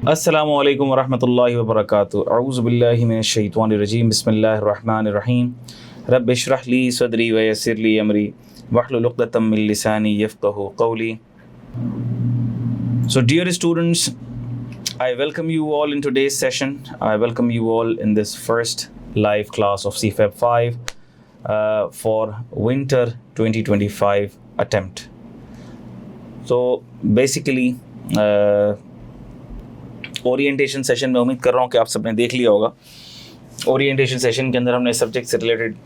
अस्सलामु अलैकुम वरहमतुल्लाहि वबरकातुहू। अऊज़ु बिल्लाहि मिनश शैतानिर रजीम। बिस्मिल्लाहिर रहमानिर रहीम। रब्बि इश्रह ली सदरी व यस्सिर ली अमरी वहलुल उक़दतम मिन लिसानी यफ़क़हू क़ौली। So dear students, I welcome you all in today's session. I welcome you all in this first live class of CFEP 5 for winter 2025 attempt. So basically orientation session में उम्मीद कर रहा हूँ कि आप सबने देख लिया होगा। ओरिएंटेशन सेशन के अंदर हमने सब्जेक्ट से रिलेटेड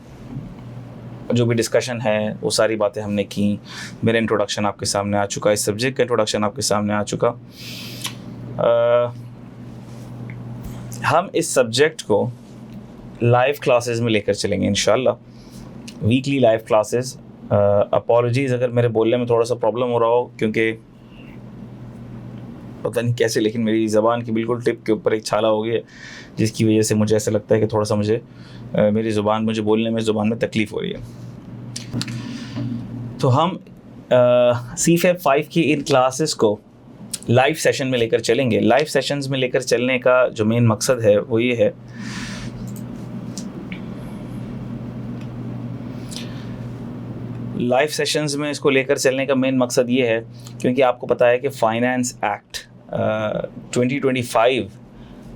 जो भी डिस्कशन है वो सारी बातें हमने की। मेरा इंट्रोडक्शन आपके सामने आ चुका, इस सब्जेक्ट का इंट्रोडक्शन आपके सामने आ चुका। हम इस सब्जेक्ट को लाइव क्लासेस में लेकर चलेंगे इंशाल्लाह, वीकली लाइव क्लासेस। अपॉलॉजीज़ अगर मेरे बोलने में थोड़ा सा प्रॉब्लम हो रहा हो, क्योंकि पता नहीं कैसे लेकिन मेरी ज़बान की बिल्कुल टिप के ऊपर एक छाला हो गया, जिसकी वजह से मुझे ऐसा लगता है कि थोड़ा सा मेरी ज़ुबान मुझे बोलने में ज़ुबान में तकलीफ़ हो रही है। तो हम CFEP 5 की इन क्लासेस को लाइव सेशन में लेकर चलेंगे। लाइव सेशंस में लेकर चलने का जो मेन मकसद है वो ये है लाइव सेशंस में इसको लेकर चलने का मेन मकसद ये है क्योंकि आपको पता है कि फाइनेंस एक्ट 2025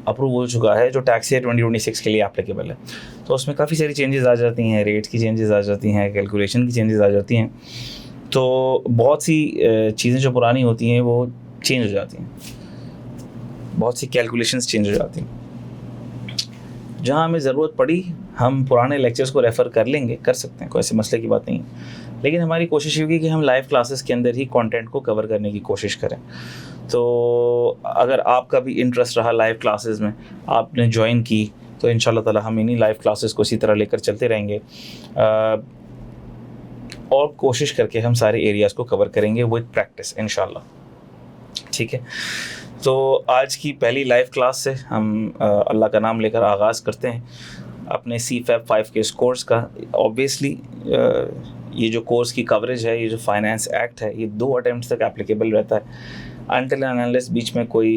अप्रूव हो चुका है, जो टैक्स ईयर 2026 के लिए एप्लीकेबल है। तो उसमें काफ़ी सारी चेंजेस आ जाती हैं, रेट्स की चेंजेस आ जाती हैं, कैलकुलेशन की चेंजेस आ जाती हैं। तो बहुत सी चीज़ें जो पुरानी होती हैं वो चेंज हो जाती हैं, बहुत सी कैलकुलेशंस चेंज हो जाती हैं। जहाँ हमें ज़रूरत पड़ी हम पुराने लेक्चर्स को रेफ़र कर लेंगे, कर सकते हैं, कोई ऐसे मसले की बात नहीं है। लेकिन हमारी कोशिश होगी कि हम लाइव क्लासेस के अंदर ही कंटेंट को कवर करने की कोशिश करें। तो अगर आपका भी इंटरेस्ट रहा लाइव क्लासेस में, आपने ज्वाइन की, तो इंशाल्लाह ताला हम इन्हीं लाइव क्लासेस को इसी तरह लेकर चलते रहेंगे और कोशिश करके हम सारे एरियाज़ को कवर करेंगे विद प्रैक्टिस इंशाल्लाह। ठीक है, तो आज की पहली लाइव क्लास से हम अल्लाह का नाम लेकर आगाज़ करते हैं अपने CFEP 5 के इस कोर्स का। ऑब्वियसली ये जो कोर्स की कवरेज है, ये जो फाइनेंस एक्ट है, ये 2 अटेम्प्ट तक एप्लीकेबल रहता है अनटिल एंड अनलेस बीच में कोई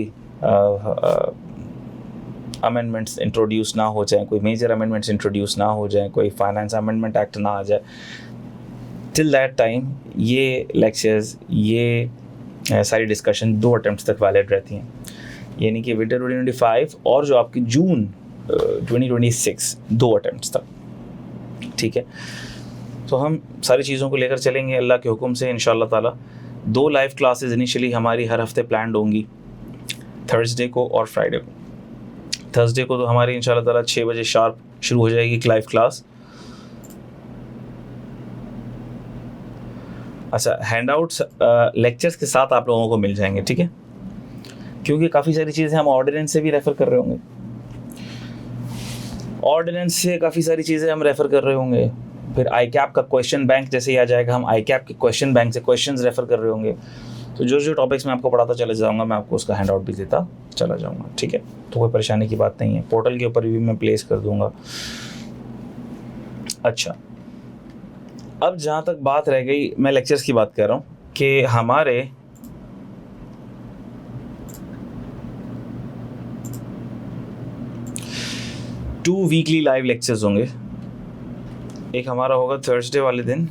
अमेंडमेंट्स इंट्रोड्यूस ना हो जाए, कोई मेजर अमेंडमेंट्स इंट्रोड्यूस ना हो जाए, कोई फाइनेंस अमेंडमेंट एक्ट ना आ जाए। टिल दैट टाइम ये लेक्चर्स, ये सारी डिस्कशन 2 अटेम्प्ट तक वैलिड रहती हैं, यानी कि विंटर 2025 और जो आपकी जून 2026 2 अटेम्प्ट तक। ठीक है, तो हम सारी चीज़ों को लेकर चलेंगे अल्लाह के हुक्म से इंशाअल्लाह ताला। 2 लाइव क्लासेस इनिशियली हमारी हर हफ्ते प्लान्ड होंगी, थर्सडे को और फ्राइडे को। थर्सडे को तो हमारी इंशाअल्लाह ताला 6 बजे शार्प शुरू हो जाएगी लाइव क्लास। अच्छा, हैंडआउट्स लेक्चर्स के साथ आप लोगों को मिल जाएंगे। ठीक है, क्योंकि काफ़ी सारी चीज़ें हम ऑर्डिनेंस से भी रेफ़र कर रहे होंगे, ऑर्डिनेंस से काफ़ी सारी चीज़ें हम रेफ़र कर रहे होंगे। फिर ICAP का क्वेश्चन बैंक जैसे ही आ जाएगा, हम ICAP के क्वेश्चन बैंक से क्वेश्चंस रेफ़र कर रहे होंगे। तो जो टॉपिक्स मैं आपको पढ़ाता चला जाऊँगा, मैं आपको उसका हैंडआउट भी देता चला जाऊँगा। ठीक है, तो कोई परेशानी की बात नहीं है, पोर्टल के ऊपर भी मैं प्लेस कर दूँगा। अच्छा, अब जहाँ तक बात रह गई, मैं लेक्चर्स की बात कर रहा हूँ कि हमारे टू वीकली लाइव लेक्चर्स होंगे। एक हमारा होगा थर्सडे वाले दिन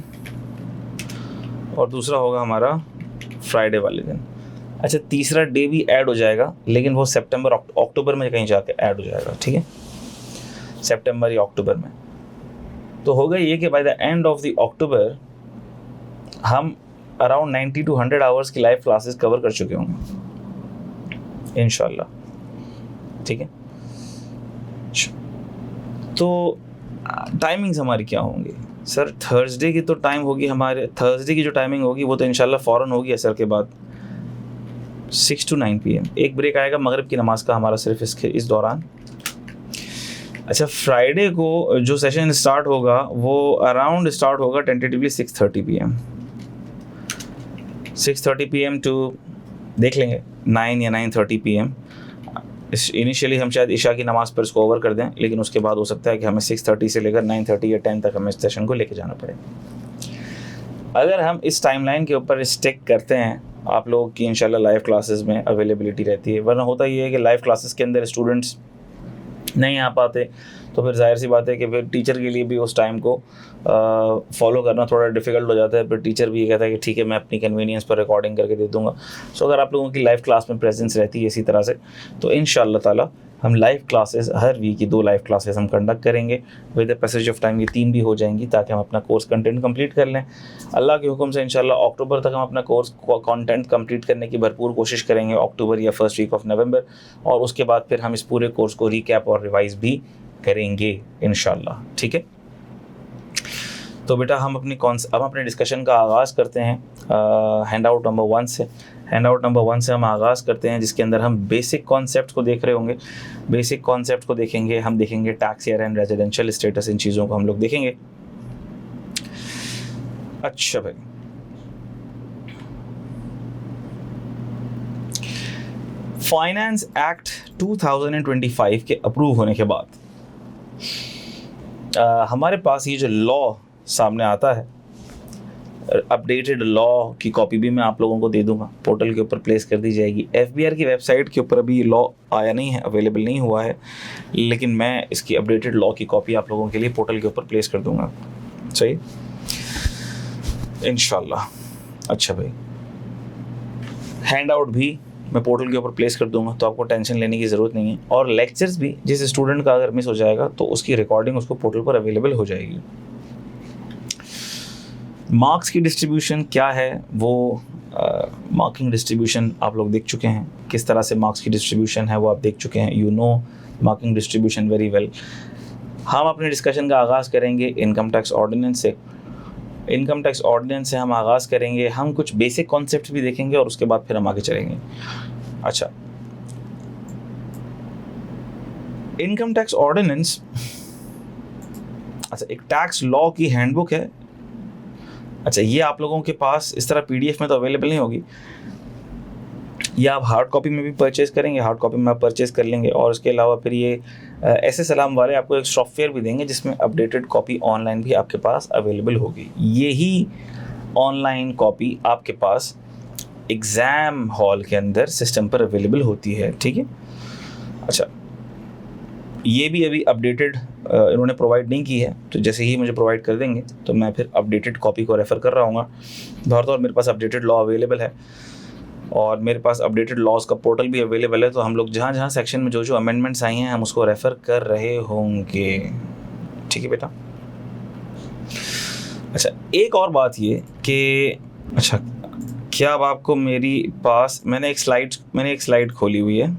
और दूसरा होगा हमारा फ्राइडे वाले दिन। अच्छा, तीसरा डे भी ऐड हो जाएगा, लेकिन वो सितंबर अक्टूबर में कहीं जाके ऐड हो जाएगा। ठीक है, सितंबर या अक्टूबर में। तो होगा ये कि by the end of the October हम अराउंड 90 to 100 आवर्स की लाइव क्लासेस कवर कर चुके होंगे इंशाल्लाह। ठीक है, तो टाइमिंग्स हमारी क्या होंगी सर? थर्सडे की तो टाइम होगी हमारे, थर्सडे की जो टाइमिंग होगी वो तो इंशाल्लाह फ़ौरन होगी असर के बाद 6 to 9 PM। एक ब्रेक आएगा मगरिब की नमाज़ का हमारा सिर्फ इस दौरान। अच्छा, फ्राइडे को जो सेशन स्टार्ट होगा वो अराउंड स्टार्ट होगा टेंटेटिवली 6:30 PM, 6:30 PM टू देख लेंगे 9 या 9:30 PM। इनिशियली हम शायद इशा की नमाज़ पर इसको ओवर कर दें, लेकिन उसके बाद हो सकता है कि हमें 6:30 से लेकर 9:30 या 10 तक हमें सेशन को लेके जाना पड़े। अगर हम इस टाइमलाइन के ऊपर स्टिक करते हैं आप लोगों की इंशाल्लाह लाइव क्लासेस में अवेलेबिलिटी रहती है। वरना होता ये है कि लाइव क्लासेस के अंदर स्टूडेंट्स नहीं आ पाते, तो फिर जाहिर सी बात है कि फिर टीचर के लिए भी उस टाइम को फॉलो करना थोड़ा डिफ़िकल्ट हो जाता है। फिर टीचर भी ये कहता है कि ठीक है, मैं अपनी कन्वीनियंस पर रिकॉर्डिंग करके दे दूँगा। सो अगर आप लोगों की लाइव क्लास में प्रेजेंस रहती है इसी तरह से, तो इंशाअल्लाह ताला हम लाइव क्लासेस हर वीक की 2 लाइव क्लासेस हम कंडक्ट करेंगे। With the passage of time ये 3 भी हो जाएंगी, ताकि हम अपना कोर्स कंटेंट कंप्लीट कर लें। अल्लाह के हुक्म से इंशाल्लाह अक्टूबर तक हम अपना कोर्स कंटेंट कंप्लीट करने की भरपूर कोशिश करेंगे, अक्टूबर या फर्स्ट वीक ऑफ नवंबर। और उसके बाद फिर हम इस पूरे कोर्स को रिकैप और रिवाइज़ भी करेंगे इंशाल्लाह। ठीक है, तो बेटा हम अपने डिस्कशन का आगाज़ करते हैं हैंड आउट नंबर 1 से। हैंड आउट नंबर 1 से हम आगाज़ करते हैं, जिसके अंदर हम बेसिक कॉन्सेप्ट को देख रहे होंगे। बेसिक कॉन्सेप्ट को देखेंगे, हम देखेंगे tax year and residential status, इन चीज़ों को हम लोग देखेंगे। अच्छा भाई, फाइनेंस एक्ट 2025 के अप्रूव होने के बाद हमारे पास ये जो लॉ सामने आता है, अपडेटेड लॉ की कॉपी भी मैं आप लोगों को दे दूंगा, पोर्टल के ऊपर प्लेस कर दी जाएगी। FBR की वेबसाइट के ऊपर अभी लॉ आया नहीं है, अवेलेबल नहीं हुआ है, लेकिन मैं इसकी अपडेटेड लॉ की कॉपी आप लोगों के लिए पोर्टल के ऊपर प्लेस कर दूंगा। सही, इंशाल्लाह। अच्छा भाई, हैंड आउट भी मैं पोर्टल के ऊपर प्लेस कर दूंगा, तो आपको टेंशन लेने की ज़रूरत नहीं है। और लेक्चर्स भी जिस स्टूडेंट का अगर मिस हो जाएगा तो उसकी रिकॉर्डिंग उसको पोर्टल पर अवेलेबल हो जाएगी। मार्क्स की डिस्ट्रीब्यूशन क्या है, वो मार्किंग डिस्ट्रीब्यूशन आप लोग देख चुके हैं। किस तरह से मार्क्स की डिस्ट्रीब्यूशन है वो आप देख चुके हैं। You know marking distribution very well. हम अपने डिस्कशन का आगाज़ करेंगे इनकम टैक्स ऑर्डिनेंस से। इनकम टैक्स ऑर्डिनेंस से हम आगाज़ करेंगे, हम कुछ बेसिक कॉन्सेप्ट भी देखेंगे और उसके बाद फिर हम आगे चलेंगे। अच्छा, इनकम टैक्स ऑर्डिनेंस, अच्छा एक टैक्स लॉ की हैंडबुक है। अच्छा, ये आप लोगों के पास इस तरह PDF में तो अवेलेबल नहीं होगी, या आप हार्ड कॉपी में भी परचेज़ करेंगे, हार्ड कॉपी में आप परचेज़ कर लेंगे। और उसके अलावा फिर ये ऐसे सलाम वाले आपको एक सॉफ्टवेयर भी देंगे जिसमें अपडेटेड कॉपी ऑनलाइन भी आपके पास अवेलेबल होगी। यही ऑनलाइन कॉपी आपके पास एग्ज़ाम हॉल के अंदर सिस्टम पर अवेलेबल होती है। ठीक है, अच्छा ये भी अभी अपडेटेड इन्होंने प्रोवाइड नहीं की है, तो जैसे ही मुझे प्रोवाइड कर देंगे तो मैं फिर अपडेटेड कॉपी को रेफ़र कर रहा हूँ। बहुत और मेरे पास अपडेटेड लॉ अवेलेबल है और मेरे पास अपडेटेड लॉज का पोर्टल भी अवेलेबल है। तो हम लोग जहाँ जहाँ सेक्शन में जो जो अमेंडमेंट्स आई हैं हम उसको रेफ़र कर रहे होंगे। ठीक है बेटा। अच्छा, एक और बात ये कि अच्छा क्या अब आपको मेरी पास मैंने एक स्लाइड खोली हुई है।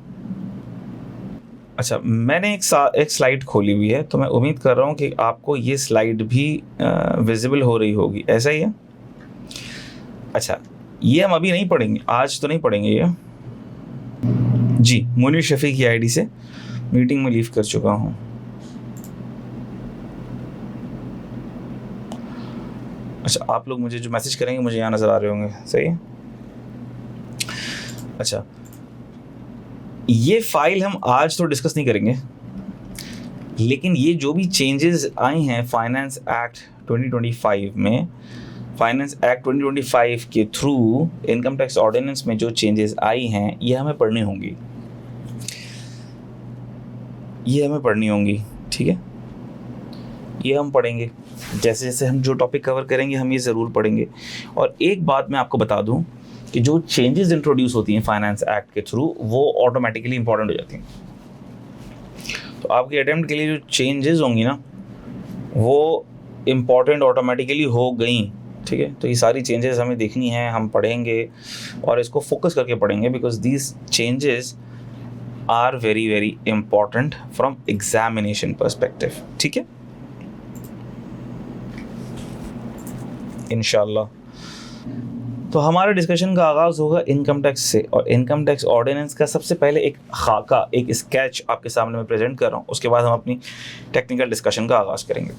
अच्छा, मैंने एक स्लाइड खोली हुई है, तो मैं उम्मीद कर रहा हूँ कि आपको ये स्लाइड भी विजिबल हो रही होगी, ऐसा ही है। अच्छा, ये हम अभी नहीं पढ़ेंगे, आज तो नहीं पढ़ेंगे ये जी। मुनीर शफी की आईडी से मीटिंग में लीव कर चुका हूँ। अच्छा, आप लोग मुझे जो मैसेज करेंगे मुझे यहाँ नज़र आ रहे होंगे, सही है। अच्छा, ये फाइल हम आज तो डिस्कस नहीं करेंगे, लेकिन ये जो भी चेंजेस आई हैं फाइनेंस एक्ट 2025 में, फाइनेंस एक्ट 2025 के थ्रू इनकम टैक्स ऑर्डिनेंस में जो चेंजेस आई हैं ये हमें पढ़नी होंगी, ठीक है। ये हम पढ़ेंगे, जैसे जैसे हम जो टॉपिक कवर करेंगे हम ये ज़रूर पढ़ेंगे। और एक बात मैं आपको बता दूं कि जो चेंजेस इंट्रोड्यूस होती हैं फाइनेंस एक्ट के थ्रू वो ऑटोमेटिकली इंपॉर्टेंट हो जाती हैं। तो आपके अटेम्प्ट के लिए जो चेंजेस होंगी ना वो इम्पॉर्टेंट ऑटोमेटिकली हो गई, ठीक है। तो ये सारी चेंजेस हमें देखनी है, हम पढ़ेंगे और इसको फोकस करके पढ़ेंगे, because these changes are very very important from examination perspective, ठीक है, इंशाल्लाह। तो हमारे डिस्कशन का आगाज़ होगा इनकम टैक्स से, और इनकम टैक्स ऑर्डिनेंस का सबसे पहले एक खाका, एक स्केच आपके सामने मैं प्रेजेंट कर रहा हूँ। उसके बाद हम अपनी टेक्निकल डिस्कशन का आगाज़ करेंगे।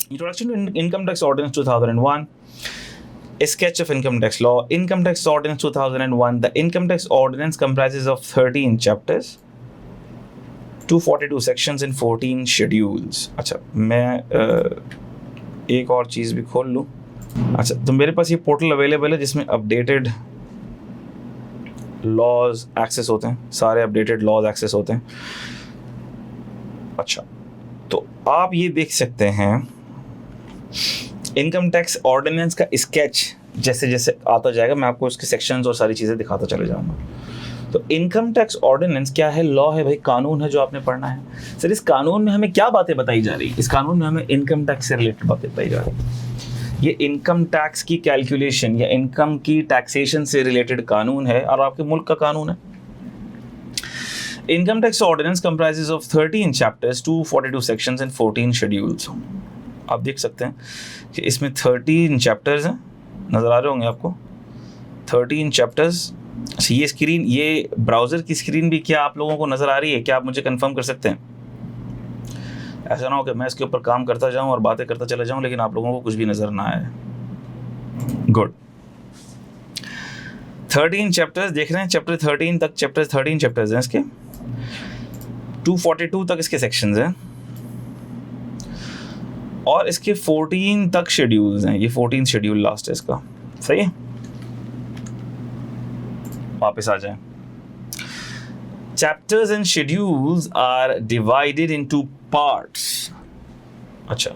Introduction to income tax ordinance 2001, a sketch of income tax law. Income tax ordinance 2001. The income tax ordinance comprises of 13 chapters, 242 sections and 14 schedules. अच्छा, मैं एक और चीज़ भी खोल लूँ अच्छा, तो मेरे पास ये पोर्टल अवेलेबल है जिसमें अपडेटेड लॉज एक्सेस होते हैं, सारे अपडेटेड लॉज एक्सेस होते हैं। अच्छा, तो आप ये देख सकते हैं इनकम टैक्स ऑर्डिनेंस का स्केच जैसे जैसे आता जाएगा मैं आपको उसके सेक्शंस और सारी चीज़ें दिखाता चले जाऊंगा। तो इनकम टैक्स ऑर्डिनेंस क्या है? लॉ है भाई, कानून है जो आपने पढ़ना है। सर, इस कानून में हमें क्या बातें बताई जा रही है? इस कानून में हमें इनकम टैक्स से रिलेटेड बातें बताई जा रही है। ये इनकम टैक्स की कैलकुलेशन या इनकम की टैक्सेशन से रिलेटेड कानून है और आपके मुल्क का कानून है। Income tax ordinance comprises of 13 chapters, 242 sections and 14 schedules. आप देख सकते हैं कि इसमें 13 चैप्टर्स हैं, नज़र आ रहे होंगे आपको 13 चैप्टर्स। ये स्क्रीन, ये ब्राउज़र की स्क्रीन भी क्या आप लोगों को नज़र आ रही है? क्या आप मुझे कंफर्म कर सकते हैं? ऐसा ना हो कि मैं इसके ऊपर काम करता जाऊं और बातें करता चला जाऊं लेकिन आप लोगों को कुछ भी नज़र ना आए। गुड। 13 चैप्टर्स देख रहे हैं, चैप्टर 13 तक, चैप्टर 13 चैप्टर्स हैं इसके, 242 तक इसके सेक्शंस हैं और इसके 14 तक शेड्यूल्स हैं। ये 14 शेड्यूल लास्ट है इसका, सही है? वापस आ जाएं। Chapters and schedules are divided into parts. अच्छा,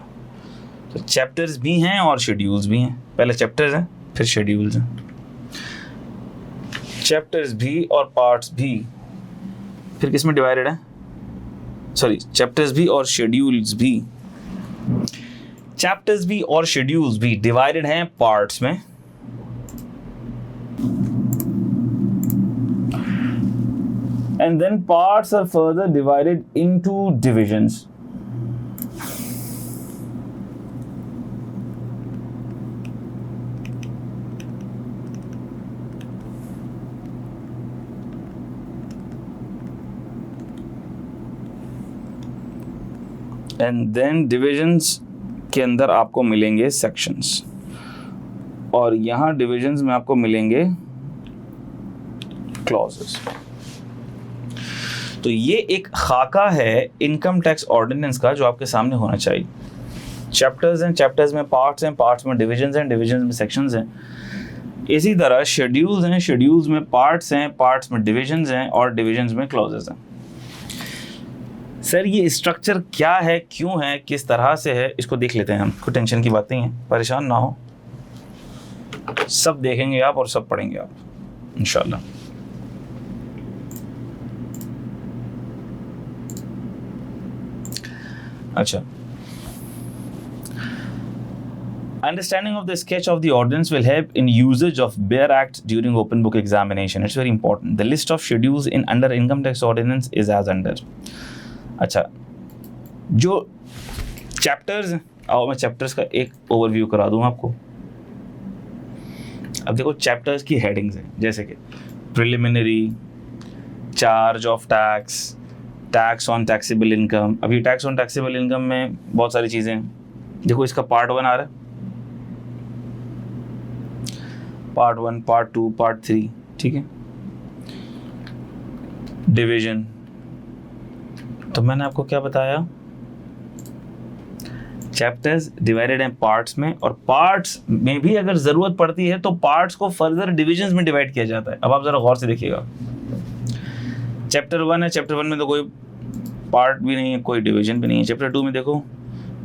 तो चैप्टर्स भी हैं और शेड्यूल्स भी हैं। पहले चैप्टर्स हैं फिर शेड्यूल्स हैं। चैप्टर्स भी और पार्ट्स भी फिर किस में डिवाइडेड है? सॉरी, चैप्टर्स भी और शेड्यूल्स भी, चैप्टर्स भी और शेड्यूल्स भी डिवाइडेड हैं पार्ट्स में। And then parts are further divided into divisions. And then divisions के अंदर आपको मिलेंगे sections और यहाँ divisions में आपको मिलेंगे clauses। तो ये एक खाका है इनकम टैक्स ऑर्डिनेंस का जो आपके सामने होना चाहिए। चैप्टर्स हैं, चैप्टर्स में पार्ट्स हैं, पार्ट्स में डिविजन्स हैं, डिविजन्स में सेक्शंस हैं। इसी तरह शेड्यूल्स हैं, शेड्यूल्स में पार्ट्स हैं, पार्ट्स में डिविजन्स हैं और डिविजन्स में क्लॉजेस हैं। सर, ये स्ट्रक्चर क्या है, क्यों है, किस तरह से है, इसको देख लेते हैं हम। कोई टेंशन की बात नहीं है, परेशान ना हो, सब देखेंगे आप और सब पढ़ेंगे आप इंशाल्लाह। अच्छा, understanding of the sketch of the ordinance will help in usage of Bare Act during open book examination. It's very important. The list of schedules in under income tax ordinance is as under. अच्छा, जो chapters, आओ मैं chapters का एक overview करा दूं आपको। अब देखो चैप्टर्स की हेडिंग्स हैं, जैसे कि preliminary, charge of tax, tax on taxable income. अभी टैक्स ऑन टैक्सेबल इनकम में बहुत सारी चीज़ें हैं। देखो इसका पार्ट 1 आ रहा है, पार्ट 1, पार्ट 2, पार्ट 3, ठीक है। डिवीजन, तो मैंने आपको क्या बताया, चैप्टर्स डिवाइडेड हैं पार्ट्स में और पार्ट्स में भी अगर ज़रूरत पड़ती है तो पार्ट्स को फर्दर डिविजन्स में डिवाइड किया जाता है। अब आप ज़रा गौर से देखिएगा, चैप्टर 1 है, चैप्टर 1 में तो कोई पार्ट भी नहीं है, कोई डिवीजन भी नहीं है। चैप्टर 2 में देखो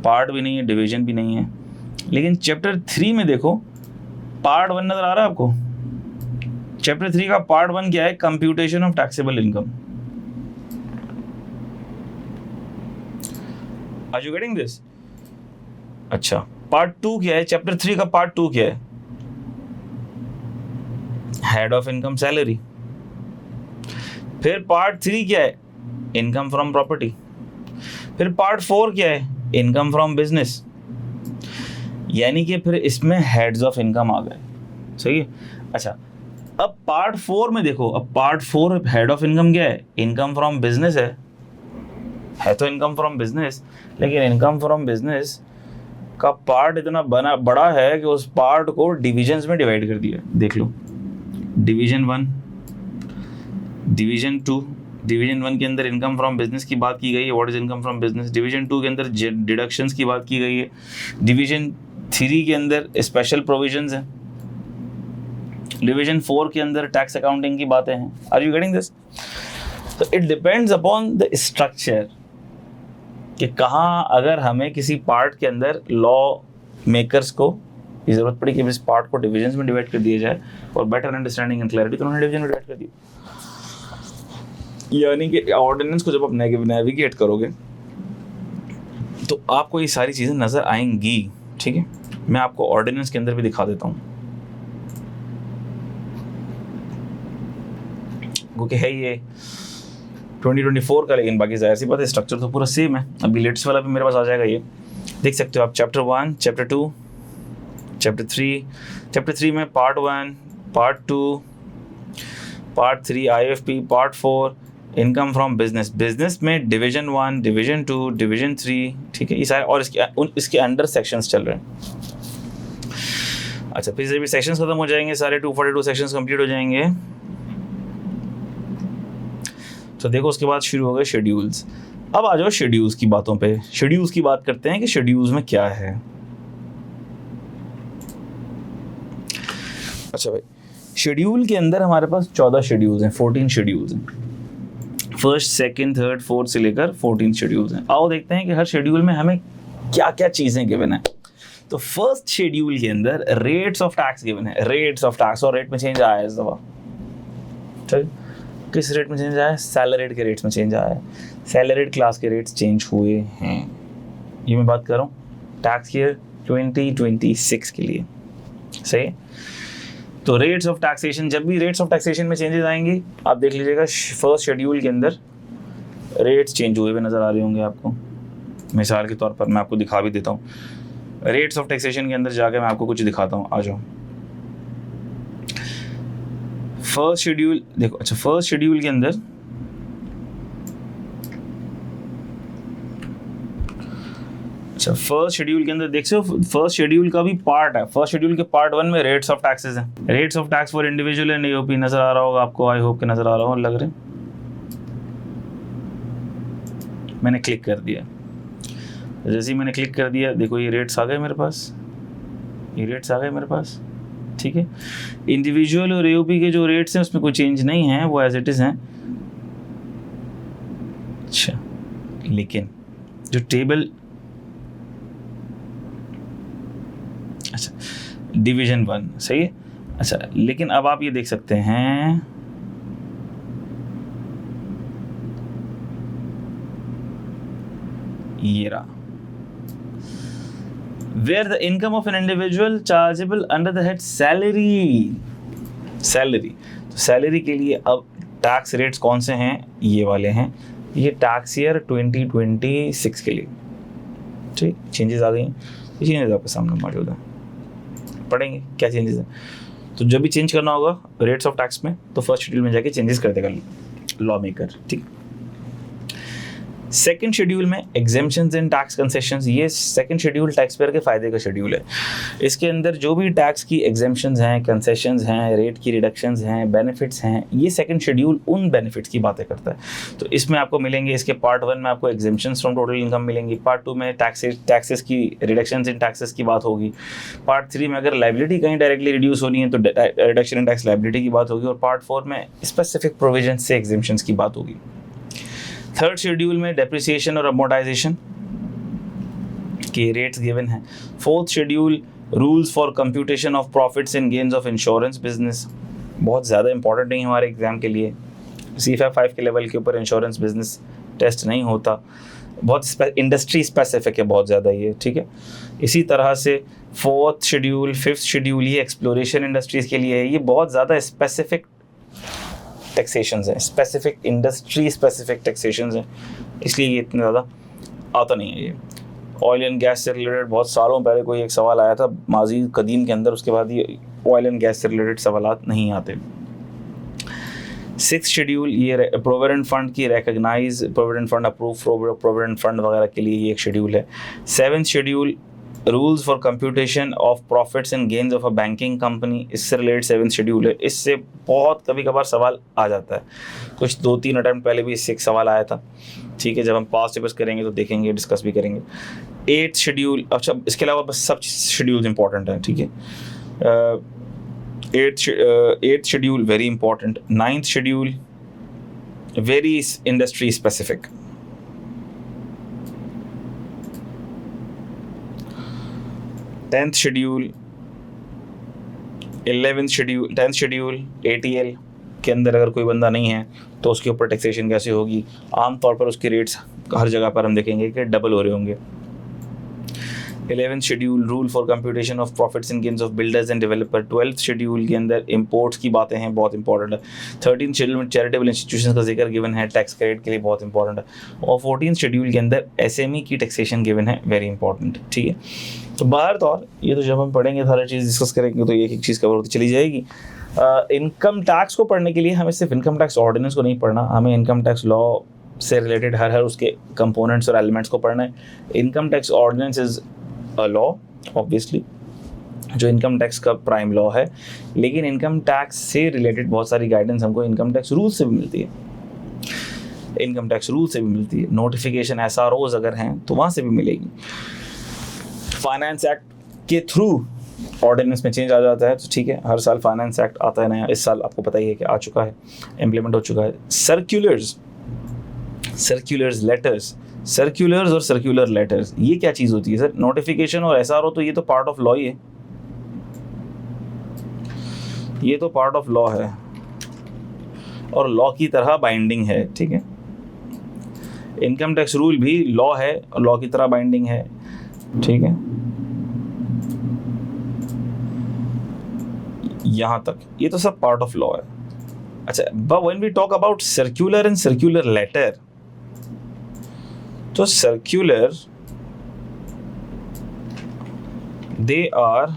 पार्ट भी नहीं है, डिवीजन भी नहीं है। लेकिन चैप्टर 3 में देखो पार्ट 1 नज़र आ रहा है आपको। चैप्टर 3 का पार्ट 1 क्या है? Computation of taxable income. Are you getting this? अच्छा, पार्ट 2 क्या है? चैप्टर 3 का पार्ट 2 क्या है? Head of income salary. फिर पार्ट 3 क्या है? Income from property. फिर पार्ट 4 क्या है? Income from business. यानी कि फिर इसमें हेड्स ऑफ इनकम आ गए, सही है। अच्छा, अब पार्ट 4 में देखो, अब पार्ट 4 हेड ऑफ इनकम क्या है? इनकम फ्रॉम बिजनेस है तो इनकम फ्रॉम बिजनेस, लेकिन इनकम फ्रॉम बिजनेस का पार्ट इतना बड़ा है कि उस पार्ट को डिविजन्स में डिवाइड कर दिया। देख लो, डिवीजन 1, डिवीजन 2, डिवीजन 1 के अंदर इनकम फ्रॉम बिजनेस की बात की गई है, what is income from business. Division 2 के अंदर डिडक्शंस की बात की गई है। डिवीजन 3 के अंदर स्पेशल प्रोविजंस हैं। डिवीजन 4 के अंदर टैक्स अकाउंटिंग की बातें हैं। Are you getting this? तो it depends upon the structure कि कहाँ अगर हमें किसी पार्ट के अंदर लॉ मेकर्स को ये ज़रूरत पड़ी कि इस पार्ट को डिविजन्स में डिवाइड कर दिया जाए और बेटर अंडरस्टैंडिंग एंड क्लैरिटी, तो उन्होंने डिवीजन में डिवाइड कर दिया। यानी कि ऑर्डिनेंस को जब आप नेविगेट करोगे तो आपको ये सारी चीज़ें नज़र आएंगी। ठीक है, मैं आपको ऑर्डिनेंस के अंदर भी दिखा देता हूँ, क्योंकि है ये 2024 का, लेकिन बाकी जाहिर सी बात है स्ट्रक्चर तो पूरा सेम है। अभी लेटेस्ट वाला भी मेरे पास आ जाएगा, ये देख सकते हो आप। Chapter 1, chapter 2, chapter 3। चैप्टर 3 में part 1, part 2, part 3 IFP, part 4 income from business. Business में डिवीजन 1, डिवीजन 2, डिवीजन 3, ठीक है, ये सारे और इसके अंडर सेक्शंस चल रहे हैं। अच्छा, फिर जब सेक्शंस खत्म हो जाएंगे, सारे 242 सेक्शंस कंप्लीट हो जाएंगे, तो देखो उसके बाद शुरू हो गए शेड्यूल्स। अब आ जाओ शेड्यूल्स की बातों पे। शेड्यूल्स की बात करते हैं कि शेड्यूल्स में क्या है। अच्छा भाई, शेड्यूल के अंदर हमारे पास 14 शेड्यूल्स हैं, 14 शेड्यूल्स हैं। फर्स्ट, सेकंड, थर्ड, फोर्थ से लेकर 14 शेड्यूल्स हैं। आओ देखते हैं कि हर शेड्यूल में हमें क्या क्या चीज़ें गिवन है। तो फर्स्ट शेड्यूल के अंदर रेट्स ऑफ टैक्स गिवन है। रेट्स ऑफ टैक्स, और रेट में चेंज आया है इस दफ़ा। ठीक, किस रेट में चेंज आया है? सैलरीड के रेट्स में चेंज आया है। सैलरीड क्लास के रेट्स चेंज हुए हैं। ये मैं बात कर रहा हूँ टैक्स ईयर 2026 के लिए। सही। तो रेट्स ऑफ टैक्सेशन, जब भी रेट्स ऑफ टैक्सेशन में चेंजेस आएंगी आप देख लीजिएगा फर्स्ट शेड्यूल के अंदर रेट्स चेंज हुए हुए नज़र आ रहे होंगे आपको। मिसाल के तौर पर मैं आपको दिखा भी देता हूँ। रेट्स ऑफ टैक्सेशन के अंदर जाकर मैं आपको कुछ दिखाता हूँ, आ जाओ। फर्स्ट शेड्यूल देखो। अच्छा, फर्स्ट शेड्यूल के अंदर फर्स्ट शेड्यूल के अंदर देख सकते हो, फर्स्ट शेड्यूल का भी पार्ट है। फर्स्ट शेड्यूल के पार्ट 1 में रेट्स ऑफ टैक्सेस हैं। Rates of tax for individual and AOP नजर आ रहा होगा आपको, आई होप के नजर आ रहा हो, लग रहे। मैंने क्लिक कर दिया, जैसे ही मैंने क्लिक कर दिया देखो ये रेट्स आ गए मेरे पास, ये रेट्स आ गए मेरे पास। ठीक है, इंडिविजुअल और AOP के जो रेट्स हैं उसमें कोई चेंज नहीं है, वो एज इट इज हैं। अच्छा, लेकिन जो टेबल, अच्छा डिवीजन 1 सही है। अच्छा, लेकिन अब आप ये देख सकते हैं ये रहा, where the income of an individual chargeable under the head salary। Salary, तो सैलरी के लिए अब टैक्स रेट्स कौन से हैं? ये वाले हैं। ये टैक्स ईयर 2026 के लिए। ठीक, चेंजेस आ गई हैं, ये चेंजेस आपके सामने मौजूद है, पढ़ेंगे क्या चेंजेस हैं। तो जब भी चेंज करना होगा रेट्स ऑफ टैक्स में तो फर्स्ट शेड्यूल में जाके चेंजेस कर देगा लॉ मेकर। ठीक, सेकंड शेड्यूल में एग्जेम्पशंस एंड टैक्स कंसेशंस। ये सेकंड शेड्यूल टैक्स पेयर के फायदे का शेड्यूल है। इसके अंदर जो भी टैक्स की एग्जेम्पशंस हैं, कंसेशंस हैं, रेट की रिडक्शंस हैं, बेनिफिट्स हैं, ये सेकंड शेड्यूल उन बेनिफिट्स की बातें करता है। तो इसमें आपको मिलेंगे, इसके पार्ट 1 में आपको एग्जेम्पशंस फ्रॉम टोटल इनकम मिलेंगी, पार्ट 2 में टैक्सेस की रिडक्शंस इन टैक्सेस की बात होगी, पार्ट 3 में अगर लाइबिलिटी कहीं डायरेक्टली रिड्यूस होनी है तो रिडक्शन इन टैक्स लाइबिलिटी की बात होगी, और पार्ट 4 में स्पेसिफिक प्रोविजन से एग्जेम्पशंस की बात होगी। थर्ड शेड्यूल में डेप्रिसिएशन और अमोर्टाइजेशन के रेट्स गिवन हैं। Fourth schedule rules for computation of profits and gains of insurance business. बहुत ज़्यादा इंपॉर्टेंट नहीं हमारे एग्जाम के लिए, CFA 5 के लेवल के ऊपर इंश्योरेंस बिजनेस टेस्ट नहीं होता, बहुत इंडस्ट्री स्पेसिफिक है बहुत ज़्यादा ये। ठीक है, इसी तरह से फोर्थ शेड्यूल, फिफ्थ शेड्यूल ये एक्सप्लोरेशन इंडस्ट्रीज़ के लिए है। ये बहुत ज़्यादा स्पेसिफिक टैक्सेशंस हैं, स्पेसिफिक इंडस्ट्री स्पेसिफिक टैक्सेशंस हैं, इसलिए ये इतना ज़्यादा आता नहीं है। ये ऑयल एंड गैस से रिलेटेड बहुत सालों पहले कोई एक सवाल आया था माजी कदीम के अंदर, उसके बाद ये ऑयल एंड गैस से रिलेटेड सवालात नहीं आते। सिक्स शेड्यूल ये प्रोविडेंट फंड की recognise, provident fund approve, provident fund वगैरह के लिए ये एक शेड्यूल है। Seventh schedule rules for computation of profits and gains of a banking company, इससे रिलेटेड 7th शेड्यूल है। इससे बहुत कभी कभार सवाल आ जाता है, कुछ 2-3 अटैम्प्ट पहले भी इससे एक सवाल आया था, ठीक है। जब हम पास्ट पेपर्स करेंगे तो देखेंगे, डिस्कस भी करेंगे। 8th शेड्यूल, अच्छा इसके अलावा बस सब शेड्यूल्स इंपॉर्टेंट हैं, ठीक है। 8th schedule very important. 9th schedule very industry specific. 10th schedule, 11th schedule, 10th schedule ATL के अंदर अगर कोई बंदा नहीं है तो उसके ऊपर टैक्सेशन कैसे होगी। आमतौर पर उसके रेट्स हर जगह पर हम देखेंगे कि डबल हो रहे होंगे। 11th schedule rule for computation of profits and gains of builders end developer. 12th schedule के अंदर इंपोर्ट्स की बातें हैं, बहुत इंपॉर्टेंट है। 13th शेड्यूल में चैरिटेबल इंस्टीट्यूशंस का जिक्र गिवन है, टैक्स क्रेडिट के लिए बहुत इंपॉर्टेंट है। और 14th शेड्यूल के अंदर SME की टैक्सेशन गिवन है, वेरी इंपॉर्टेंट, ठीक है। तो बाहर तौर ये तो जब हम पढ़ेंगे सारी चीज़ डिस्कस करेंगे तो एक एक चीज़ कवर होती चली जाएगी। इनकम टैक्स को पढ़ने के लिए हमें सिर्फ इनकम टैक्स ऑर्डिनेंस को नहीं पढ़ना, हमें इनकम टैक्स लॉ से रिलेटेड हर उसके कंपोनेंट्स और एलिमेंट्स को पढ़ना है। Income tax ordinance is a law obviously, जो इनकम टैक्स का प्राइम लॉ है, लेकिन इनकम टैक्स से रिलेटेड बहुत सारी गाइडेंस हमको इनकम टैक्स रूल से भी मिलती है, इनकम टैक्स रूल से भी मिलती है। नोटिफिकेशन SROs अगर हैं तो वहाँ से भी मिलेगी। फाइनेंस एक्ट के थ्रू ऑर्डिनेंस में चेंज आ जाता है, तो ठीक है, हर साल फाइनेंस एक्ट आता है नया। इस साल आपको पता ही है कि आ चुका है, इम्प्लीमेंट हो चुका है। सर्क्यूलर्स लेटर्स, सर्क्यूलर्स और सर्क्यूलर लेटर्स, ये क्या चीज़ होती है सर? नोटिफिकेशन और SRO तो ये तो पार्ट ऑफ लॉ ही है, ये तो पार्ट ऑफ लॉ है और लॉ की तरह बाइंडिंग है, ठीक है। इनकम टैक्स रूल भी लॉ है और लॉ की तरह बाइंडिंग है, ठीक है। यहां तक ये तो सब पार्ट ऑफ लॉ है। अच्छा, but when we talk about circular and circular letter, तो circular they are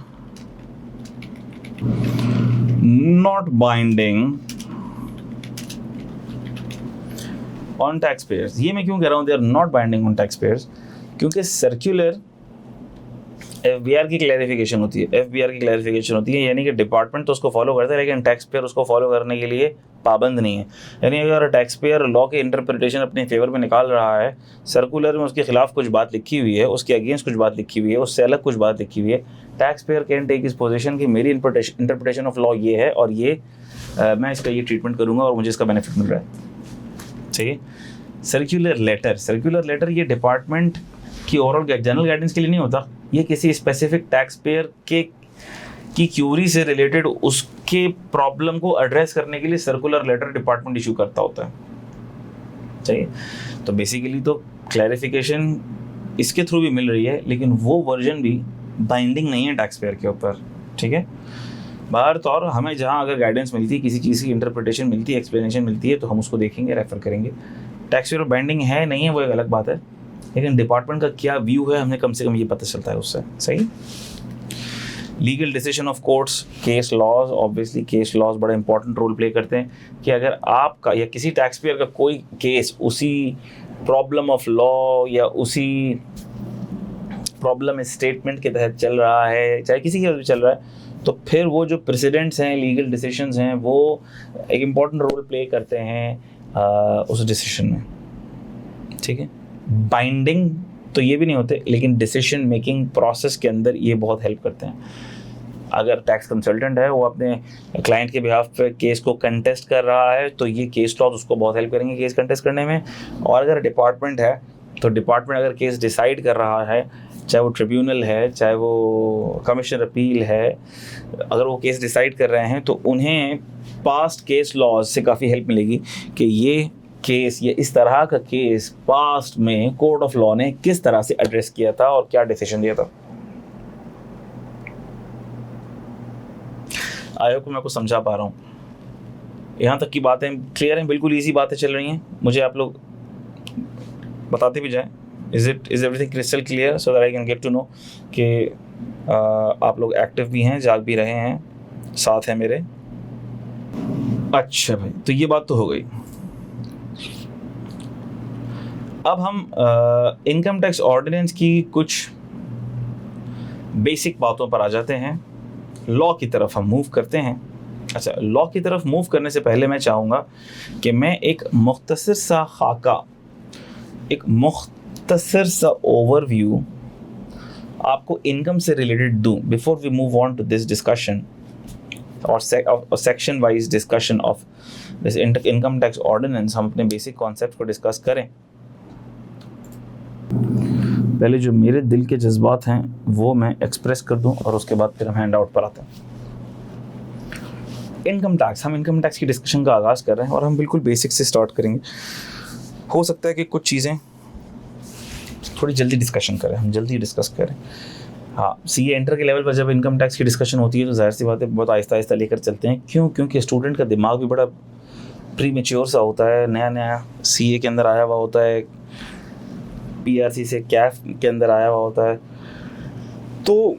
not binding on tax payers. ये मैं क्यों कह रहा हूं they are not binding on tax payers? क्योंकि सर्क्यूलर FBR की क्लैरिफिकेशन होती है, FBR की क्लैरिफिकेशन होती है, यानी कि डिपार्टमेंट तो उसको फॉलो करता है लेकिन टैक्स पेयर उसको फॉलो करने के लिए पाबंद नहीं है। यानी अगर टैक्स पेयर लॉ के इंटरप्रिटेशन अपने फेवर में निकाल रहा है, सर्कुलर में उसके खिलाफ कुछ बात लिखी हुई है, उसके अगेंस्ट कुछ बात लिखी हुई है, उससे अलग कुछ बात लिखी हुई है, टैक्स पेयर कैन टेक इस पोजीशन कि मेरी इंटरप्रिटेशन ऑफ लॉ ये है और ये मैं इसका ये ट्रीटमेंट करूँगा और मुझे इसका बेनिफिट मिल रहा है, चाहिए। सर्क्यूलर लेटर ये डिपार्टमेंट की ओवरऑल जनरल गाइडेंस के लिए नहीं होता, ये किसी स्पेसिफिक टैक्स पेयर की क्यूरी से रिलेटेड उसके प्रॉब्लम को एड्रेस करने के लिए सर्कुलर लेटर डिपार्टमेंट इशू करता होता है, चाहिए। तो बेसिकली तो क्लैरिफिकेशन इसके थ्रू भी मिल रही है, लेकिन वो वर्जन भी बाइंडिंग नहीं है टैक्स पेयर के ऊपर, ठीक है। बाहर तो और हमें जहाँ अगर गाइडेंस मिलती है, किसी चीज़ की इंटरप्रिटेशन मिलती है, एक्सप्लेनेशन मिलती है, तो हम उसको देखेंगे, रेफर करेंगे। टैक्स पेयर बाइंडिंग है नहीं है वो एक अलग बात है, लेकिन डिपार्टमेंट का क्या व्यू है हमें कम से कम ये पता चलता है उससे, सही। Legal decision of courts, case laws, obviously case laws बड़ा इंपॉर्टेंट रोल प्ले करते हैं कि अगर आपका या किसी टैक्स पेयर का कोई केस उसी प्रॉब्लम ऑफ लॉ या उसी प्रॉब्लम स्टेटमेंट के तहत चल रहा है, चाहे किसी के भी चल रहा है, तो फिर वो जो प्रेसिडेंट्स हैं, लीगल डिसीजंस हैं, वो एक इम्पॉर्टेंट रोल प्ले करते हैं उस डिसीजन में, ठीक है। बाइंडिंग तो ये भी नहीं होते, लेकिन डिसीजन मेकिंग प्रोसेस के अंदर ये बहुत हेल्प करते हैं। अगर टैक्स कंसल्टेंट है, वो अपने क्लाइंट के बिहाफ पे केस को कंटेस्ट कर रहा है, तो ये केस लॉज उसको बहुत हेल्प करेंगे केस कंटेस्ट करने में। और अगर डिपार्टमेंट है, तो डिपार्टमेंट अगर केस डिसाइड कर रहा है, चाहे वो ट्रिब्यूनल है, चाहे वो कमिश्नर अपील है, अगर वो केस डिसाइड कर रहे हैं, तो उन्हें पास्ट केस लॉज से काफ़ी हेल्प मिलेगी कि ये केस, ये इस तरह का केस पास्ट में कोर्ट ऑफ लॉ ने किस तरह से एड्रेस किया था और क्या डिसीजन दिया था। आई होप मैं आपको समझा पा रहा हूँ। यहाँ तक की बातें क्लियर हैं, बिल्कुल इजी बातें चल रही हैं, मुझे आप लोग बताते भी जाएं। Is everything crystal clear so that I can get to know कि आप लोग एक्टिव भी हैं, जाग भी रहे हैं, साथ हैं मेरे। अच्छा भाई, तो ये बात तो हो गई। अब हम इनकम टैक्स ऑर्डिनेंस की कुछ बेसिक बातों पर आ जाते हैं, लॉ की तरफ हम मूव करते हैं। अच्छा, लॉ की तरफ मूव करने से पहले मैं चाहूँगा कि मैं एक मुख्तसर सा खाका, एक मुख्तसर सा ओवरव्यू आपको इनकम से रिलेटेड दूँ before we move on to this discussion और section wise discussion of this income tax ordinance. हम अपने बेसिक कॉन्सेप्ट को डिस्कस करें। पहले जो मेरे दिल के जज्बात हैं वो मैं एक्सप्रेस कर दूं और उसके बाद फिर हम हैंड आउट पर आते हैं। इनकम टैक्स, हम इनकम टैक्स की डिस्कशन का आगाज़ कर रहे हैं और हम बिल्कुल बेसिक से स्टार्ट करेंगे। हो सकता है कि कुछ चीज़ें थोड़ी जल्दी डिस्कशन करें, हम जल्दी डिस्कस करें। हाँ, सीए इंटर के लेवल पर जब इनकम टैक्स की डिस्कशन होती है तो जाहिर सी बात है बहुत आहिस्ता आहिस्ता लेकर चलते हैं। क्यों? क्योंकि स्टूडेंट का दिमाग भी बड़ा प्री मेच्योर सा होता है, नया नया सीए के अंदर आया हुआ होता है, पीआरसी से कैफ के अंदर आया हुआ होता है, तो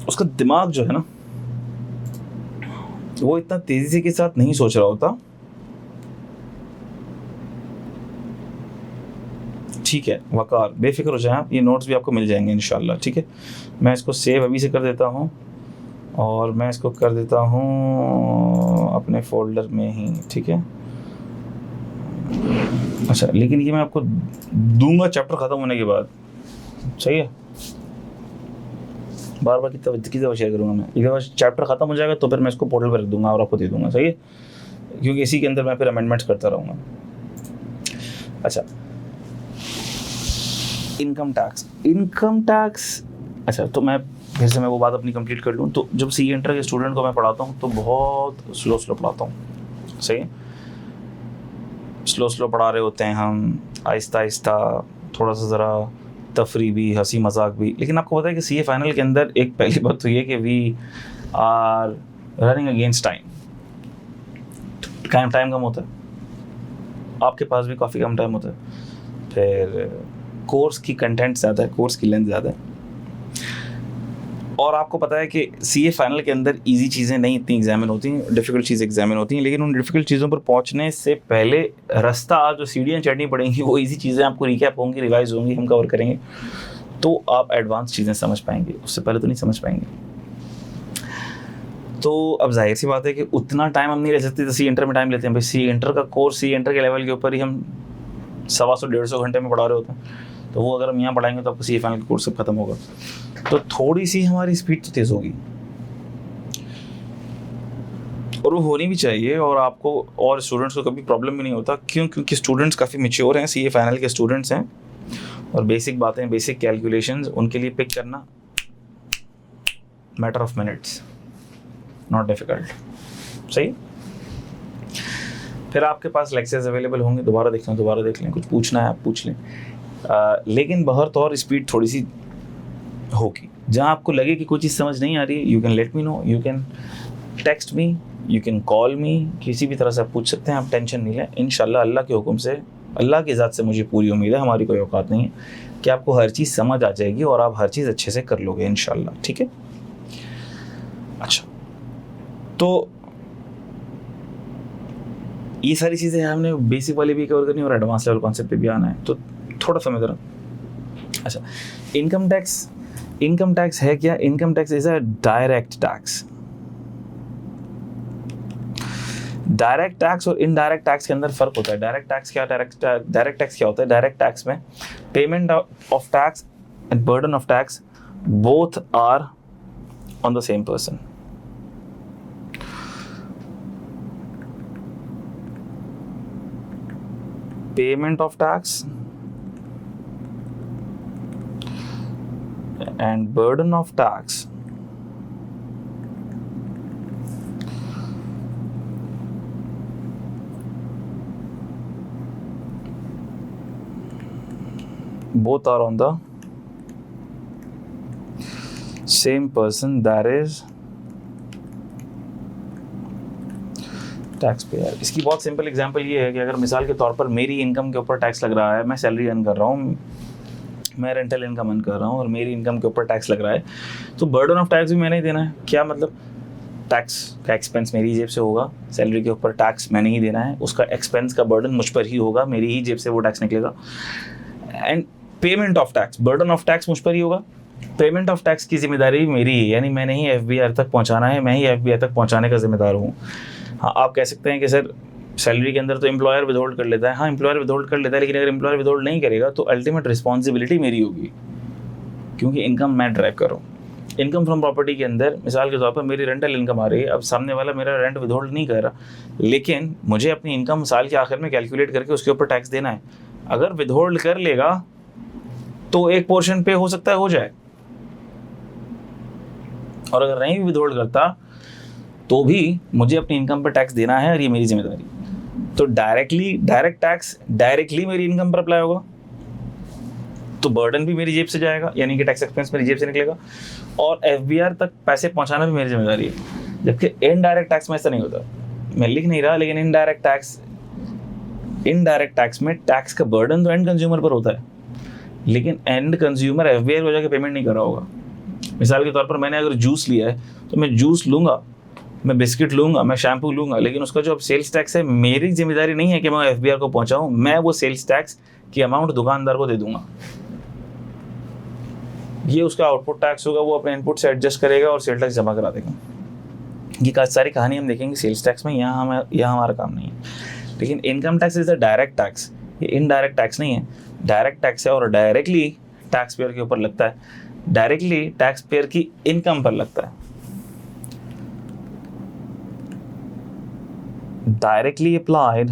उसका दिमाग जो है ना वो इतना तेज़ी के साथ नहीं सोच रहा होता। ठीक है वकार, बेफिक्र हो जाएं आप, ये नोट्स भी आपको मिल जाएंगे इंशाल्लाह। ठीक है, मैं इसको सेव अभी से कर देता हूँ और मैं इसको कर देता हूँ अपने फोल्डर में ही। ठीक है, अच्छा, लेकिन ये मैं आपको दूंगा चैप्टर ख़त्म होने के बाद, सही है? बार बार कितनी दफ़ा शेयर करूँगा मैं, एक दफ़ा चैप्टर ख़त्म हो जाएगा तो फिर मैं इसको पोर्टल पर रख दूँगा और आपको दे दूँगा, सही है? क्योंकि इसी के अंदर मैं फिर अमेंडमेंट्स करता रहूँगा। अच्छा, इनकम टैक्स, अच्छा, तो मैं फिर से वो बात अपनी कंप्लीट कर लूँ। तो जब सी इंटर के स्टूडेंट को मैं पढ़ाता हूँ तो बहुत स्लो पढ़ाता हूँ, सही है? स्लो पढ़ा रहे होते हैं हम, आहिस्ता आहिस्ता, थोड़ा सा ज़रा तफरी भी, हंसी मजाक भी। लेकिन आपको पता है कि सीए फाइनल के अंदर एक पहली बात तो ये कि we are running against time कम होता है, आपके पास भी काफ़ी कम टाइम होता है, फिर कोर्स की कंटेंट ज़्यादा है, कोर्स की लेंथ ज़्यादा है, और आपको पता है कि सीए फाइनल के अंदर इजी चीज़ें नहीं इतनी एग्जामिन होती हैं, डिफ़िकल्ट चीज़ें एग्जामिन होती हैं। लेकिन उन डिफ़िकल्ट चीज़ों पर पहुंचने से पहले रास्ता जो सीढ़ियाँ चढ़नी पड़ेंगी वो इजी चीज़ें आपको रिकैप होंगी, रिवाइज होंगी, हम कवर करेंगे, तो आप एडवांस चीज़ें समझ पाएंगे, उससे पहले तो नहीं समझ पाएंगे। तो अब जाहिर सी बात है कि उतना टाइम हम नहीं ले सकते, सी इंटर में टाइम लेते हैं भाई। सी इंटर का कोर्स सी इंटर के लेवल के ऊपर ही हम 125-150 घंटे में पढ़ा रहे होते हैं, तो वो अगर हम यहाँ पढ़ाएंगे तो आपको सी फाइनल का कोर्स ख़त्म होगा, तो थोड़ी सी हमारी स्पीड तो तेज़ होगी और वो होनी भी चाहिए। और आपको और स्टूडेंट्स को कभी प्रॉब्लम भी नहीं होता। क्यों? क्योंकि स्टूडेंट्स काफ़ी मैच्योर हैं, सीए फाइनल के स्टूडेंट्स हैं, और बेसिक बातें, बेसिक कैलकुलेशंस उनके लिए पिक करना matter of minutes, not difficult, सही। फिर आपके पास लेक्चर्स अवेलेबल होंगे, दोबारा देख लें, कुछ पूछना है आप पूछ लें, लेकिन बहरतौर स्पीड थोड़ी सी होगी। जहाँ आपको लगे कि कोई चीज़ समझ नहीं आ रही है, you can let me know, you can text me, you can call मी, किसी भी तरह से आप पूछ सकते हैं, आप टेंशन नहीं लें। इंशाल्लाह अल्लाह के हुक्म से, अल्लाह की ज़ात से मुझे पूरी उम्मीद है, हमारी कोई औकात नहीं है, कि आपको हर चीज़ समझ आ जाएगी और आप हर चीज़ अच्छे से कर लोगे इंशाल्लाह। ठीक है, अच्छा, तो ये सारी चीज़ें हमने बेसिक वाली भी कवर करनी और एडवांस लेवल कॉन्सेप्ट पे भी आना है, तो थोड़ा समय ज़रा। अच्छा, इनकम टैक्स है क्या? Income tax is a direct tax. Direct tax और इनडायरेक्ट टैक्स के अंदर फर्क होता है। डायरेक्ट टैक्स क्या होता है? डायरेक्ट टैक्स में payment of tax and burden of tax both are on the same person. Payment of tax and burden of tax both are on the same person, that is tax payer. इसकी बहुत simple example ये है कि अगर मिसाल के तौर पर मेरी इनकम के ऊपर टैक्स लग रहा है, मैं सैलरी अर्न कर रहा हूँ, मैं रेंटल इनकम अर्न कर रहा हूँ और मेरी इनकम के ऊपर टैक्स लग रहा है, तो बर्डन ऑफ टैक्स भी मैंने ही देना है। क्या मतलब? टैक्स का एक्सपेंस मेरी जेब से होगा, सैलरी के ऊपर टैक्स मैंने ही देना है, उसका एक्सपेंस का बर्डन मुझ पर ही होगा, मेरी ही जेब से वो टैक्स निकलेगा। And payment of tax, burden of tax मुझ पर ही होगा, पेमेंट ऑफ टैक्स की जिम्मेदारी मेरी है, यानी मैंने ही एफबीआर तक पहुंचाना है, मैं ही एफबीआर तक पहुंचाने का जिम्मेदार हूँ। हाँ, आप कह सकते हैं कि सर सैलरी के अंदर तो एम्प्लॉयर विदहोल्ड कर लेता है। हाँ, एम्प्लॉयर विदहोल्ड कर लेता है, लेकिन अगर एम्प्लॉयर विदहोल्ड नहीं करेगा तो अल्टीमेट रिस्पॉन्सिबिलिटी मेरी होगी, क्योंकि इनकम मैं ड्राइव करूँ। इनकम फ्रॉम प्रॉपर्टी के अंदर मिसाल के तौर पर मेरी रेंटल इनकम आ रही है, अब सामने वाला मेरा रेंट विदहोल्ड नहीं कर रहा, लेकिन मुझे अपनी इनकम साल के आखिर में कैलकुलेट करके उसके ऊपर टैक्स देना है। अगर विदहोल्ड कर लेगा तो एक पोर्शन पे हो सकता है हो जाए, और अगर नहीं भी विदहोल्ड करता तो भी मुझे अपनी इनकम पर टैक्स देना है, और ये मेरी जिम्मेदारी। तो डायरेक्ट टैक्स डायरेक्टली मेरी इनकम पर अप्लाई होगा, तो बर्डन भी मेरी जेब से जाएगा, यानी कि टैक्स एक्सपेंस मेरी जेब से निकलेगा, और एफबीआर तक पैसे पहुंचाना भी मेरी जिम्मेदारी है। जबकि इनडायरेक्ट टैक्स में ऐसा नहीं होता, मैं लिख नहीं रहा, लेकिन इनडायरेक्ट टैक्स में टैक्स का बर्डन तो एंड कंज्यूमर पर होता है, लेकिन एंड कंज्यूमर एफबीआर को जाके पेमेंट नहीं कर रहा होगा। मिसाल के तौर पर मैंने अगर जूस लिया है तो मैं जूस लूँगा, मैं बिस्किट लूँगा, मैं शैम्पू लूँगा, लेकिन उसका जो अब सेल्स टैक्स है मेरी जिम्मेदारी नहीं है कि मैं एफबीआर को पहुँचाऊँ, मैं वो सेल्स टैक्स की अमाउंट दुकानदार को दे दूँगा। ये उसका आउटपुट टैक्स होगा, वो अपने इनपुट से एडजस्ट करेगा और सेल टैक्स जमा करा देगा। ये सारी कहानी हम देखेंगे सेल्स टैक्स में, यहाँ हमारा काम नहीं है। लेकिन income tax is the direct tax, ये इनडायरेक्ट टैक्स नहीं है, डायरेक्ट टैक्स है, और डायरेक्टली टैक्स पेयर के ऊपर लगता है, डायरेक्टली टैक्स पेयर की इनकम पर लगता है। Directly applied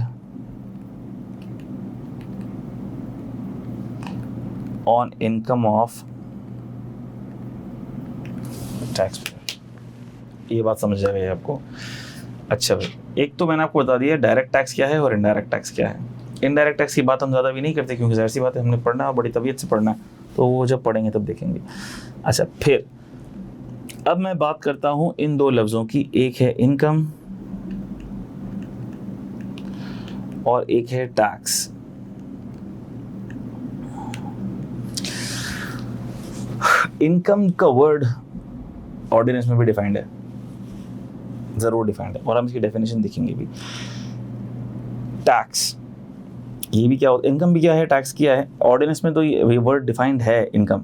on income of tax payer. ये बात समझ आ गई आपको? अच्छा भाई, एक तो मैंने आपको बता दिया डायरेक्ट टैक्स क्या है और इनडायरेक्ट टैक्स क्या है। इनडायरेक्ट टैक्स की बात हम ज़्यादा भी नहीं करते, क्योंकि जाहिर सी बात है हमने पढ़ना है, बड़ी तबीयत से पढ़ना है, तो वो जब पढ़ेंगे तब देखेंगे। अच्छा, फिर अब मैं बात करता हूँ इन दो लफ्ज़ों की, एक है इनकम और एक है टैक्स। इनकम का वर्ड ऑर्डिनेंस में भी डिफाइंड है, ज़रूर डिफाइंड है, और हम इसकी डेफिनेशन देखेंगे भी। टैक्स, ये भी क्या होता है, इनकम भी क्या है, टैक्स क्या है। ऑर्डिनेंस में तो ये वर्ड डिफाइंड है इनकम,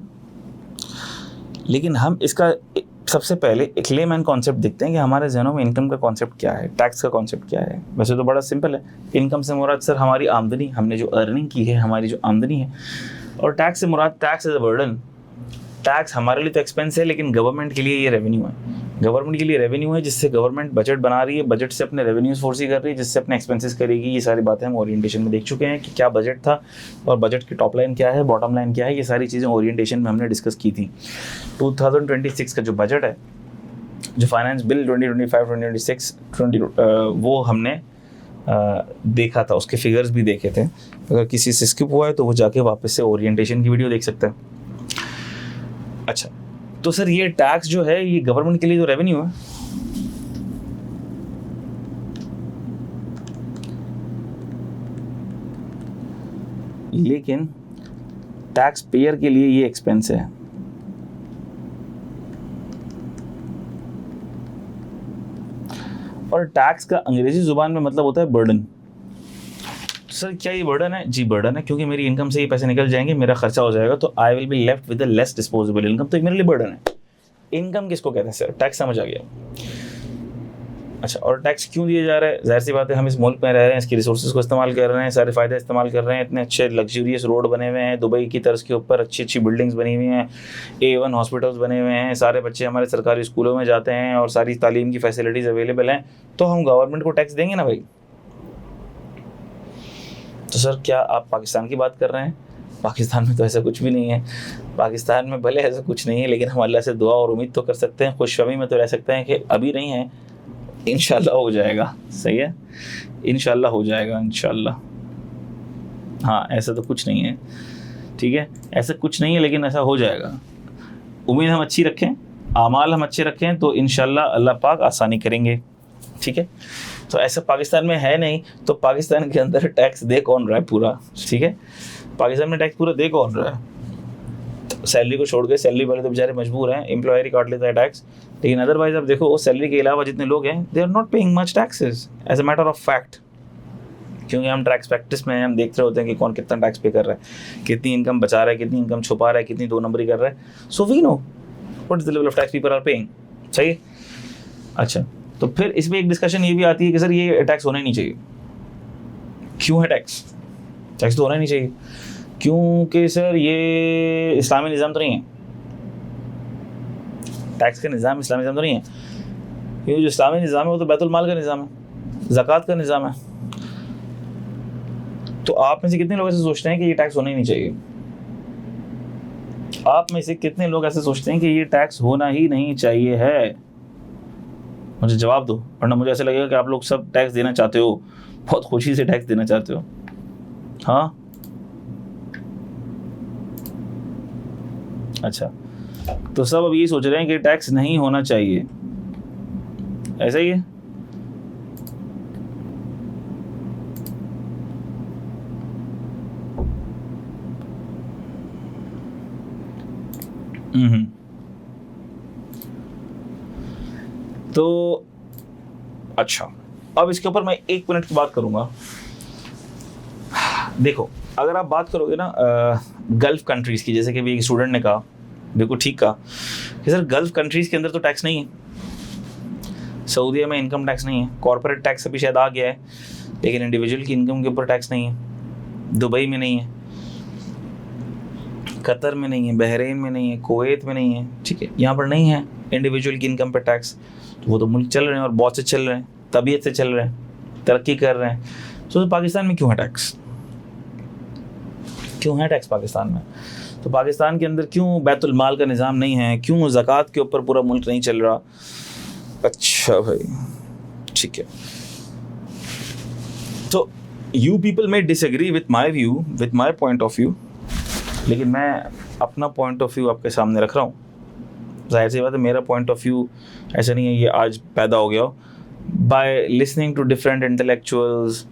लेकिन हम इसका सबसे पहले एक लेमैन कॉन्सेप्ट देखते हैं कि हमारे जहनों में इनकम का कॉन्सेप्ट क्या है, टैक्स का कॉन्सेप्ट क्या है। वैसे तो बड़ा सिंपल है, इनकम से मुराद सर हमारी आमदनी, हमने जो अर्निंग की है, हमारी जो आमदनी है, और टैक्स से मुराद tax is a burden. Tax हमारे लिए तो एक्सपेंस है, लेकिन गवर्नमेंट के लिए ये रेवेन्यू है। गवर्नमेंट के लिए रेवेन्यू है, जिससे गवर्नमेंट बजट बना रही है, बजट से अपने रेवेन्यूज फोर्सी कर रही है, जिससे अपने एक्सपेंसेस करेगी। ये सारी बातें हम ओरिएंटेशन में देख चुके हैं कि क्या बजट था और बजट की टॉप लाइन क्या है, बॉटम लाइन क्या है। ये सारी चीज़ें ओरिएंटेशन में हमने डिस्कस की थी। 2026 का जो बजट है, जो फाइनेंस बिल 2025-2026 वो हमने देखा था, उसके फिगर्स भी देखे थे। अगर किसी से स्किप हुआ है तो वो जाके वापस से ओरिएंटेशन की वीडियो देख सकते हैं। अच्छा, तो सर ये टैक्स जो है ये गवर्नमेंट के लिए तो रेवेन्यू है, लेकिन टैक्स पेयर के लिए ये एक्सपेंस है। और टैक्स का अंग्रेजी जुबान में मतलब होता है बर्डन। सर क्या ये बर्डन है? जी बर्डन है, क्योंकि मेरी इनकम से ये पैसे निकल जाएंगे, मेरा खर्चा हो जाएगा, तो I will be left with the less disposable income. तो मेरे लिए बर्डन है। इनकम किसको कहते हैं सर? टैक्स, समझ आ गया। अच्छा, और टैक्स क्यों दिया जा रहा है? जाहिर सी बात है, हम इस मुल्क में रह रहे हैं, इसकी रिसोर्सेज को इस्तेमाल कर रहे हैं, सारे फ़ायदे इस्तेमाल कर रहे हैं, इतने अच्छे लग्जरियस रोड बने हुए हैं, दुबई की तर्ज के ऊपर अच्छी अच्छी बिल्डिंग्स बनी हुई हैं, A1 हॉस्पिटल्स बने हुए हैं, सारे बच्चे हमारे सरकारी स्कूलों में जाते हैं और सारी तालीम की फैसिलिटीज़ अवेलेबल हैं, तो हम गवर्नमेंट को टैक्स देंगे ना भाई। तो सर क्या आप पाकिस्तान की बात कर रहे हैं? पाकिस्तान में तो ऐसा कुछ भी नहीं है। पाकिस्तान में भले ऐसा कुछ नहीं है, लेकिन हम अल्लाह से दुआ और उम्मीद तो कर सकते हैं, खुशफहमी में तो रह सकते हैं कि अभी नहीं है, इंशाल्लाह हो जाएगा। सही है, इंशाल्लाह हो जाएगा, इंशाल्लाह। हाँ, ऐसा तो कुछ नहीं है, ठीक है, ऐसा कुछ नहीं है, लेकिन ऐसा हो जाएगा। उम्मीद हम अच्छी रखें, आमाल हम अच्छे रखें, तो इंशाल्लाह अल्लाह पाक आसानी करेंगे। ठीक है, तो ऐसा पाकिस्तान में है नहीं, तो पाकिस्तान के अंदर टैक्स दे कौन रहा है पूरा? ठीक है, पाकिस्तान में टैक्स पूरा दे कौन रहा है? सैलरी को छोड़ के, सैलरी वाले तो बेचारे मजबूर हैं, एम्प्लॉयर ही काट लेता है टैक्स, लेकिन अदरवाइज आप देखो सैलरी के अलावा जितने लोग हैं, they are not paying much taxes as a matter of fact. क्योंकि हम टैक्स प्रैक्टिस में हम देख रहे होते हैं कि कौन कितना टैक्स पे कर रहा है, कितनी इनकम बचा रहा है, कितनी इनकम छुपा रहा है, कितनी 2 नंबरी कर रहा है. So we know what is the level of tax people are paying. सही. अच्छा, तो फिर इसमें एक डिस्कशन ये भी आती है कि सर ये टैक्स होना ही नहीं चाहिए. क्यों है टैक्स? टैक्स तो होना ही नहीं चाहिए क्योंकि सर ये इस्लामी निज़ाम तो नहीं है. टैक्स का निज़ाम इस्लामी निज़ाम तो नहीं है, क्योंकि जो इस्लामी निज़ाम है वो तो बैतुल माल का निज़ाम है, ज़कात का निज़ाम है. तो आप में से कितने लोग ऐसे सोचते हैं कि ये टैक्स होना ही नहीं चाहिए? आप में से कितने लोग ऐसे सोचते हैं कि ये टैक्स होना ही नहीं चाहिए है? मुझे जवाब दो, वरना मुझे ऐसा लगेगा कि आप लोग सब टैक्स देना चाहते हो, बहुत खुशी से टैक्स देना चाहते हो. हाँ, अच्छा, तो सब अब ये सोच रहे हैं कि टैक्स नहीं होना चाहिए, ऐसा ही है? तो अच्छा, अब इसके ऊपर मैं 1 मिनट की बात करूंगा. देखो, अगर आप बात करोगे ना गल्फ कंट्रीज़ की, जैसे कि भी एक स्टूडेंट ने कहा, बिल्कुल ठीक कहा कि सर गल्फ कंट्रीज़ के अंदर तो टैक्स नहीं है. सऊदीया में इनकम टैक्स नहीं है, कॉर्पोरेट टैक्स अभी शायद आ गया है, लेकिन इंडिविजुअल की इनकम के ऊपर टैक्स नहीं है. दुबई में नहीं है, कतर में नहीं है, बहरीन में नहीं है, कुवैत में नहीं है. ठीक है, यहाँ पर नहीं है इंडिविजुअल की इनकम पर टैक्स. तो वो तो मुल्क चल रहे हैं और बहुत से चल रहे हैं, तबीयत से चल रहे हैं, तरक्की कर रहे हैं. तो पाकिस्तान में क्यों है टैक्स? क्यों है टैक्स पाकिस्तान में? तो पाकिस्तान के अंदर क्यों बैतुल माल का निज़ाम नहीं है? क्यों ज़कात के ऊपर पूरा मुल्क नहीं चल रहा? अच्छा भाई, ठीक है. तो you people may disagree with my view, with my point of view, लेकिन मैं अपना पॉइंट ऑफ व्यू आपके सामने रख रहा हूँ. जाहिर सी बात है, मेरा पॉइंट ऑफ व्यू ऐसा नहीं है ये आज पैदा हो गया हो. By listening to different intellectuals,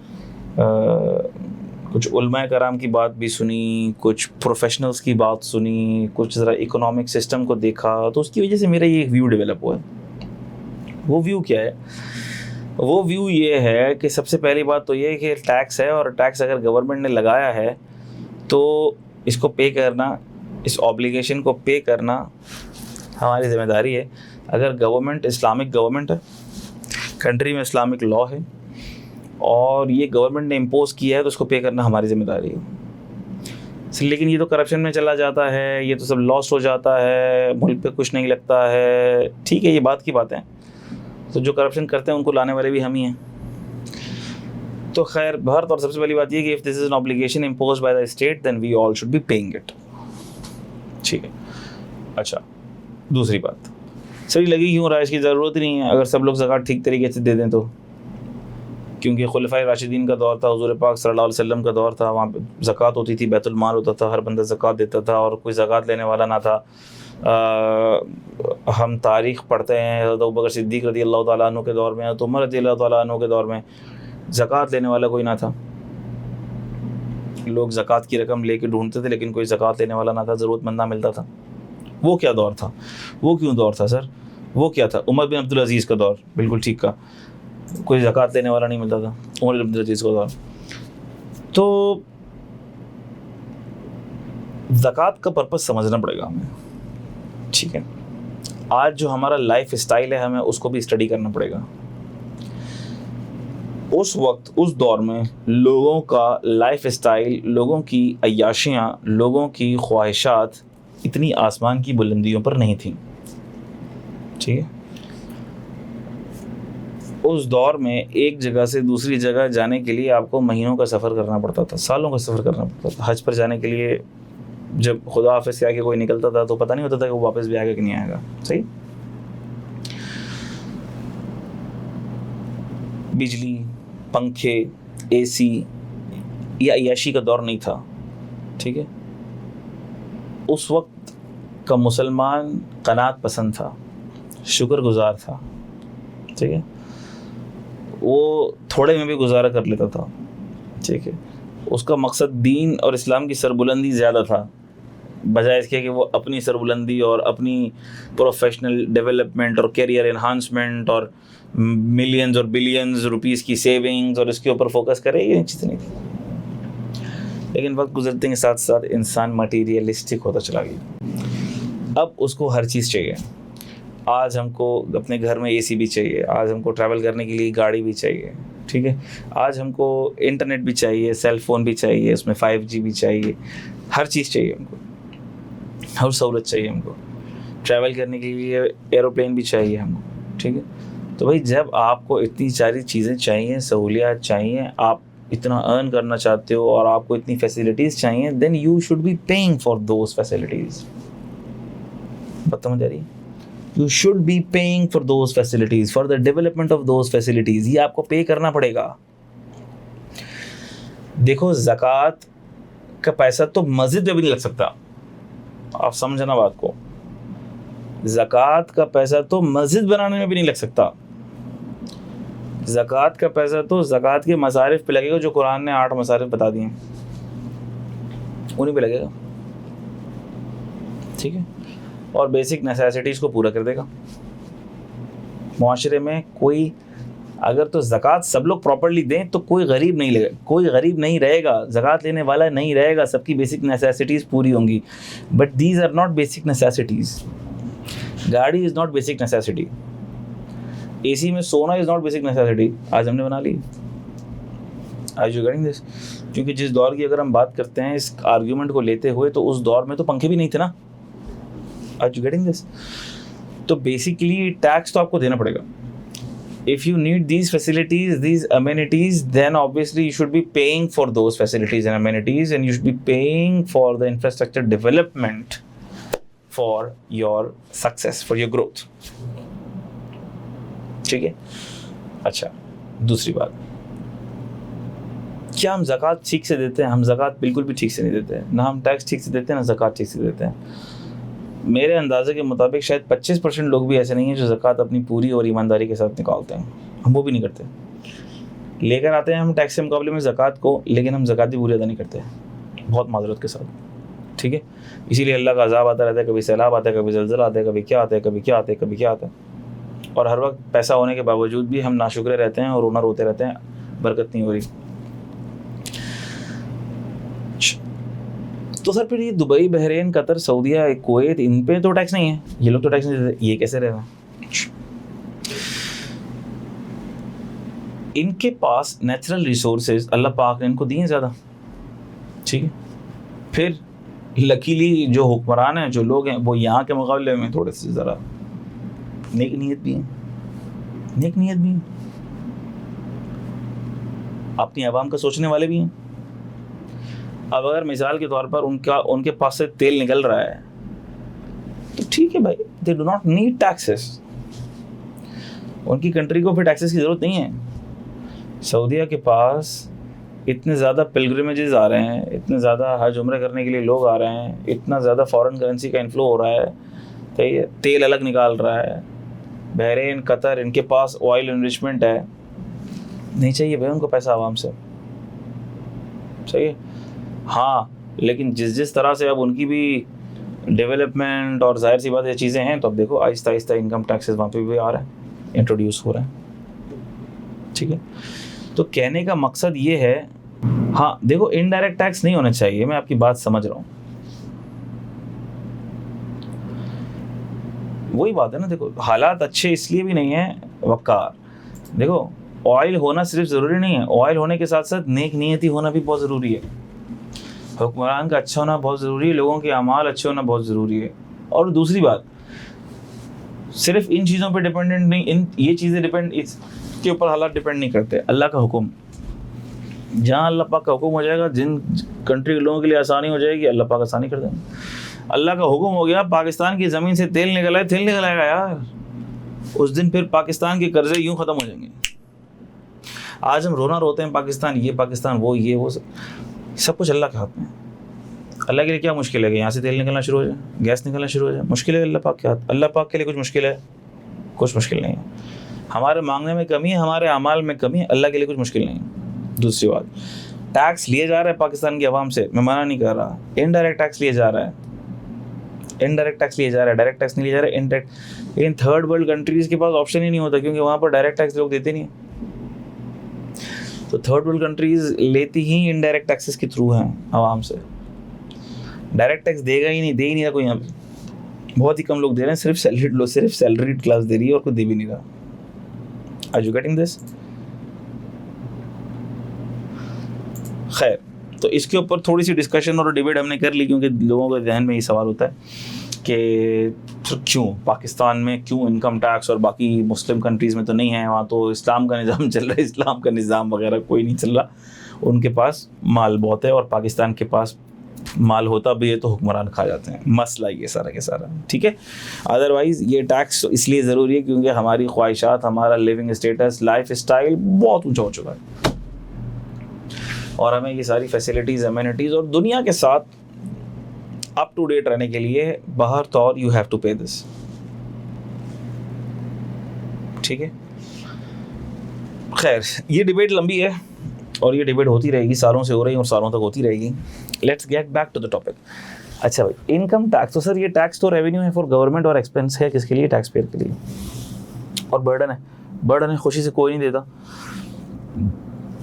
कुछ उलमा कराम की बात भी सुनी, कुछ प्रोफेशनल्स की बात सुनी, कुछ ज़रा इकोनॉमिक सिस्टम को देखा, तो उसकी वजह से मेरा ये एक व्यू डेवलप हुआ है. वो व्यू क्या है? वो व्यू ये है कि सबसे पहली बात तो ये है कि टैक्स है, और टैक्स अगर गवर्नमेंट ने लगाया है तो इसको पे करना, इस ऑब्लिगेशन को पे करना हमारी ज़िम्मेदारी है. अगर गवर्नमेंट इस्लामिक गवर्नमेंट है, कंट्री में इस्लामिक लॉ है, और ये गवर्नमेंट ने इम्पोज किया है, तो उसको पे करना हमारी ज़िम्मेदारी है. लेकिन ये तो करप्शन में चला जाता है, ये तो सब लॉस्ट हो जाता है, मुल्क पे कुछ नहीं लगता है. ठीक है, ये बात की बात है. तो जो करप्शन करते हैं उनको लाने वाले भी हम ही हैं. तो खैर, भारत, और सबसे पहली बात ये कि if this is an obligation impose by the state then we all should be paying it. ठीक है. अच्छा, दूसरी बात, सही लगी क्यों रहा, इसकी ज़रूरत ही नहीं है अगर सब लोग ज़कात ठीक तरीके से दे दें तो. क्योंकि खुलफाए राशिदीन का दौर था, हुज़ूर पाक सल्लल्लाहु अलैहि वसल्लम का दौर था, वहाँ पे ज़कात होती थी, बैतुल माल होता था, हर बंदा ज़कात देता था और कोई ज़कात लेने वाला ना था. हम तारीख़ पढ़ते हैं, हज़रत अबू बकर सिद्दीक़ रज़ी अल्लाह तआला अन्हु के दौर में, हज़रत उमर रज़ी अल्लाह तआला अन्हु के दौर में ज़कात लेने वाला कोई ना था. लोग ज़कात की रकम लेके ढूंढते थे, लेकिन कोई ज़कात लेने वाला ना था, ज़रूरतमंद ना मिलता था. वो क्या दौर था? वो क्यों दौर था सर? वो क्या था? उमर बिन अब्दुल अज़ीज़ का दौर, बिल्कुल ठीक का, कोई ज़कात लेने वाला नहीं मिलता था, उमर बिन अब्दुल अज़ीज़ का दौर. तो ज़कात का पर्पस समझना पड़ेगा हमें. ठीक है, आज जो हमारा लाइफ स्टाइल है, हमें उसको भी स्टडी करना पड़ेगा. उस वक्त, उस दौर में लोगों का लाइफ स्टाइल, लोगों की अय्याशियाँ, लोगों की ख्वाहिशात इतनी आसमान की बुलंदियों पर नहीं थी. ठीक है, उस दौर में एक जगह से दूसरी जगह जाने के लिए आपको महीनों का सफ़र करना पड़ता था, सालों का सफ़र करना पड़ता था. हज पर जाने के लिए जब खुदा हाफिज़ के आगे कोई निकलता था तो पता नहीं होता था कि वो वापस भी आएगा कि नहीं आएगा. सही. बिजली, पंखे, एसी या अय्याशी का दौर नहीं था. ठीक है, उस वक्त का मुसलमान क़नात पसंद था, शुक्रगुज़ार था. ठीक है, वो थोड़े में भी गुजारा कर लेता था. ठीक है, उसका मकसद दीन और इस्लाम की सरबुलंदी ज़्यादा था, बजाय इसके कि वो अपनी सरबुलंदी और अपनी प्रोफेशनल डेवलपमेंट और कैरियर एनहांसमेंट और मिलियंस और बिलियंस रुपीस की सेविंग्स और इसके ऊपर फोकस करे, ये चीज़ें नहीं थी। लेकिन वक्त गुजरते के साथ साथ इंसान मटीरियलिस्टिक होता चला गया। अब उसको हर चीज़ चाहिए। आज हमको अपने घर में एसी भी चाहिए, आज हमको ट्रैवल करने के लिए गाड़ी भी चाहिए, ठीक है, आज हमको इंटरनेट भी चाहिए, सेल फ़ोन भी चाहिए, उसमें 5G भी चाहिए, हर चीज़ चाहिए हमको, हर सहूलत चाहिए हमको, ट्रैवल करने के लिए एरोप्लेन भी चाहिए हमको, ठीक है। तो भाई जब आपको इतनी सारी चीज़ें चाहिए, सहूलियात चाहिए, आप इतना अर्न करना चाहते हो और आपको इतनी फैसिलिटीज़ चाहिए, then you should be paying for those facilities. बात समझ आ रही है? You should be paying for those facilities, for the development of those facilities. ये आपको पे करना पड़ेगा। देखो ज़कात का पैसा तो मस्जिद में भी नहीं लग सकता, आप समझना बात को। ज़कात का पैसा तो मस्जिद बनाने में भी नहीं लग सकता। ज़कात का पैसा तो ज़कात के मसारिफ पे लगेगा, जो कुरान ने 8 मसारिफ बता दिए, उन्हीं पे लगेगा, ठीक है। और बेसिक नेसेसिटीज़ को पूरा कर देगा। मुआशरे में कोई अगर तो ज़कात सब लोग प्रॉपर्ली दें तो कोई गरीब नहीं लगेगा, कोई गरीब नहीं रहेगा, ज़कात लेने वाला नहीं रहेगा, सबकी बेसिक नेसेसिटीज़ पूरी होंगी। But these are not basic necessities. गाड़ी is not basic necessity, AC में सोना इज़ नॉट बेसिक नेसेसिटी। आज हमने बना ली। आज यू गेटिंग दिस? क्योंकि जिस दौर की अगर हम बात करते हैं इस आर्ग्यूमेंट को लेते हुए, तो उस दौर में तो पंखे भी नहीं थे ना। आज यू गेटिंग दिस? तो बेसिकली टैक्स तो आपको देना पड़ेगा। If you need these facilities, these amenities, then obviously you should be paying for those facilities and amenities, and you should be paying for the infrastructure development for your success, for your growth. ठीक है? अच्छा, दूसरी बात, क्या हम ज़कात ठीक से देते हैं? हम ज़कात बिल्कुल भी ठीक से नहीं देते हैं। ना हम टैक्स ठीक से देते हैं, ना ज़कात ठीक से देते हैं। मेरे अंदाजे के मुताबिक शायद 25% लोग भी ऐसे नहीं हैं जो ज़कात अपनी पूरी और ईमानदारी के साथ निकालते हैं। हम वो भी नहीं करते। लेकर आते हैं हम टैक्स के मुकाबले में ज़कात को, लेकिन हम ज़कात भी पूरी अदा नहीं करते, बहुत माजरत के साथ, ठीक है। इसीलिए अल्लाह का अज़ाब आता रहता है, कभी सैलाब आता है, कभी ज़लज़ला आता है, कभी क्या आता है, कभी क्या आता है, कभी क्या आता है। और हर वक्त पैसा होने के बावजूद भी हम नाशुक्रे रहते हैं और रोना रोते रहते हैं, बरकत नहीं हो रही। तो सर फिर ये दुबई, बहरीन, कतर, सऊदीया, कुवैत, इन पे तो टैक्स नहीं है, ये लोग तो टैक्स नहीं देते, ये कैसे रहेगा? इनके पास नेचुरल रिसोर्सेज अल्लाह पाक ने इनको दिए ज़्यादा, ठीक है। फिर लकीली जो हुक्मरान हैं, जो लोग हैं, वो यहाँ के मुकाबले में थोड़े से ज़रा नेक नीयत भी हैं, नेक नीयत भी हैं, अपनी आवाम का सोचने वाले भी हैं। अब अगर मिसाल के तौर पर उनके पास से तेल निकल रहा है तो ठीक है भाई, they do not need taxes, उनकी कंट्री को फिर टैक्सेस की ज़रूरत नहीं है। सऊदीया के पास इतने ज़्यादा पिलग्रिमेजेस आ रहे हैं, इतने ज़्यादा हज उम्रे करने के लिए लोग आ रहे हैं, इतना ज़्यादा फॉरेन करेंसी का इन्फ्लो हो रहा है, सही है, तेल अलग निकाल रहा है। बहरीन, कतर, इनके पास ऑयल इन्रिचमेंट है, नहीं चाहिए भाई उनको पैसा आवाम से, सही है। हाँ, लेकिन जिस तरह से अब उनकी भी डेवलपमेंट और जाहिर सी बात ये चीज़ें हैं, तो अब देखो आहिस्ता आहिस्ता इनकम टैक्सेस वहाँ पे भी आ रहा है, इंट्रोड्यूस हो रहा है, ठीक है। तो कहने का मकसद ये है, हाँ देखो इनडायरेक्ट टैक्स नहीं होना चाहिए, मैं आपकी बात समझ रहा हूँ, वही बात है ना। देखो हालात अच्छे इसलिए भी नहीं है वक़ार, देखो ऑयल होना सिर्फ ज़रूरी नहीं है, ऑयल होने के साथ साथ नेक नीयती होना भी बहुत ज़रूरी है, हुक्मरान का अच्छा होना बहुत ज़रूरी है, लोगों के अमाल अच्छे होना बहुत ज़रूरी है। और दूसरी बात, सिर्फ इन चीज़ों पे डिपेंडेंट नहीं, ये चीज़ें इसके ऊपर हालात डिपेंड नहीं करते। अल्लाह का हुक्म, जहाँ अल्लाह पाक का हुक्म हो जाएगा, जिन कंट्री के लोगों के लिए आसानी हो जाएगी, अल्लाह पाक आसानी कर देंगे। अल्लाह का हुक्म हो गया, पाकिस्तान की ज़मीन से तेल निकल आए, तेल निकल आएगा यार, उस दिन फिर पाकिस्तान के कर्जे यूँ ख़त्म हो जाएंगे। आज हम रोना रोते हैं पाकिस्तान ये, पाकिस्तान वो, ये वो, सब कुछ अल्लाह के हाथ में। अल्लाह के लिए क्या मुश्किल है कि यहाँ से तेल निकलना शुरू हो जाए, गैस निकलना शुरू हो जाए? मुश्किल है अल्लाह पाक के हाथ। अल्लाह पाक के लिए कुछ मुश्किल है? कुछ मुश्किल नहीं है। हमारे मांगने में कमी है, हमारे अमाल में कमी है, अल्लाह के लिए कुछ मुश्किल नहीं है। दूसरी बात, टैक्स लिए जा रहा है पाकिस्तान की आवाम से, मैं मना नहीं कर रहा, इनडायरेक्ट टैक्स लिए जा रहा है, इनडायरेक्ट टैक्स लिया जा रहा है, डायरेक्ट टैक्स नहीं लिया जा रहा है, इनडायरेक्ट। लेकिन थर्ड वर्ल्ड कंट्रीज़ के पास ऑप्शन ही नहीं होता, क्योंकि वहाँ पर डायरेक्ट टैक्स लोग देते नहीं हैं। तो थर्ड वर्ल्ड कंट्रीज़ लेती ही इनडायरेक्ट टैक्सेस के थ्रू हैं आवाम से। डायरेक्ट टैक्स देगा ही नहीं, दे ही नहीं रहा कोई, यहाँ पे बहुत ही कम लोग दे रहे हैं, सिर्फ सैलरीड लोग, सिर्फ सैलरीड क्लास दे रही है और कोई दे भी नहीं रहा। Are you getting this? खैर, तो इसके ऊपर थोड़ी सी डिस्कशन और डिबेट हमने कर ली, क्योंकि लोगों के जहन में ये सवाल होता है कि क्यों पाकिस्तान में क्यों इनकम टैक्स, और बाकी मुस्लिम कंट्रीज़ में तो नहीं है, वहाँ तो इस्लाम का निज़ाम चल रहा है, इस्लाम का निज़ाम वगैरह कोई नहीं चल रहा, उनके पास माल बहुत है, और पाकिस्तान के पास माल होता भी है तो हुक्मरान खा जाते हैं। मसला ये सारा के सारा, ठीक है। अदरवाइज़ ये टैक्स इसलिए ज़रूरी है क्योंकि हमारी ख्वाहिशात, हमारा लिविंग स्टेटस, लाइफ स्टाइल बहुत ऊँचा हो चुका है, और हमें ये सारी फैसिलिटीज़, एमिनिटीज़ और दुनिया के साथ अप टू डेट रहने के लिए बाहर तौर यू हैव टू पे दिस, ठीक है। खैर, ये डिबेट लंबी है और ये डिबेट होती रहेगी, सालों से हो रही है और सालों तक होती रहेगी। Let's get back to the topic. अच्छा भाई, इनकम टैक्स, तो सर ये टैक्स तो रेवेन्यू है फॉर गवर्नमेंट और एक्सपेंस है किसके लिए? टैक्स पेयर के लिए, और बर्डन है। बर्डन है, खुशी से कोई नहीं देता,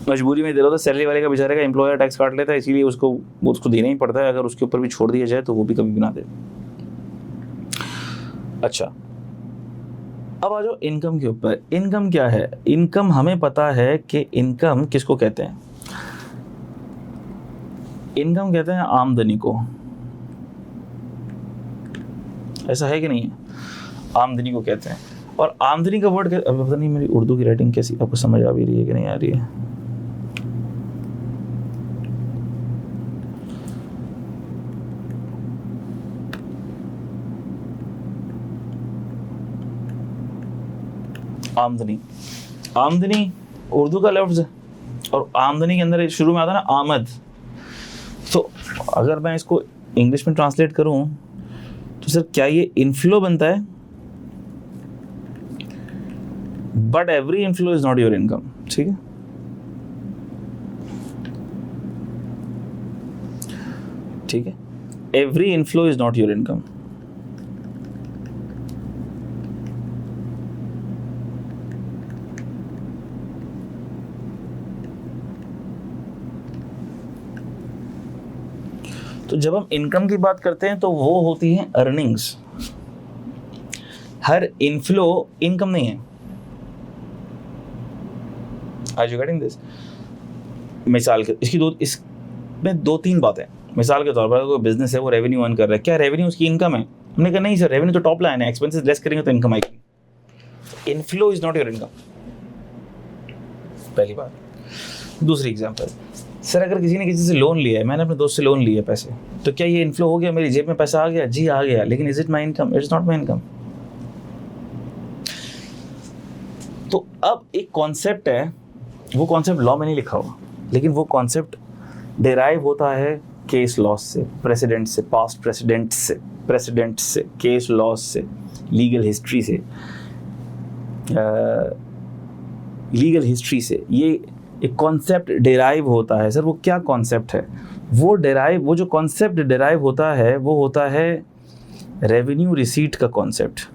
मजबूरी में दे रहा था। सैलरी वाले का बेचारे का एम्प्लॉयर टैक्स काट लेता है, इसीलिए उसको देना ही पड़ता है। अगर उसके ऊपर भी छोड़ दिया जाए तो वो भी कभी भी ना दे। अच्छा, अब आ जाओ इनकम के ऊपर। इनकम क्या है? इनकम हमें पता है कि इनकम किसको कहते हैं। इनकम कहते हैं आमदनी को, ऐसा है कि नहीं है? आमदनी को कहते हैं, और आमदनी का वर्ड अब पता नहीं मेरी उर्दू की राइटिंग कैसी आपको समझ आ भी रही है कि नहीं आ रही है। आमदनी, आमदनी उर्दू का लफ्ज़ है, और आमदनी के अंदर शुरू में आता है ना आमद। तो अगर मैं इसको इंग्लिश में ट्रांसलेट करूं तो सर क्या ये इनफ्लो बनता है? But every inflow is not your income, ठीक है। ठीक है, every inflow is not your income. तो जब हम इनकम की बात करते हैं तो वो होती है अर्निंग्स। हर इनफ्लो इनकम नहीं है। Are you getting this? मिसाल के इसमें दो तीन बातें। मिसाल के तौर पर कोई बिजनेस है, वो रेवेन्यू अर्न कर रहा है, क्या रेवेन्यू उसकी इनकम है? हमने कहा नहीं सर, रेवेन्यू तो टॉप लाइन है, एक्सपेंसेस लेस करेंगे तो इनकम आएगी। Inflow is not your income, पहली बात। दूसरी एग्जांपल, सर अगर किसी ने किसी से लोन लिया है, मैंने अपने दोस्त से लोन लिया है पैसे, तो क्या ये इनफ्लो हो गया, मेरी जेब में पैसा आ गया? जी आ गया, लेकिन is it my income? It's not my income. तो अब एक कॉन्सेप्ट है, वो कॉन्सेप्ट लॉ में नहीं लिखा हुआ, लेकिन वो कॉन्सेप्ट डिराइव होता है केस लॉ से, प्रेसिडेंट से, पास्ट प्रेसिडेंट से, केस लॉ से, लीगल हिस्ट्री से, लीगल हिस्ट्री से। ये एक कॉन्सेप्ट डिराइव होता है। सर वो क्या कॉन्सेप्ट है? वो जो कॉन्सेप्ट डिराइव होता है वो होता है रेवेन्यू रिसीट का कॉन्सेप्ट।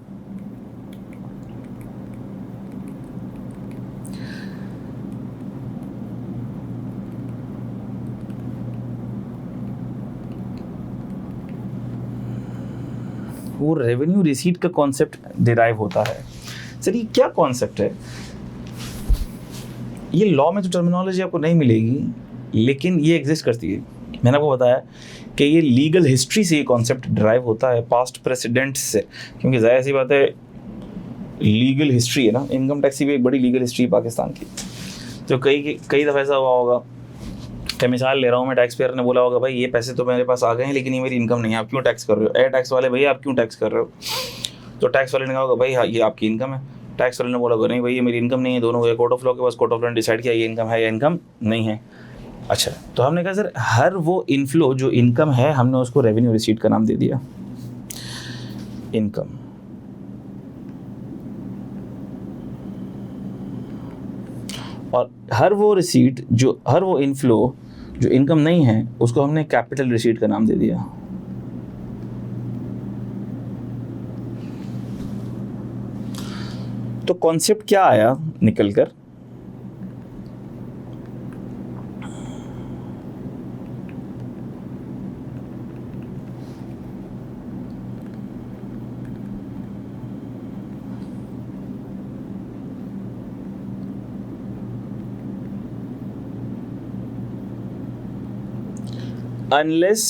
वो रेवेन्यू रिसीट का कॉन्सेप्ट डिराइव होता है। सर ये क्या कॉन्सेप्ट है? ये लॉ में तो टर्मिनोलॉजी आपको नहीं मिलेगी, लेकिन ये एग्जिस्ट करती है। मैंने आपको बताया कि ये लीगल हिस्ट्री से ये कॉन्सेप्ट ड्राइव होता है, पास्ट प्रेसिडेंट्स से, क्योंकि ज़ाहिर सी बात है लीगल हिस्ट्री है ना। इनकम टैक्स की भी एक बड़ी लीगल हिस्ट्री पाकिस्तान की। तो कई दफ़ा ऐसा हुआ होगा कि मिसाल ले रहा हूँ मैं, टैक्स पेयर ने बोला होगा भाई ये पैसे तो मेरे पास आ गए हैं, लेकिन ये मेरी इनकम नहीं है, आप क्यों टैक्स कर रहे हो? ए टैक्स वाले भैया आप क्यों टैक्स कर रहे हो? तो टैक्स वाले ने कहा होगा भाई हाँ ये आपकी इनकम है। टैक्स वाले ने बोला नहीं भाई ये मेरी इनकम नहीं है। दोनों गए कोर्ट ऑफ लॉ के पास, कोर्ट ऑफ लॉ ने डिसाइड किया ये इनकम है या इनकम नहीं है। अच्छा, तो हमने कहा सर हर वो इनफ्लो जो इनकम है, हमने उसको रेवेन्यू रिसीट का नाम दे दिया, इनकम। और हर वो रिसीट हर वो इनफ्लो जो इनकम नहीं है, उसको हमने कैपिटल रिसीट का नाम दे दिया। तो कॉन्सेप्ट क्या आया निकल कर, unless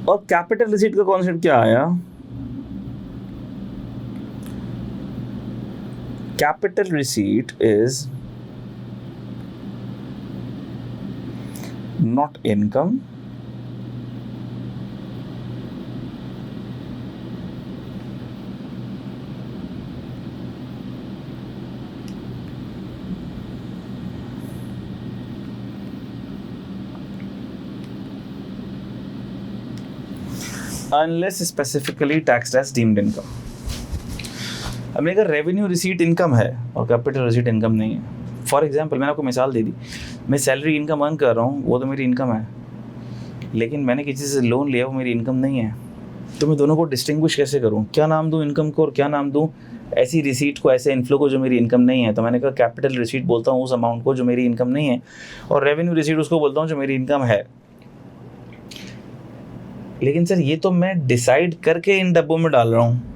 और कैपिटल रिसीट का कॉन्सेप्ट क्या आया, capital receipt is not income, unless specifically taxed as deemed income. अब मैंने कहा रेवेन्यू रिसीट इनकम है और कैपिटल रिसीट इनकम नहीं है। फॉर एग्जांपल मैंने आपको मिसाल दे दी, मैं सैलरी इनकम अर्न कर रहा हूँ, वो तो मेरी इनकम है, लेकिन मैंने किसी से लोन लिया, वो मेरी इनकम नहीं है। तो मैं दोनों को डिस्टिंग्विश कैसे करूँ, क्या नाम दूँ इनकम को और क्या नाम दूँ ऐसी रिसीट को, ऐसे इनफ्लो को जो मेरी इनकम नहीं है। तो मैंने कहा कैपिटल रिसीट बोलता हूँ उस अमाउंट को जो मेरी इनकम नहीं है, और रेवेन्यू रिसीट उसको बोलता हूँ जो मेरी इनकम है। लेकिन सर ये तो मैं डिसाइड करके इन डब्बों में डाल रहा हूँ,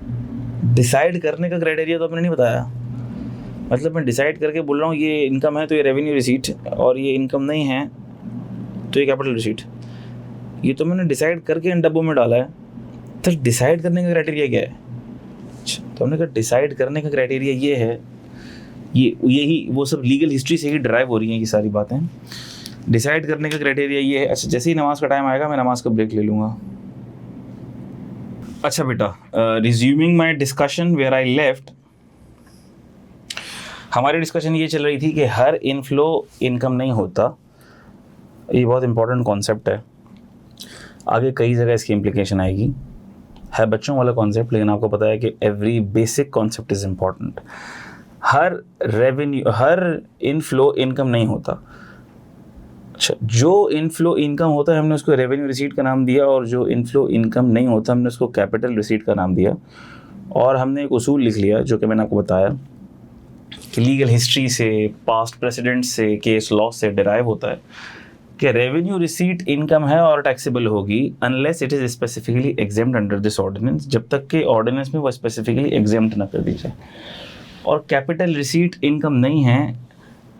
डिसाइड करने का क्राइटेरिया तो आपने नहीं बताया। मतलब मैं डिसाइड करके बोल रहा हूँ ये इनकम है तो ये रेवेन्यू रिसीट, और ये इनकम नहीं है तो ये कैपिटल रिसीट। ये तो मैंने डिसाइड करके इन डब्बों में डाला है। तो डिसाइड करने का क्राइटेरिया क्या है? तो हमने कहा डिसाइड करने का क्राइटेरिया ये है, यही वो सब लीगल हिस्ट्री से ही ड्राइव हो रही हैं ये सारी बातें। डिसाइड करने का क्राइटेरिया ये है। अच्छा, जैसे ही नमाज का टाइम आएगा मैं नमाज का ब्रेक ले लूँगा। अच्छा बेटा, resuming my discussion where I left, हमारी डिस्कशन ये चल रही थी कि हर इनफ्लो इनकम नहीं होता। ये बहुत इंपॉर्टेंट कॉन्सेप्ट है, आगे कई जगह इसकी इम्प्लीकेशन आएगी। है बच्चों वाला कॉन्सेप्ट, लेकिन आपको पता है कि every basic concept is important. Her inflow income नहीं होता। अच्छा, जो इनफ्लो इनकम होता है हमने उसको रेवेन्यू रिसीट का नाम दिया, और जो इनफ्लो इनकम नहीं होता हमने उसको कैपिटल रिसीट का नाम दिया। और हमने एक उसूल लिख लिया जो कि मैंने आपको बताया कि लीगल हिस्ट्री से, पास्ट प्रेसिडेंट से, केस लॉ से डिराइव होता है कि रेवेन्यू रिसीट इनकम है और टैक्सेबल होगी unless it is specifically exempt under this ordinance, जब तक कि ऑर्डिनेंस में वो स्पेसिफिकली एग्जेम्प्ट ना कर दी जाए। और कैपिटल रिसीट इनकम नहीं है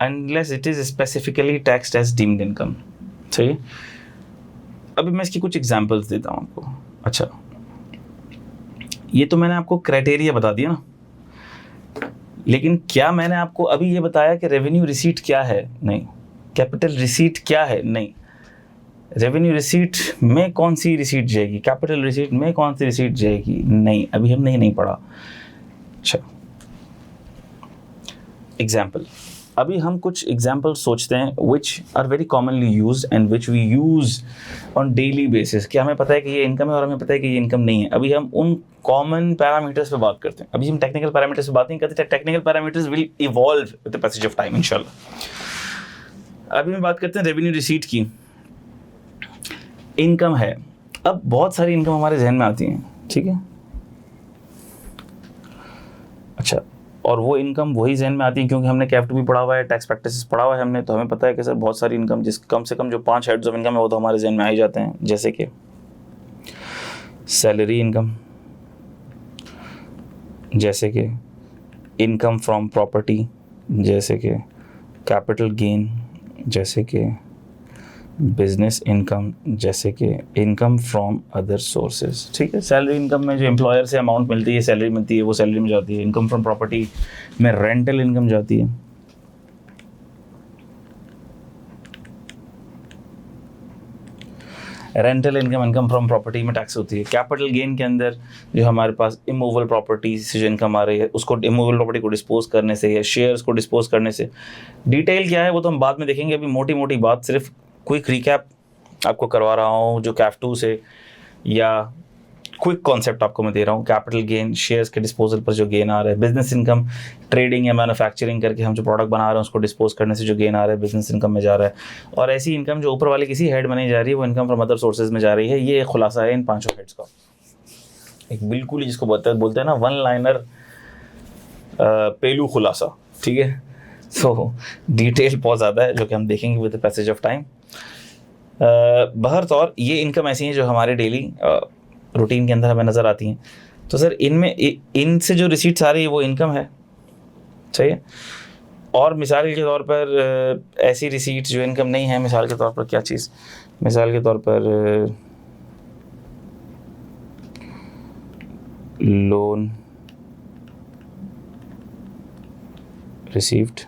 unless it is specifically taxed as deemed income। सही। अभी मैं इसकी कुछ एग्जांपल्स देता हूँ आपको। अच्छा, ये तो मैंने आपको क्राइटेरिया बता दिया ना, लेकिन क्या मैंने आपको अभी ये बताया कि रेवेन्यू रिसीट क्या है? नहीं। कैपिटल रिसीट क्या है? नहीं। रेवेन्यू रिसीट में कौन सी रिसीट जाएगी, कैपिटल रिसीट में कौन सी रिसीट जाएगी? नहीं, अभी हमने नहीं पढ़ा। अच्छा, एग्जाम्पल, अभी हम कुछ एग्जाम्पल सोचते हैं which are very commonly use and which we use on daily basis, कि हमें पता है कि ये इनकम है और हमें पता है कि ये इनकम नहीं है। अभी हम उन कॉमन पैरामीटर्स पे बात करते हैं। अभी हम टेक्निकल पैरामीटर्स पे बात नहीं करते। Technical parameters will evolve with the passage of time इंशाल्लाह। अभी हम बात करते हैं रेवेन्यू रिसीट की। इनकम है, अब बहुत सारी इनकम हमारे जहन में आती हैं, ठीक है। अच्छा, और वो इनकम वही जहन में आती है क्योंकि हमने कैफ भी पढ़ा हुआ है, टैक्स प्रैक्टिसेस पढ़ा हुआ है हमने, तो हमें पता है कि सर बहुत सारी इनकम, जिस कम से कम जो 5 हेड्स ऑफ इनकम है वो तो हमारे जहन में आ ही जाते हैं, जैसे कि सैलरी इनकम, जैसे कि इनकम फ्रॉम प्रॉपर्टी, जैसे कि कैपिटल गेन, जैसे कि बिजनेस इनकम, जैसे कि इनकम फ्रॉम अदर सोर्सेज। ठीक है, सैलरी इनकम में जो एम्प्लॉयर से अमाउंट मिलती है, सैलरी मिलती है, वो सैलरी में जाती है। इनकम फ्रॉम प्रॉपर्टी में रेंटल इनकम जाती है। Rental income, income from property में टैक्स होती है। कैपिटल गेन के अंदर जो हमारे पास इमूवेबल प्रॉपर्टी से जो इनकम आ रही है, उसको इमूवेबल प्रॉपर्टी को डिस्पोज करने से या शेयर्स को डिस्पोज करने से। डिटेल क्या है वो तो हम बाद में देखेंगे। अभी मोटी मोटी बात, सिर्फ क्विक रिकैप आपको करवा रहा हूँ जो कैफ2 से, या क्विक कॉन्सेप्ट आपको मैं दे रहा हूँ, कैपिटल गेन, शेयर्स के डिस्पोजल पर जो गेन आ रहा है, बिजनेस इनकम ट्रेडिंग या मैन्युफैक्चरिंग करके हम जो प्रोडक्ट बना रहे हैं उसको डिस्पोज करने से जो गेन आ रहा है बिजनेस इनकम में जा रहा है, और ऐसी इनकम जो ऊपर वाले किसी हेड में नहीं जा रही है वो इनकम फ्रॉम अदर सोर्सेज में जा रही है। ये एक खुलासा है इन 5 हेड्स का, एक बिल्कुल ही जिसको बोलते हैं ना वन लाइनर पेलू खुलासा, ठीक है। सो डिटेल बहुत ज़्यादा है जो कि हम देखेंगे with the passage of time. बहरतौर ये इनकम ऐसी हैं जो हमारे डेली रूटीन के अंदर हमें नज़र आती हैं। तो सर इनमें इनसे जो रिसीट्स आ रही है वो इनकम है, सही है। और मिसाल के तौर पर ऐसी रिसीट्स जो इनकम नहीं है, मिसाल के तौर पर क्या चीज़, मिसाल के तौर पर लोन रिसीव्ड,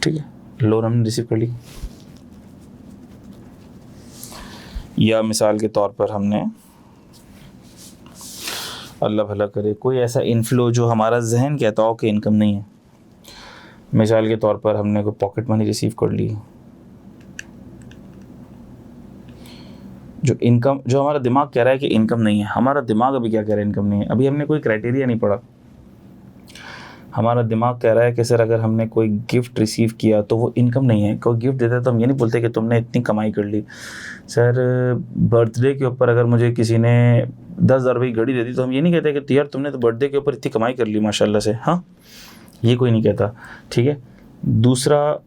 ठीक है, लोन हमने रिसीव कर ली, या मिसाल के तौर पर हमने अल्लाह भला करे कोई ऐसा इनफ्लो जो हमारा जहन कहता हो कि इनकम नहीं है, मिसाल के तौर पर हमने कोई पॉकेट मनी रिसीव कर ली, जो इनकम, जो हमारा दिमाग कह रहा है कि इनकम नहीं है। हमारा दिमाग अभी क्या कह रहा है, इनकम नहीं है। अभी हमने कोई क्राइटेरिया नहीं पढ़ा, हमारा दिमाग कह रहा है कि सर अगर हमने कोई गिफ्ट रिसीव किया तो वो इनकम नहीं है। कोई गिफ्ट देता है तो हम ये नहीं बोलते कि तुमने इतनी कमाई कर ली। सर बर्थडे के ऊपर अगर मुझे किसी ने 10,000 रुपये की घड़ी दे दी तो हम ये नहीं कहते कि यार तुमने तो बर्थडे के ऊपर इतनी कमाई कर ली माशाल्लाह से, हाँ, ये कोई नहीं कहता, ठीक है। दूसरा,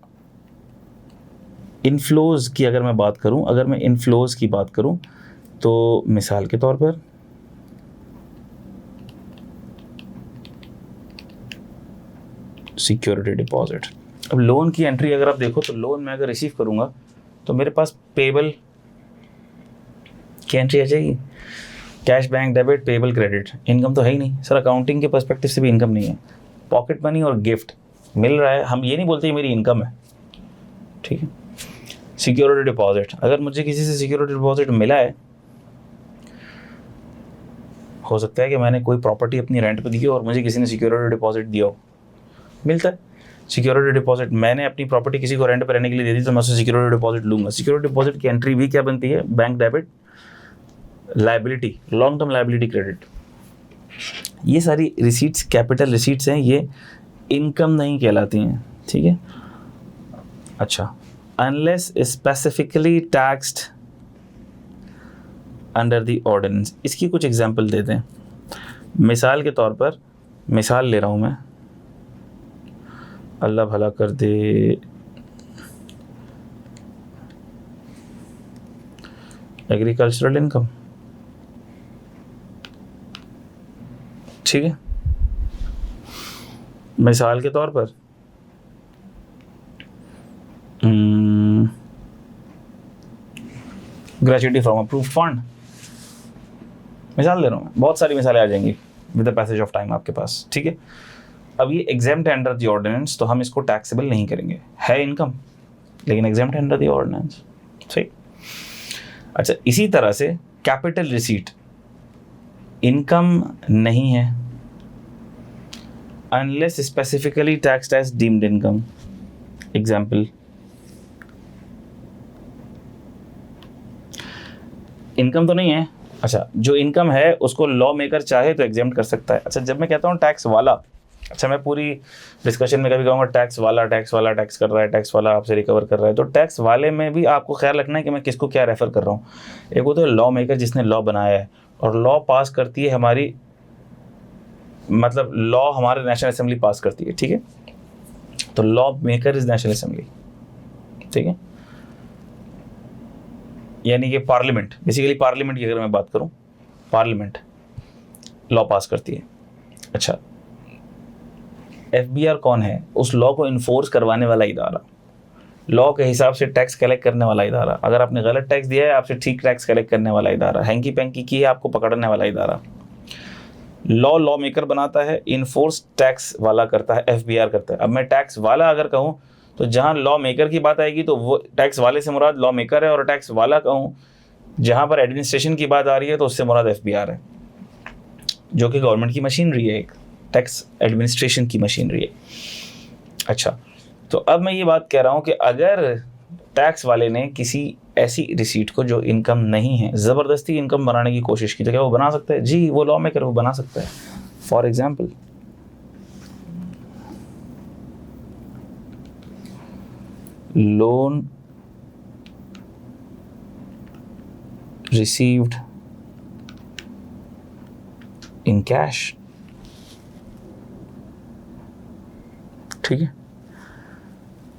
इनफ्लोज़ की अगर मैं बात करूं, अगर मैं इनफ्लोज़ की बात करूं तो मिसाल के तौर पर सिक्योरिटी डिपॉजिट। अब लोन की एंट्री अगर आप देखो तो लोन मैं अगर रिसीव करूंगा तो मेरे पास पेबल की एंट्री आ जाएगी, cash bank debit payable credit, income तो है ही नहीं सर। अकाउंटिंग के पर्सपेक्टिव से भी इनकम नहीं है। पॉकेट मनी और गिफ्ट मिल रहा है, हम ये नहीं बोलते मेरी इनकम है, ठीक है। सिक्योरिटी डिपॉजिट, अगर मुझे किसी से सिक्योरिटी डिपॉजिट मिला है, हो सकता है कि मैंने कोई प्रॉपर्टी अपनी रेंट पे दी हो और मुझे किसी ने सिक्योरिटी डिपॉजिट दिया हो, मिलता है सिक्योरिटी डिपॉजिट। मैंने अपनी प्रॉपर्टी किसी को रेंट पर रहने के लिए दे दी तो मैं उससे सिक्योरिटी डिपॉजिट लूँगा। सिक्योरिटी डिपॉजिट की एंट्री भी क्या बनती है, bank debit, liability, long term liability credit. ये सारी रिसीट्स कैपिटल रिसीट्स हैं, ये इनकम नहीं कहलाती हैं, ठीक है। अच्छा, unless specifically taxed under the ordinance. इसकी कुछ एग्जांपल देते हैं। मिसाल के तौर पर, मिसाल ले रहा हूँ मैं, अल्लाह भला कर दे, एग्रीकल्चरल इनकम, ठीक है। मिसाल के तौर पर ग्रेचुइटी फ्रॉम अप्रूव्ड फंड, मिसाल दे रहा हूँ मैं, बहुत सारी मिसालें आ जाएंगी with the passage of time आपके पास, ठीक है। अब ये एग्जेम्प्ट अंडर द ऑर्डिनेंस तो हम इसको टैक्सेबल नहीं करेंगे, है इनकम लेकिन एग्जेम्प्ट अंडर द ऑर्डिनेंस, सही। अच्छा, इसी तरह से कैपिटल रिसीट इनकम नहीं है unless specifically taxed as deemed income. Example, income तो नहीं है। अच्छा, जो इनकम है उसको लॉ मेकर चाहे तो एग्जेम्प्ट कर सकता है। अच्छा, जब मैं कहता हूँ टैक्स वाला, अच्छा मैं पूरी डिस्कशन में कभी कहूँगा टैक्स वाला टैक्स कर रहा है, टैक्स वाला आपसे रिकवर कर रहा है, तो टैक्स वाले में भी आपको ख्याल रखना है कि मैं किसको क्या रेफर कर रहा हूँ। एक वो तो लॉ मेकर जिसने लॉ बनाया है, और लॉ पास करती है हमारी, मतलब लॉ हमारे नेशनल असेंबली पास करती है, ठीक है। तो law maker is national assembly, ठीक है, यानी कि पार्लियामेंट, बेसिकली पार्लियामेंट की अगर मैं बात करूं, पार्लियामेंट लॉ पास करती है। अच्छा, एफबीआर कौन है, उस लॉ को इन्फोर्स करवाने वाला इदारा, लॉ के हिसाब से टैक्स कलेक्ट करने वाला इदारा। अगर आपने गलत टैक्स दिया है आपसे ठीक टैक्स कलेक्ट करने वाला इदारा, हैंकी पैंकी की है आपको पकड़ने वाला इदारा। लॉ मेकर बनाता है, इन्फोर्स टैक्स वाला करता है, एफबीआर करता है। अब मैं टैक्स वाला अगर कहूँ तो जहाँ लॉ मेकर की बात आएगी तो वो टैक्स वाले से मुराद लॉ मेकर है, और टैक्स वाला कहूँ जहाँ पर एडमिनिस्ट्रेशन की बात आ रही है तो उससे मुराद एफबीआर है, जो कि गवर्नमेंट की मशीनरी है, एक टैक्स एडमिनिस्ट्रेशन की मशीनरी है। अच्छा, तो अब मैं ये बात कह रहा हूँ कि अगर टैक्स वाले ने किसी ऐसी रिसीट को जो इनकम नहीं है ज़बरदस्ती इनकम बनाने की कोशिश की, तो क्या वो बना सकता है? जी, वो लॉ मेकर वो बना सकता है। For example, loan received in cash, ठीक है,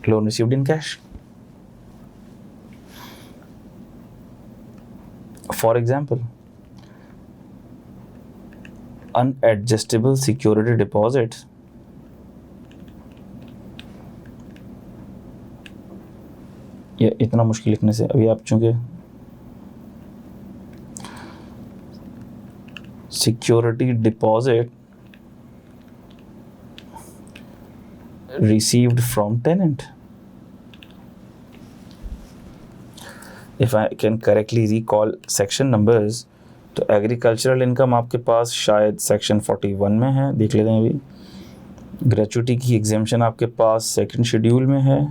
loan received in cash. For example, unadjustable security deposit ये इतना मुश्किल लिखने से अभी आप चूंकि security deposit received from tenant. If I can correctly recall section numbers, तो एग्रीकल्चरल इनकम आपके पास शायद सेक्शन 41 में है, देख लेते हैं अभी। ग्रेचुइटी की एग्जेम्पशन आपके पास सेकंड शेड्यूल में है।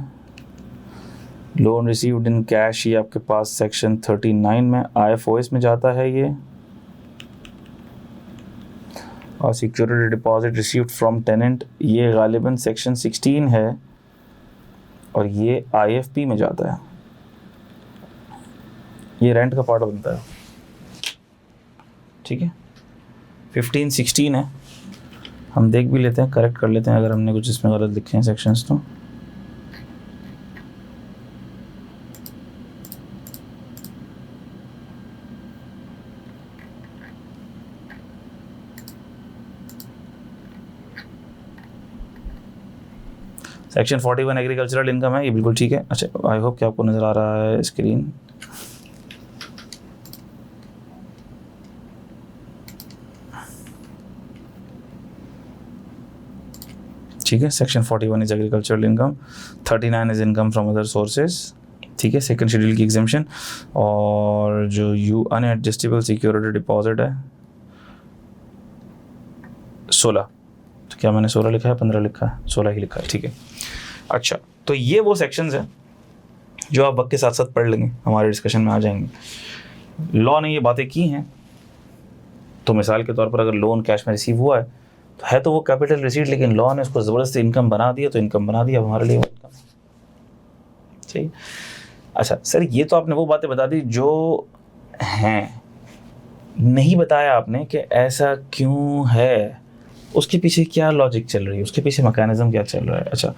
लोन रिसीव्ड इन कैश ये आपके पास सेक्शन 39 में IFOS में जाता है ये। और security deposit received from tenant ये गालिबन सेक्शन 16 है और ये IFP में जाता है, ये रेंट का पार्ट बनता है, ठीक है। 15-16 है, हम देख भी लेते हैं, करेक्ट कर लेते हैं अगर हमने कुछ इसमें गलत लिखे हैं सेक्शंस तो। सेक्शन 41 एग्रीकल्चरल इनकम है, ये बिल्कुल ठीक है। अच्छा, आई होप कि आपको नज़र आ रहा है स्क्रीन। ठीक है, section 41 is agricultural income, 39 is income from other sources, ठीक है, सेकंड शेड्यूल की एग्जेम्पशन। और जो अनएडजस्टेबल सिक्योरिटी डिपॉजिट है 16, तो क्या मैंने 16 लिखा है 15 लिखा है? 16 ही लिखा है, ठीक है। अच्छा, तो ये वो सेक्शंस हैं जो आप वक्त के साथ साथ पढ़ लेंगे, हमारे डिस्कशन में आ जाएंगे। लॉ ने ये बातें की हैं, तो मिसाल के तौर पर अगर लोन कैश में रिसीव हुआ है तो वो कैपिटल रिसीट, लेकिन लॉ ने उसको ज़बरदस्ती इनकम बना दिया, तो इनकम बना दिया, अब हमारे लिए इनकम, ठीक। अच्छा सर, ये तो आपने वो बातें बता दी जो हैं, नहीं बताया आपने कि ऐसा क्यों है, उसके पीछे क्या लॉजिक चल रही है, उसके पीछे मैकेनिज्म क्या चल रहा है। अच्छा,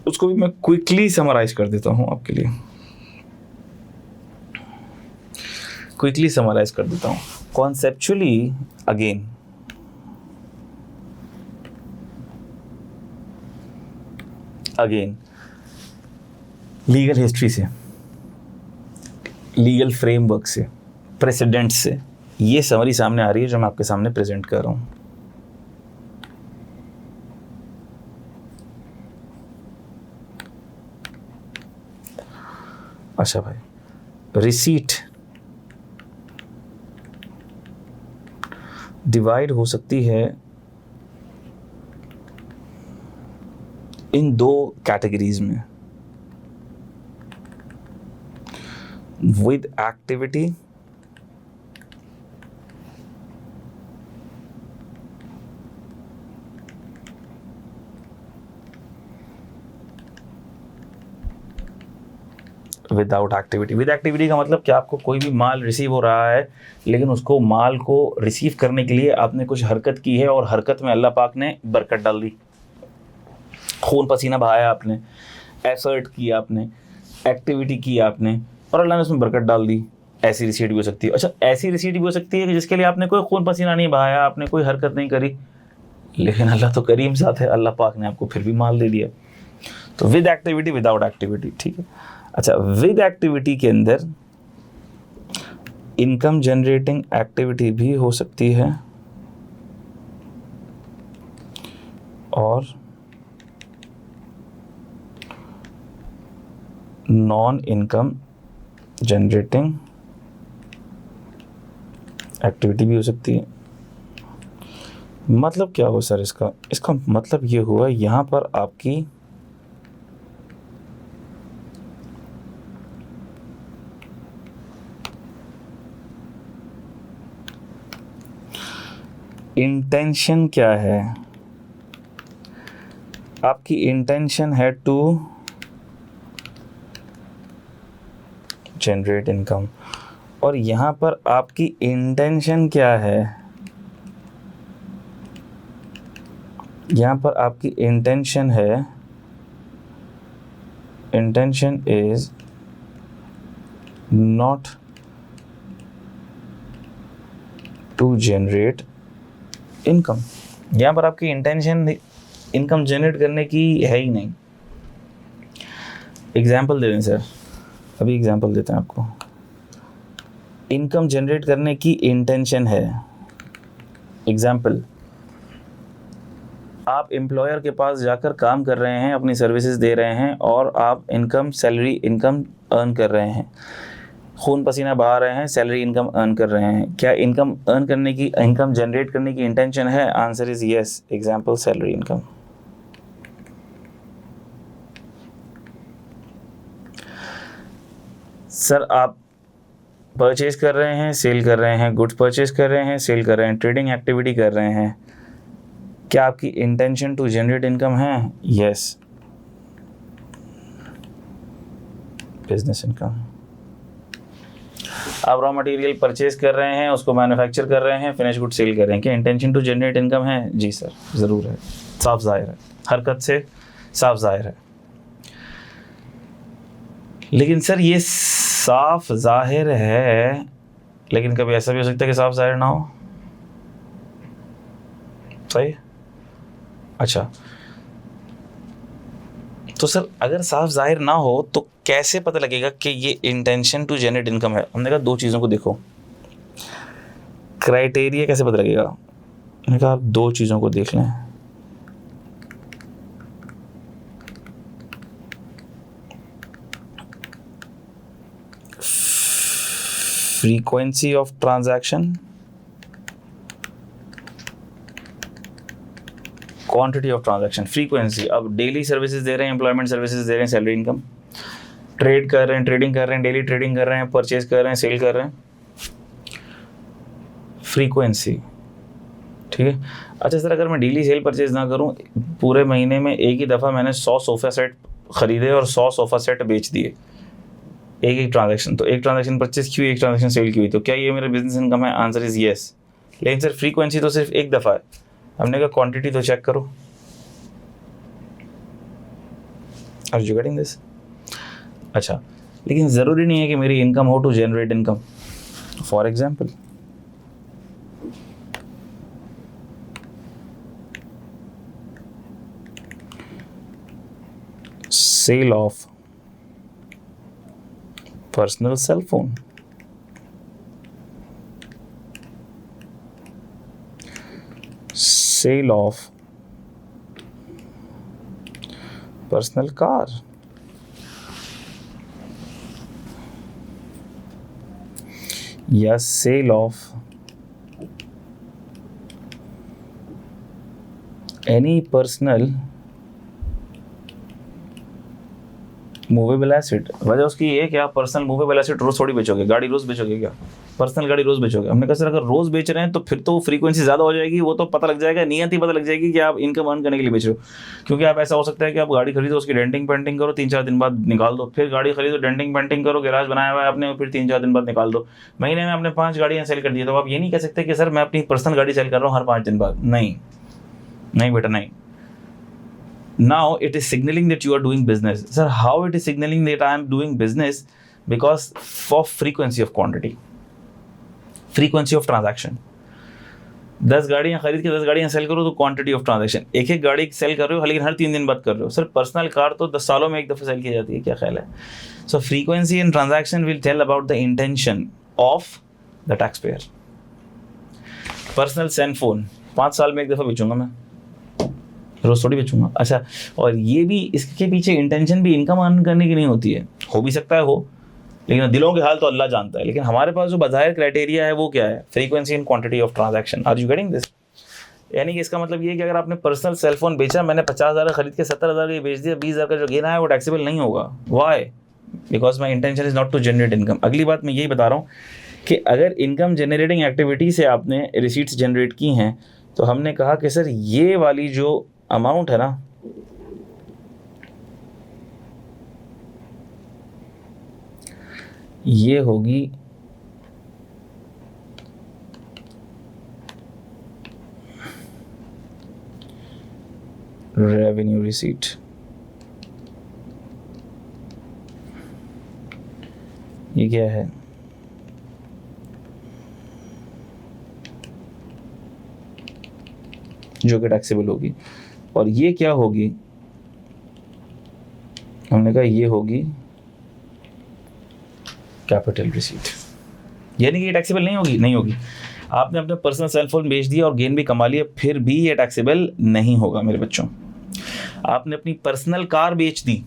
उसको भी मैं क्विकली समराइज कर देता हूँ आपके लिए, क्विकली समराइज कर देता हूँ। कॉन्सेप्चुअली अगेन लीगल हिस्ट्री से, लीगल फ्रेमवर्क से, प्रेसिडेंट से ये समरी सामने आ रही है जो मैं आपके सामने प्रेजेंट कर रहा हूँ। अच्छा भाई, रिसीट डिवाइड हो सकती है इन दो कैटेगरीज में, with activity without activity. With activity का मतलब कि आपको कोई भी माल रिसीव हो रहा है, लेकिन उसको माल को रिसीव करने के लिए आपने कुछ हरकत की है, और हरकत में अल्लाह पाक ने बरकत डाल दी, खून पसीना बहाया आपने, एफर्ट किया आपने, एक्टिविटी की आपने, और अल्लाह ने उसमें बरकत डाल दी। ऐसी रिसीट भी हो सकती है। अच्छा, ऐसी रिसीट भी हो सकती है कि जिसके लिए आपने कोई खून पसीना नहीं बहाया, आपने कोई हरकत नहीं करी, लेकिन अल्लाह तो करीम साथ है, अल्लाह पाक ने आपको फिर भी माल दे दिया। तो विद एक्टिविटी, विदाउट एक्टिविटी, ठीक है। अच्छा, विद एक्टिविटी के अंदर इनकम जनरेटिंग एक्टिविटी भी हो सकती है और नॉन इनकम जनरेटिंग एक्टिविटी भी हो सकती है। मतलब क्या हुआ सर इसका? इसका मतलब ये हुआ यहाँ पर आपकी इंटेंशन क्या है, आपकी इंटेंशन है टू जनरेट इनकम, और यहाँ पर आपकी इंटेंशन क्या है, यहाँ पर आपकी इंटेंशन है, intention is not to generate income. यहाँ पर आपकी इंटेंशन इनकम जनरेट करने की है ही नहीं। एग्जाम्पल दे दें सर, अभी एग्जाम्पल देते हैं आपको। इनकम जनरेट करने की इंटेंशन है, एग्जाम्पल, आप एम्प्लॉयर के पास जाकर काम कर रहे हैं, अपनी सर्विसेज दे रहे हैं और आप इनकम, सैलरी इनकम अर्न कर रहे हैं, खून पसीना बहा रहे हैं, सैलरी इनकम अर्न कर रहे हैं। क्या इनकम अर्न करने की, इनकम जनरेट करने की इंटेंशन है? Answer is yes. Example, salary income. Sir आप परचेज कर रहे हैं, सेल कर रहे हैं, गुड्स परचेज कर रहे हैं, सेल कर रहे हैं, ट्रेडिंग एक्टिविटी कर रहे हैं, क्या आपकी इंटेंशन टू जनरेट इनकम है? Yes, business income. आप रॉ मटेरियल परचेज कर रहे हैं, उसको मैन्युफैक्चर कर रहे हैं, फिनिश गुड सेल कर रहे हैं, क्या इंटेंशन टू जनरेट इनकम है? जी सर, ज़रूर है, साफ जाहिर है, हरकत से साफ जाहिर है। लेकिन सर ये साफ जाहिर है, लेकिन कभी ऐसा भी हो सकता है कि साफ जाहिर ना हो। सही, अच्छा, तो सर अगर साफ जाहिर ना हो तो कैसे पता लगेगा कि ये इंटेंशन टू जनरेट इनकम है? हमने कहा दो चीज़ों को देखो। क्राइटेरिया कैसे पता लगेगा? मैंने कहा आप दो चीज़ों को देख लें। Frequency of transaction, quantity of transaction. Frequency, अब डेली सर्विसेज दे रहे हैं, एम्प्लॉयमेंट सर्विसेज दे रहे हैं, सैलरी इनकम, ट्रेड कर रहे हैं, ट्रेडिंग कर रहे हैं, डेली ट्रेडिंग कर रहे हैं, परचेज कर रहे हैं, सेल कर रहे हैं, फ्रीक्वेंसी। ठीक है। अच्छा सर अगर मैं डेली सेल परचेज ना करूं, पूरे महीने में एक ही दफ़ा मैंने 100 सोफ़ा सेट ख़रीदे और 100 सोफ़ा सेट बेच दिए, एक एक ट्रांजैक्शन, तो एक ट्रांजैक्शन परचेज की हुई, एक ट्रांजैक्शन सेल की हुई, तो क्या ये मेरा बिजनेस इनकम है? Answer is yes. लेकिन सर फ्रीक्वेंसी तो सिर्फ एक दफ़ा है। हमने कहा क्वांटिटी तो चेक करो। Are you getting this? अच्छा, लेकिन ज़रूरी नहीं है कि मेरी इनकम हो to generate income. For example, sale of personal cell phone, sale of personal car, या sale of any personal movable asset. वजह उसकी ये है कि आप पर्सनल मूवेबल एसेट रोज़ थोड़ी बेचोगे, गाड़ी रोज़ बेचोगे क्या? पर्सनल गाड़ी रोज़ बेचोगे? हमने कहा सर अगर रोज़ बेच रहे हैं तो फिर तो फ्रीक्वेंसी ज़्यादा हो जाएगी, वो तो पता लग जाएगा, नियत ही पता लग जाएगी कि आप इनकम अर्न करने के लिए बेच रहे हो। क्योंकि आप ऐसा हो सकता है कि आप गाड़ी खरीदो, उसकी डेंटिंग पेंटिंग करो, 3-4 दिन बाद निकाल दो, फिर गाड़ी खरीदो, डेंटिंग पेंटिंग करो, गैराज बनाया हुआ है आपने, फिर 3-4 दिन बाद निकाल दो। महीने में आपने 5 गाड़ियाँ सेल कर दी, तो आप ये नहीं कह सकते कि सर मैं अपनी पर्सनल गाड़ी सेल कर रहा हूँ हर 5 दिन बाद। नहीं नहीं बेटा, नहीं। Now it is signaling that you are doing business. Sir, how it is signaling that I am doing business? Because of frequency of quantity, frequency of transaction. 10 गाड़ियाँ खरीद के 10 गाड़ियाँ सेल करो तो क्वांटिटी ऑफ ट्रांजैक्शन, एक एक गाड़ी cell कर रहे हो लेकिन हर 3 दिन बाद कर रहे हो। सर पर्सनल कार तो 10 सालों में एक दफ़ा सेल की जाती है, क्या ख्याल है? So frequency in transaction will tell about the intention of the tax payer. Personal cell phone 5 साल में एक दफ़ा बेचूंगा मैं, रोज़ थोड़ी बेचूंगा। अच्छा, और ये भी, इसके पीछे इंटेंशन भी इनकम अर्न करने की नहीं होती है, हो भी सकता है हो, लेकिन दिलों के हाल तो अल्लाह जानता है। लेकिन हमारे पास जो बाज़ाहिर क्राइटेरिया है वो क्या है? Frequency and quantity of transaction. Are you getting this? यानी कि इसका मतलब ये है कि अगर आपने पर्सनल सेलफोन बेचा, मैंने 50,000 खरीद के 70,000 का बेच दिया, 20,000 का जो गेना है वो टैक्सेबल नहीं होगा। Why? Because my intention is not to generate income. अगली बात मैं यही बता रहा हूँ कि अगर इनकम जनरेटिंग एक्टिविटी से आपने रिसीट्स जनरेट की हैं तो हमने कहा कि सर ये वाली जो अमाउंट है ना, ये होगी रेवेन्यू रिसीट। ये क्या है? जो कि टैक्सेबल होगी। और ये क्या होगी? हमने कहा ये होगी कैपिटल रिसीट। यानी कि ये टैक्सेबल नहीं होगी, नहीं होगी। आपने अपने पर्सनल सेल फोन बेच दिया और गेन भी कमा लिया, फिर भी ये टैक्सेबल नहीं होगा मेरे बच्चों। आपने अपनी पर्सनल कार बेच दी,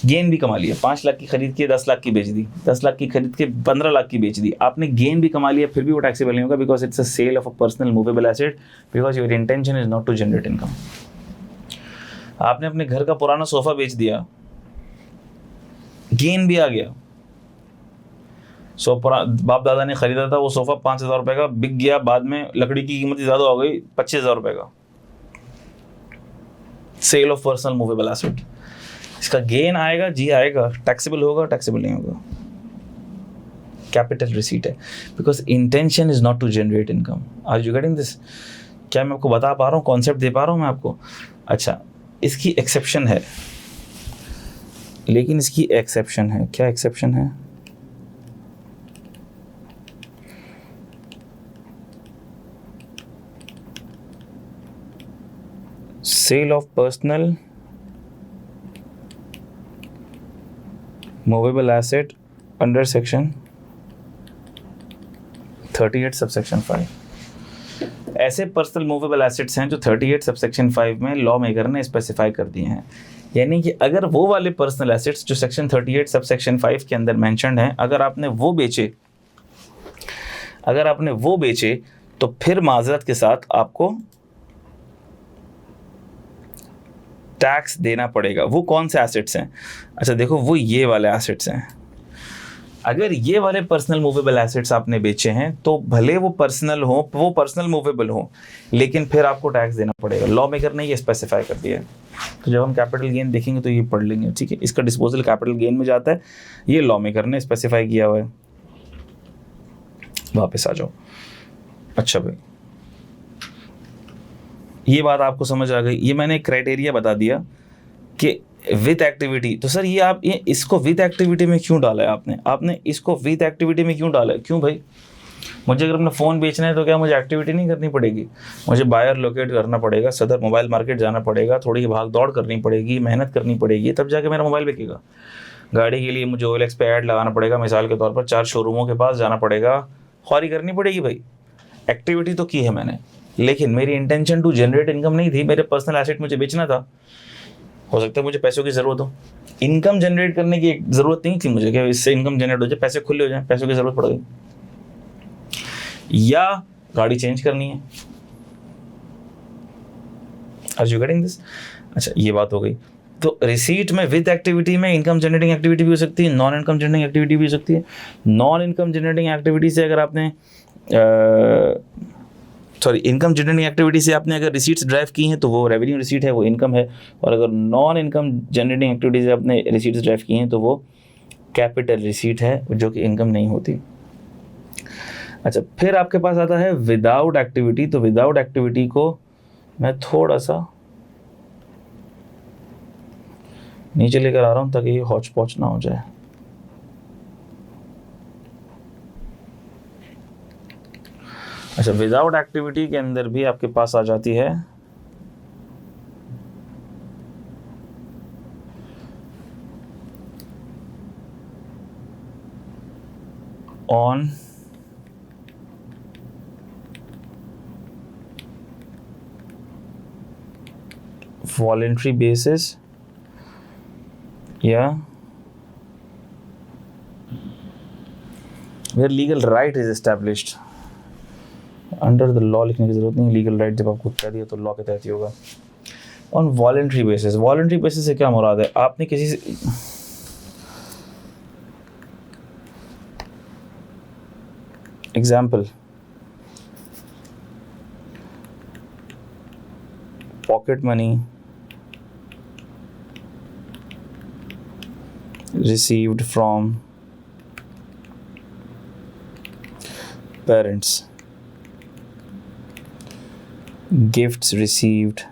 गेन भी कमा लिया, 5 लाख की खरीद के 10 लाख की बेच दी, 10 लाख की खरीद के 15 लाख की बेच दी, आपने गेन भी कमा लिया, फिर भी वो टैक्सेबल नहीं होगा, because it's a sale of a personal movable asset, because your intention is not to generate income. आपने अपने घर का पुराना सोफा बेच दिया, गेन भी आ गया। बाप दादा ने खरीदा था वो सोफा 5,000 रुपए का, बिक गया, बाद में लकड़ी की कीमत ज़्यादा हो गई, 25,000 रुपए का। Sale of personal movable asset, इसका गेन आएगा, जी आएगा, टैक्सेबल होगा, टैक्सेबल नहीं होगा। कैपिटल रिसीट है, because intention is not to generate income. Are you getting this? क्या मैं आपको बता पा रहा हूँ, कॉन्सेप्ट दे पा रहा हूँ मैं आपको? अच्छा, इसकी एक्सेप्शन है, लेकिन इसकी एक्सेप्शन है। क्या एक्सेप्शन है? Sale of personal movable asset under section 38 subsection 5। ऐसे पर्सनल मूवेबल एसेट्स हैं जो 38 सबसेक्शन 5 में लॉ मेकर ने स्पेसिफाई कर दिए हैं। यानी कि अगर वो वाले पर्सनल एसेट्स जो सेक्शन 38 सबसेक्शन 5 के अंदर मेंशन्ड हैं, अगर आपने वो बेचे तो फिर माजरत के साथ आपको टैक्स देना पड़ेगा। वो कौन से एसेट्स हैं? अच्छा देखो, वो ये वाले एसेट्स हैं। अगर ये वाले पर्सनल मूवेबल एसेट्स आपने बेचे हैं तो भले वो पर्सनल हो, वो पर्सनल मूवेबल हो, लेकिन फिर आपको टैक्स देना पड़ेगा। लॉ मेकर ने ये स्पेसिफाई कर दिया है। तो जब हम कैपिटल गेन देखेंगे तो ये पढ़ लेंगे, ठीक है? इसका डिस्पोजल कैपिटल गेन में जाता है, ये लॉ मेकर ने स्पेसिफाई किया हुआ है। वापस आ जाओ। अच्छा भाई, ये बात आपको समझ आ गई। ये मैंने एक क्राइटेरिया बता दिया कि विद एक्टिविटी। तो सर ये इसको विद एक्टिविटी में क्यों डाला है आपने इसको विद एक्टिविटी में क्यों डाला है? क्यों भाई? मुझे अगर अपना फ़ोन बेचना है तो क्या मुझे एक्टिविटी नहीं करनी पड़ेगी? मुझे बायर लोकेट करना पड़ेगा, सदर मोबाइल मार्केट जाना पड़ेगा, थोड़ी भाग दौड़ करनी पड़ेगी, मेहनत करनी पड़ेगी, तब जाके मेरा मोबाइल बिकेगा। गाड़ी के लिए मुझे OLX पे ऐड लगाना पड़ेगा, मिसाल के तौर पर 4 शोरूमों के पास जाना पड़ेगा, ख्वारी करनी पड़ेगी भाई। एक्टिविटी तो की है मैंने, लेकिन मेरी इंटेंशन टू जनरेट इनकम नहीं थी। मेरे पर्सनल एसेट मुझे बेचना था। हो सकता है मुझे पैसों की ज़रूरत हो, इनकम जनरेट करने की ज़रूरत नहीं थी मुझे कि इससे इनकम जनरेट हो जाए, पैसे खुले हो जाए, पैसों की ज़रूरत पड़ गई, या गाड़ी चेंज करनी है। Are you getting this? अच्छा, ये बात हो गई। तो रिसीट में विद एक्टिविटी में इनकम जनरेटिंग एक्टिविटी भी हो सकती है, नॉन इनकम जनरेटिंग एक्टिविटी भी हो सकती है। नॉन इनकम जनरेटिंग एक्टिविटी से अगर आपने इनकम जनरेटिंग एक्टिविटी से आपने अगर रिसीट्स ड्राइव की हैं तो वो रेवेन्यू रिसीट है, वो इनकम है। और अगर नॉन इनकम जनरेटिंग एक्टिविटी से आपने रिसीट्स ड्राइव की हैं तो वो कैपिटल रिसीट है, जो कि इनकम नहीं होती। अच्छा, फिर आपके पास आता है विदाउट एक्टिविटी। तो विदाउट एक्टिविटी को मैं थोड़ा सा नीचे लेकर आ रहा हूँ ताकि ये हौच पौच ना हो जाए। अच्छा, विदाउट एक्टिविटी के अंदर भी आपके पास आ जाती है ऑन वॉलेंट्री बेसिस या where legal right is established. Under the law लिखने की जरूरत नहीं, लीगल राइट जब आपको कह दिया तो लॉ के तहत ही होगा। On voluntary basis, voluntary basis से क्या मुराद है? आपने किसी से example, pocket money received from parents, gifts received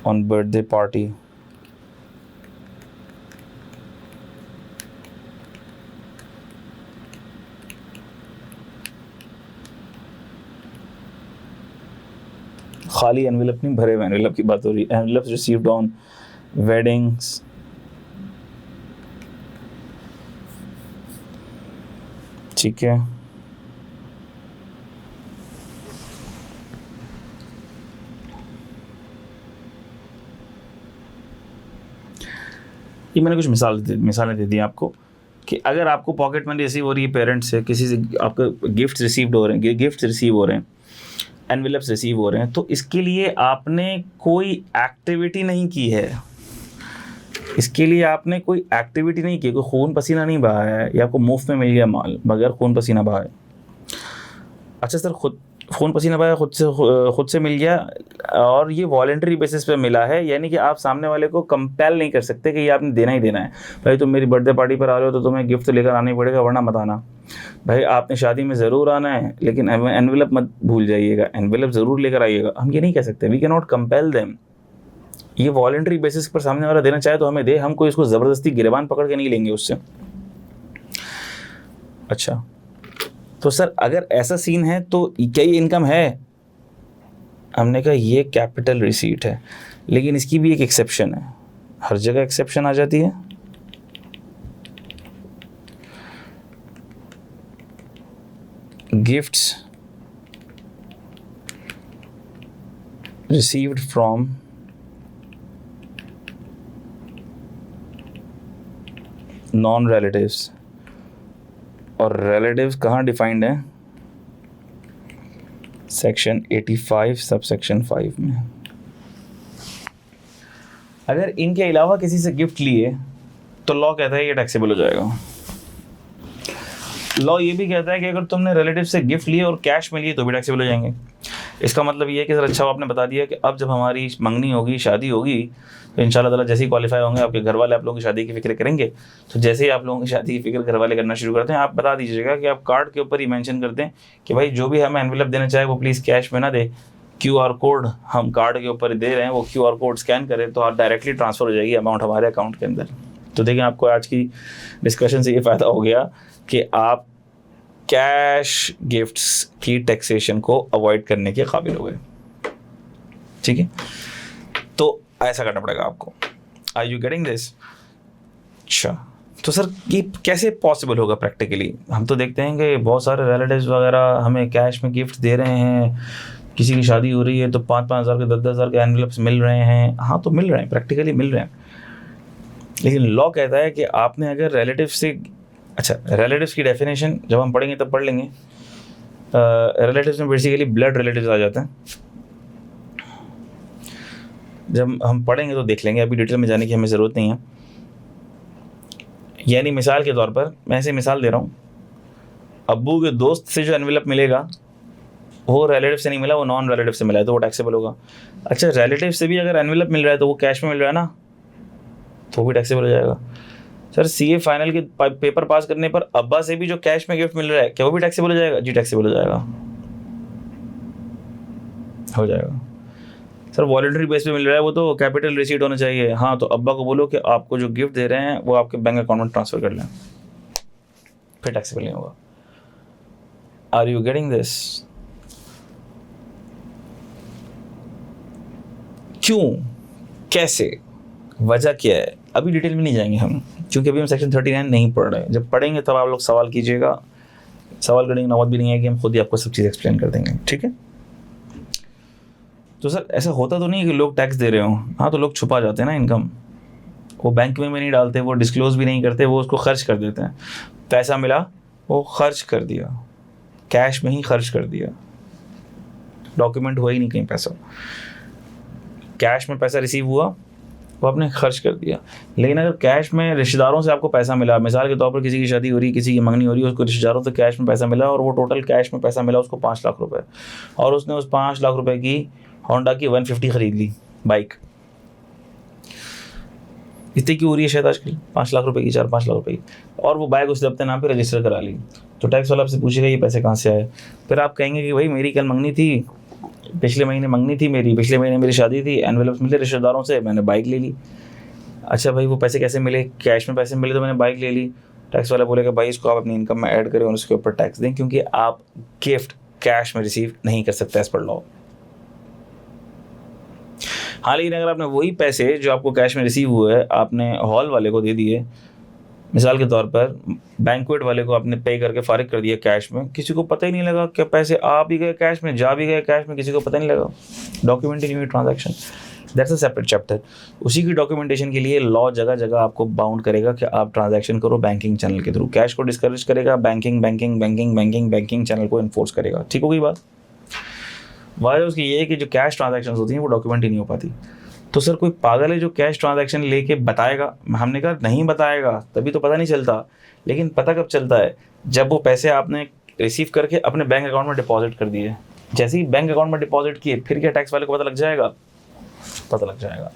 on birthday party, खाली एनवेलप नहीं, भरे हुए एनवेलप की बात हो रही है। एनवेलप्स रिसीव्ड ऑन वेडिंग्स, ठीक है। ये मैंने कुछ मिसालें दे दी आपको कि अगर आपको पॉकेट मनी रिसीव हो रही है पेरेंट्स से, किसी से आपको गिफ्ट्स रिसीव्ड हो रहे हैं, गिफ्ट्स रिसीव हो रहे हैं, एनवेलप्स रिसीव हो रहे हैं, तो इसके लिए आपने कोई एक्टिविटी नहीं की है, इसके लिए आपने कोई एक्टिविटी नहीं की, कोई खून पसीना नहीं बहाया है, या आपको मुफ्त में मिल गया माल बगैर खून पसीना बहाए। अच्छा सर, खुद खून पसीना बहाया खुद से मिल गया और ये वॉलेंटरी बेसिस पे मिला है, यानी कि आप सामने वाले को कंपेल नहीं कर सकते कि ये आपने देना ही देना है। भाई तुम मेरी बर्थडे पार्टी पर आ रहे हो तो तुम्हें गिफ्ट तो लेकर आना ही पड़ेगा, वरना मत आना। भाई आपने शादी में ज़रूर आना है, लेकिन एनवेलप मत भूल जाइएगा, एनवेलप ज़रूर लेकर आइएगा। हम ये नहीं कह सकते, we can not compel them. ये वॉलेंटरी बेसिस पर सामने वाला देना चाहे तो हमें दे, हम कोई इसको ज़बरदस्ती गिरबान पकड़ के नहीं लेंगे उससे। अच्छा, तो सर अगर ऐसा सीन है तो क्या ये इनकम है? हमने कहा ये कैपिटल रिसीट है, लेकिन इसकी भी एक एक्सेप्शन है, हर जगह एक्सेप्शन आ जाती है। Gifts received from non relatives, और रिलेटिव्स कहाँ डिफाइंड है? सेक्शन 85 सब सेक्शन 5 में। अगर इनके अलावा किसी से गिफ्ट लिए तो लॉ कहता है ये टैक्सेबल हो जाएगा। लॉ ये भी कहता है कि अगर तुमने रिलेटिव से गिफ्ट लिए और कैश में लिए तो भी टैक्सेबल हो जाएंगे। इसका मतलब ये है कि सर अच्छा आपने बता दिया कि अब जब हमारी मंगनी होगी, शादी होगी, तो इंशाल्लाह ताला जैसे ही क्वालिफाई होंगे आपके घर वाले आप लोगों की शादी की फिक्र करेंगे। तो जैसे ही आप लोगों की शादी की फिक्र घर वाले करना शुरू करते हैं, आप बता दीजिएगा कि आप कार्ड के ऊपर ही मेंशन कर दें कि भाई जो भी हमें एनवेलप देना चाहे वो प्लीज़ कैश में ना दे, QR कोड हम कार्ड के ऊपर दे रहे हैं, वो QR कोड स्कैन करें तो आप डायरेक्टली ट्रांसफ़र हो जाएगी अमाउंट हमारे अकाउंट के अंदर। तो देखिए आपको आज की डिस्कशन से ये फ़ायदा हो गया कि आप कैश गिफ्ट्स की टैक्सेशन को अवॉइड करने के काबिल हो गए। ठीक है, तो ऐसा करना पड़ेगा आपको। Are you getting this? अच्छा, तो सर ये कैसे पॉसिबल होगा प्रैक्टिकली? हम तो देखते हैं कि बहुत सारे रिलेटिव्स वगैरह हमें कैश में गिफ्ट दे रहे हैं, किसी की शादी हो रही है तो 5-5 हज़ार के 10-10 हज़ार के एनवेलप्स मिल रहे हैं। हाँ तो मिल रहे हैं, प्रैक्टिकली मिल रहे हैं, लेकिन लॉ कहता है कि आपने अगर रिलेटिव से, अच्छा रिलेटिव्स की डेफिनेशन जब हम पढ़ेंगे तब पढ़ लेंगे। रिलेटिव्स में बेसिकली ब्लड रिलेटिव्स आ जाते हैं, जब हम पढ़ेंगे तो देख लेंगे, अभी डिटेल में जाने की हमें ज़रूरत नहीं है। यानी मिसाल के तौर पर मैं ऐसे मिसाल दे रहा हूँ, अब्बू के दोस्त से जो एनवेलप मिलेगा वो रिलेटिव से नहीं मिला, वो नॉन रिलेटिव से मिला है, तो वो टैक्सेबल होगा। अच्छा, रिलेटिव से भी अगर एनवेलप मिल रहा है तो वो कैश में मिल रहा है ना, तो वो भी टैक्सेबल हो जाएगा। सर CA फाइनल के पेपर पास करने पर अब्बा से भी जो कैश में गिफ्ट मिल रहा है, क्या वो भी टैक्सेबल हो जाएगा? जी टैक्सेबल हो जाएगा, हो जाएगा। सर वॉलेंटरी बेस पे मिल रहा है, वो तो कैपिटल रिसीट होना चाहिए। हाँ, तो अब्बा को बोलो कि आपको जो गिफ्ट दे रहे हैं वो आपके बैंक अकाउंट में ट्रांसफ़र कर लें, फिर टैक्सेबल नहीं होगा। Are you getting this? क्यों, कैसे, वजह क्या है, अभी डिटेल में नहीं जाएंगे हम, क्योंकि अभी हम सेक्शन 39 नहीं पढ़ रहे। जब पढ़ेंगे तब आप लोग सवाल कीजिएगा, सवाल करने की नौबत भी नहीं है कि हम खुद ही आपको सब चीज़ एक्सप्लेन कर देंगे। ठीक है, तो सर ऐसा होता तो नहीं है कि लोग टैक्स दे रहे हों? हाँ, तो लोग छुपा जाते हैं ना इनकम, वो बैंक में नहीं डालते, वो डिस्क्लोज़ भी नहीं करते, वो उसको खर्च कर देते हैं। पैसा मिला वो खर्च कर दिया, कैश में ही खर्च कर दिया, डॉक्यूमेंट हुआ ही नहीं कहीं पैसा, कैश में पैसा रिसीव हुआ वो आपने खर्च कर दिया। लेकिन अगर कैश में रिश्तेदारों से आपको पैसा मिला, मिसाल के तौर पर किसी की शादी हो रही है, किसी की मंगनी हो रही है, उसको रिश्तेदारों से कैश में पैसा मिला और वो टोटल कैश में पैसा मिला उसको 5 लाख रुपए, और उसने उस 5 लाख रुपए की होंडा की 150 खरीद ली बाइक, इतनी की हो रही है शायद आजकल 5 लाख रुपए की, 4-5 लाख रुपए की, और वो बाइक उसने अपने नाम पे रजिस्टर करा ली। तो टैक्स वाला आपसे पूछेगा ये पैसे कहाँ से आए। फिर आप कहेंगे कि भाई मेरी कल मंगनी थी, पिछले महीने मंगनी थी मेरी, पिछले महीने मेरी शादी थी, एनवेलप्स मिले रिश्तेदारों से, मैंने बाइक ले ली। अच्छा भाई वो पैसे कैसे मिले? कैश में पैसे मिले तो मैंने बाइक ले ली। टैक्स वाला बोलेगा भाई इसको आप अपनी इनकम में ऐड करें और उसके ऊपर टैक्स दें, क्योंकि आप गिफ्ट कैश में रिसीव नहीं कर सकते एज पर लॉ। हाँ, लेकिन अगर आपने वही पैसे जो आपको कैश में रिसीव हुए आपने हॉल वाले को दे दिए, मिसाल के तौर पर बैंक्वेट वाले को आपने पे करके फारिग कर दिया कैश में, किसी को पता ही नहीं लगा कि पैसे आ भी गए कैश में, जा भी गए कैश में, किसी को पता नहीं लगा, डॉक्यूमेंट ही नहीं हुई transaction. That's a separate chapter. उसी की डॉक्यूमेंटेशन के लिए लॉ जगह जगह आपको बाउंड करेगा कि आप ट्रांजैक्शन करो बैंकिंग चैनल के थ्रू। कैश को डिस्करेज करेगा, बैंकिंग चैनल को इन्फोर्स करेगा। ठीक हो गई बात? वजह उसकी ये है कि जो कैश ट्रांजैक्शन होती हैं वो डॉक्यूमेंट ही नहीं हो पाती। तो सर कोई पागल है जो कैश ट्रांजैक्शन लेके बताएगा? हमने कहा नहीं बताएगा, तभी तो पता नहीं चलता। लेकिन पता कब चलता है? जब वो पैसे आपने रिसीव करके अपने बैंक अकाउंट में डिपॉजिट कर दिए। जैसे ही बैंक अकाउंट में डिपॉजिट किए, फिर क्या टैक्स वाले को पता लग जाएगा? पता लग जाएगा।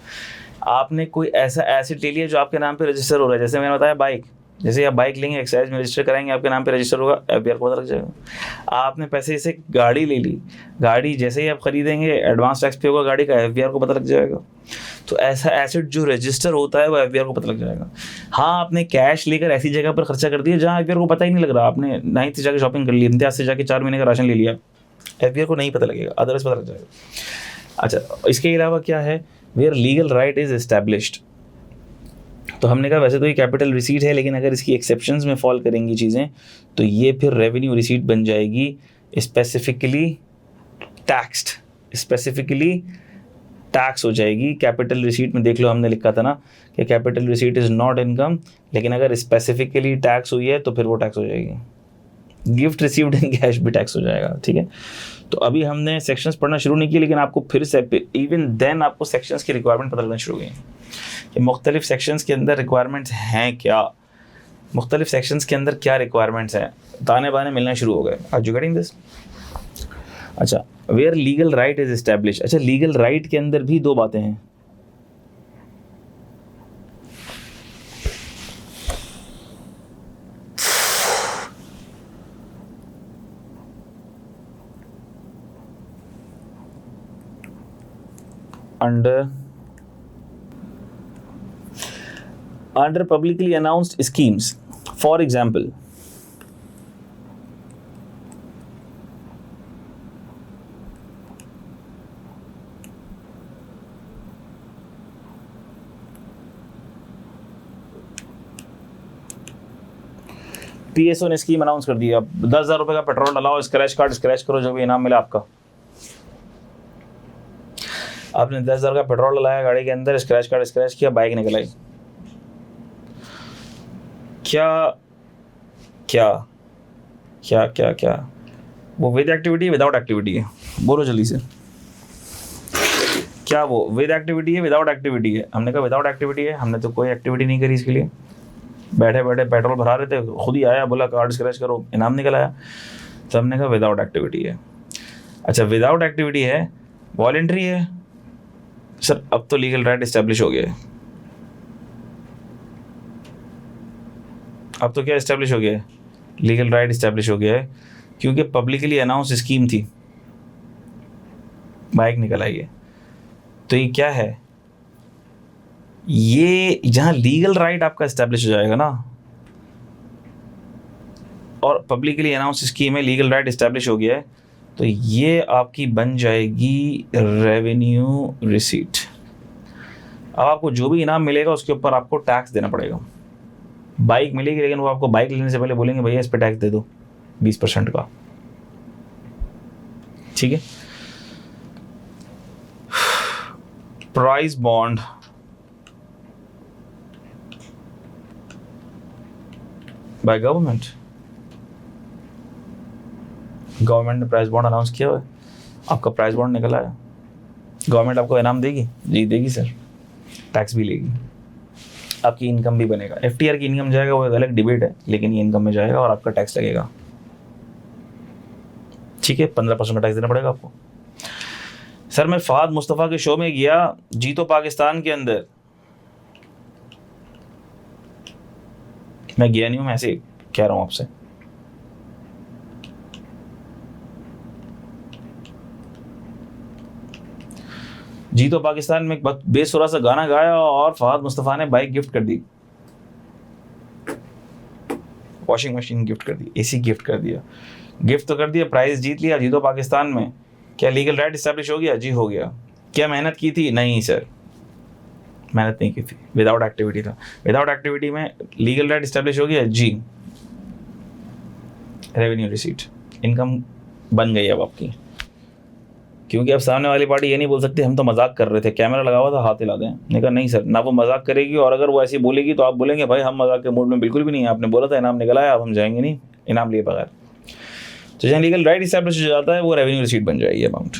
आपने कोई ऐसा एसेट ले लिया जो आपके नाम पे रजिस्टर हो रहा है, जैसे मैंने बताया बाइक, जैसे आप बाइक लेंगे एक्साइज में रजिस्टर कराएंगे, आपके नाम पे रजिस्टर होगा, एफबीआर को पता लग जाएगा। आपने पैसे से गाड़ी ले ली, गाड़ी जैसे ही आप खरीदेंगे एडवांस टैक्स पे होगा गाड़ी का, एफबीआर को पता लग जाएगा। तो ऐसा एसेट जो रजिस्टर होता है वो एफबीआर को पता लग जाएगा। हाँ, आपने कैश लेकर ऐसी जगह पर खर्चा कर दिया जहाँ एफबीआर को पता ही नहीं लग रहा। आपने 9th से जाकर शॉपिंग कर ली, इम्तियाज से जाके 4 महीने का राशन ले लिया, एफबीआर को नहीं पता लगेगा, अदरवाइज पता लग जाएगा। अच्छा, इसके अलावा क्या है? Where legal right is established. तो हमने कहा वैसे तो ये कैपिटल रिसीट है, लेकिन अगर इसकी एक्सेप्शंस में फॉल करेंगी चीज़ें तो ये फिर रेवेन्यू रिसीट बन जाएगी, स्पेसिफिकली टैक्स्ड, स्पेसिफिकली टैक्स हो जाएगी। कैपिटल रिसीट में देख लो हमने लिखा था ना कि capital receipt is not income, लेकिन अगर स्पेसिफिकली टैक्स हुई है तो फिर वो टैक्स हो जाएगी। गिफ्ट रिसीव्ड इन कैश भी टैक्स हो जाएगा। ठीक है, तो अभी हमने सेक्शंस पढ़ना शुरू नहीं किया, लेकिन आपको फिर से इवन देन आपको सेक्शंस की रिक्वायरमेंट पता लगना शुरू हो गई कि मुख्तलिफ सेक्शंस के अंदर रिक्वायरमेंट्स हैं क्या, मुख्तलिफ सेक्शंस के अंदर क्या रिक्वायरमेंट्स हैं, ताने बाने मिलना शुरू हो गए। Are you getting this? अच्छा, where legal right is establish. अच्छा, लीगल राइट के अंदर भी 2 बातें हैं। under publicly announced schemes, for example, PSO ने स्कीम अनाउंस कर दी, अब 10,000 रुपए का पेट्रोल डलाओ, स्क्रैच कार्ड स्क्रैच करो, जो भी इनाम मिला आपका। आपने 10,000 का पेट्रोल डलाया गाड़ी के अंदर, स्क्रैच कार्ड स्क्रैच किया, बाइक निकल आई। क्या क्या क्या क्या क्या वो विद एक्टिविटी विदाउट एक्टिविटी है? बोलो जल्दी से, क्या वो विद एक्टिविटी है विदाउट एक्टिविटी है? हमने कहा विदाउट एक्टिविटी है, हमने तो कोई एक्टिविटी नहीं करी इसके लिए, बैठे बैठे पेट्रोल भरा रहे थे, खुद ही आया बोला कार्ड स्क्रैच करो, इनाम निकल आया। तो हमने कहा विदाउट एक्टिविटी है। अच्छा, विदाउट एक्टिविटी है, वॉलेंट्री है। सर अब तो लीगल राइट इस्टेब्लिश हो गया है। अब तो क्या इस्टेब्लिश हो गया है? लीगल राइट इस्टेब्लिश हो गया है, क्योंकि पब्लिकली अनाउंस स्कीम थी, बाइक निकल आई है। तो ये क्या है? ये जहाँ लीगल राइट आपका इस्टेब्लिश हो जाएगा ना, और पब्लिकली अनाउंस स्कीम है, लीगल राइट इस्टेब्लिश हो गया है, तो ये आपकी बन जाएगी रेवेन्यू रिसीट। अब आपको जो भी इनाम मिलेगा उसके ऊपर आपको टैक्स देना पड़ेगा। बाइक मिलेगी, लेकिन वो आपको बाइक लेने से पहले बोलेंगे भैया इस पर टैक्स दे दो 20% का। ठीक है, price bond, by government, government ने प्राइस बॉन्ड अनाउंस किया हुआ है, आपका प्राइस बॉन्ड निकल आया, गवर्नमेंट आपको इनाम देगी? जी देगी सर, टैक्स भी लेगी, आपकी इनकम भी बनेगा। एफटीआर की इनकम जाएगा वो एक अलग डिबेट है, लेकिन ये इनकम में जाएगा और आपका टैक्स लगेगा। ठीक है, 15% का टैक्स देना पड़ेगा आपको। सर मैं फहद मुस्तफ़ा के शो में गया, जी तो पाकिस्तान के अंदर। मैं गया नहीं हूँ, मैं ऐसे कह रहा हूँ आपसे। जी तो पाकिस्तान में एक बेसुरा सा गाना गाया और फहद मुस्तफ़ा ने बाइक गिफ्ट कर दी, वॉशिंग मशीन गिफ्ट कर दी, एसी गिफ्ट कर दिया, गिफ्ट तो कर दिया, प्राइज जीत लिया जी तो पाकिस्तान में। क्या लीगल राइट इस्टेब्लिश हो गया? जी हो गया। क्या मेहनत की थी? नहीं सर, मेहनत नहीं की थी, विदाउट एक्टिविटी था। विदाउट एक्टिविटी में लीगल राइट इस्टेब्लिश हो गया? जी। रेवेन्यू रिसीट, इनकम बन गई अब आपकी, क्योंकि अब सामने वाली पार्टी ये नहीं बोल सकती हम तो मजाक कर रहे थे, कैमरा लगा हुआ था, हाथ हिला दें। मैंने कहा नहीं सर, ना वो मजाक करेगी, और अगर वो ऐसी बोलेगी तो आप बोलेंगे भाई हम मजाक के मूड में बिल्कुल भी नहीं है, आपने बोला था इनाम निकला है, अब हम जाएंगे नहीं इनाम लिए बगैर। तो जहाँ लीगल राइट इस्टेब्लिश हो जाता है वो रेवेन्यू रिसीट बन जाएगी अमाउंट।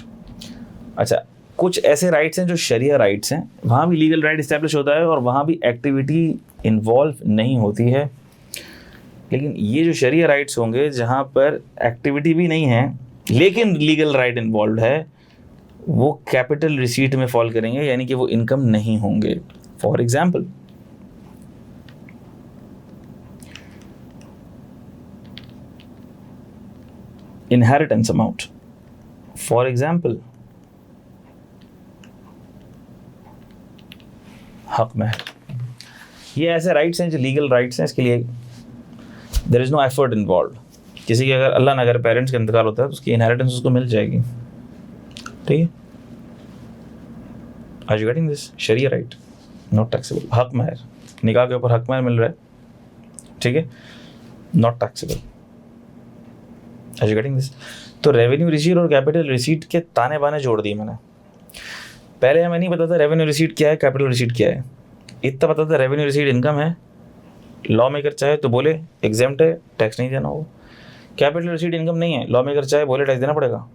अच्छा, कुछ ऐसे राइट्स हैं जो शरिया राइट्स हैं, वहाँ भी लीगल राइट इस्टेब्लिश होता है और वहाँ भी एक्टिविटी इन्वॉल्व नहीं होती है। लेकिन ये जो शरिया राइट्स होंगे जहाँ पर एक्टिविटी भी नहीं है लेकिन लीगल राइट इन्वॉल्व है, वो कैपिटल रिसीट में फॉल करेंगे, यानी कि वो इनकम नहीं होंगे। For example, inheritance amount, for example हक महर, ये ऐसे राइट्स हैं जो लीगल राइट्स हैं, इसके लिए there is no effort involve. किसी के अगर अल्लाह ना अगर पेरेंट्स का इंतकाल होता है तो उसकी इनहेरिटेंस उसको मिल जाएगी, ठीक है। Are you getting this? शरिया राइट नॉट टैक्सेबल। हक महर, निकाह के ऊपर हक महर मिल रहा है, ठीक है, not taxable. Are you getting this? तो रेवेन्यू रिसीट और कैपिटल रिसीट के ताने बाने जोड़ दिए मैंने। पहले हमें नहीं पता था रेवेन्यू रिसीट क्या है, कैपिटल रिसीट क्या है। इतना पता था रेवेन्यू रिसीट इनकम है, लॉ मेकर चाहे तो बोले एग्जेम्प्ट है, टैक्स नहीं देना होगा। कैपिटल रिसीट इनकम नहीं है, लॉ मेकर चाहे बोले टैक्स देना पड़ेगा।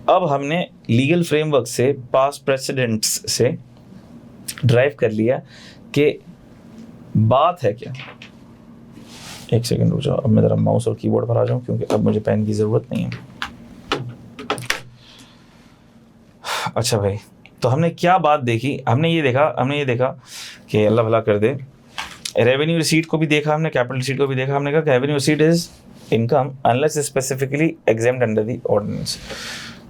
अब हमने लीगल फ्रेमवर्क से, पास्ट प्रेसिडेंट्स से ड्राइव कर लिया कि बात है क्या। एक सेकंड रुक जाओ, अब मैं ज़रा माउस और कीबोर्ड पर आ जाऊं क्योंकि अब मुझे पेन की ज़रूरत नहीं है। अच्छा भाई, तो हमने क्या बात देखी? हमने ये देखा कि अल्लाह भला कर दे, रेवेन्यू रिसीट को भी देखा हमने, कैपिटल रिसीट को भी देखा। हमने कहा revenue receipt is income unless specifically exempted under the ordinance.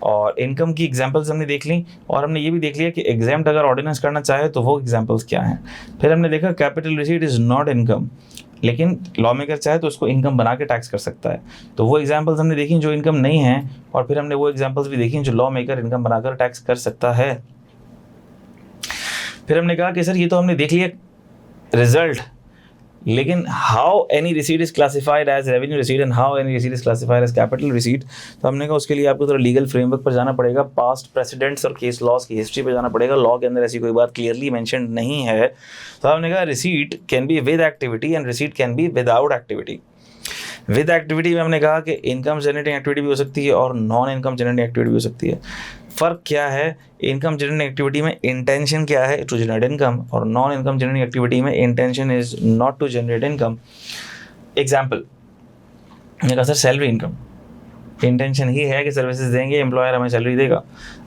और इनकम की एग्जांपल्स हमने देख ली, और हमने ये भी देख लिया कि एग्जाम्ड अगर ऑर्डिनेंस करना चाहे तो वो एग्जांपल्स क्या हैं। फिर हमने देखा capital receipt is not income, लेकिन लॉ मेकर चाहे तो उसको इनकम बना के टैक्स कर सकता है। तो वो एग्जांपल्स हमने देखी जो इनकम नहीं है, और फिर हमने वो एग्जांपल्स भी देखी जो लॉ मेकर इनकम बनाकर टैक्स कर सकता है। फिर हमने कहा कि सर ये तो हमने देख लिया रिजल्ट, लेकिन how any receipt is classified as revenue receipt and how any receipt is classified as capital receipt. तो हमने कहा उसके लिए आपको थोड़ा लीगल फ्रेमवर्क पर जाना पड़ेगा, पास्ट प्रेसिडेंट्स और केस लॉज की हिस्ट्री पर जाना पड़ेगा। लॉ के अंदर ऐसी कोई बात क्लियरली मेंशन नहीं है। तो हमने कहा receipt can be with activity and receipt can be without activity. With activity में हमने कहा कि इनकम जनरेटिंग एक्टिविटी भी हो सकती है और नॉन इनकम जनरेटिंग एक्टिविटी भी हो सकती है। फ़र्क क्या है? इनकम जनरेटिंग एक्टिविटी में इंटेंशन क्या है? To generate income. और नॉन इनकम जनरेटिंग एक्टिविटी में intention is not to generate income. Example, मैंने कहा सर सैलरी इनकम, इंटेंशन ही है कि सर्विसेज देंगे, एम्प्लॉयर हमें सैलरी देगा।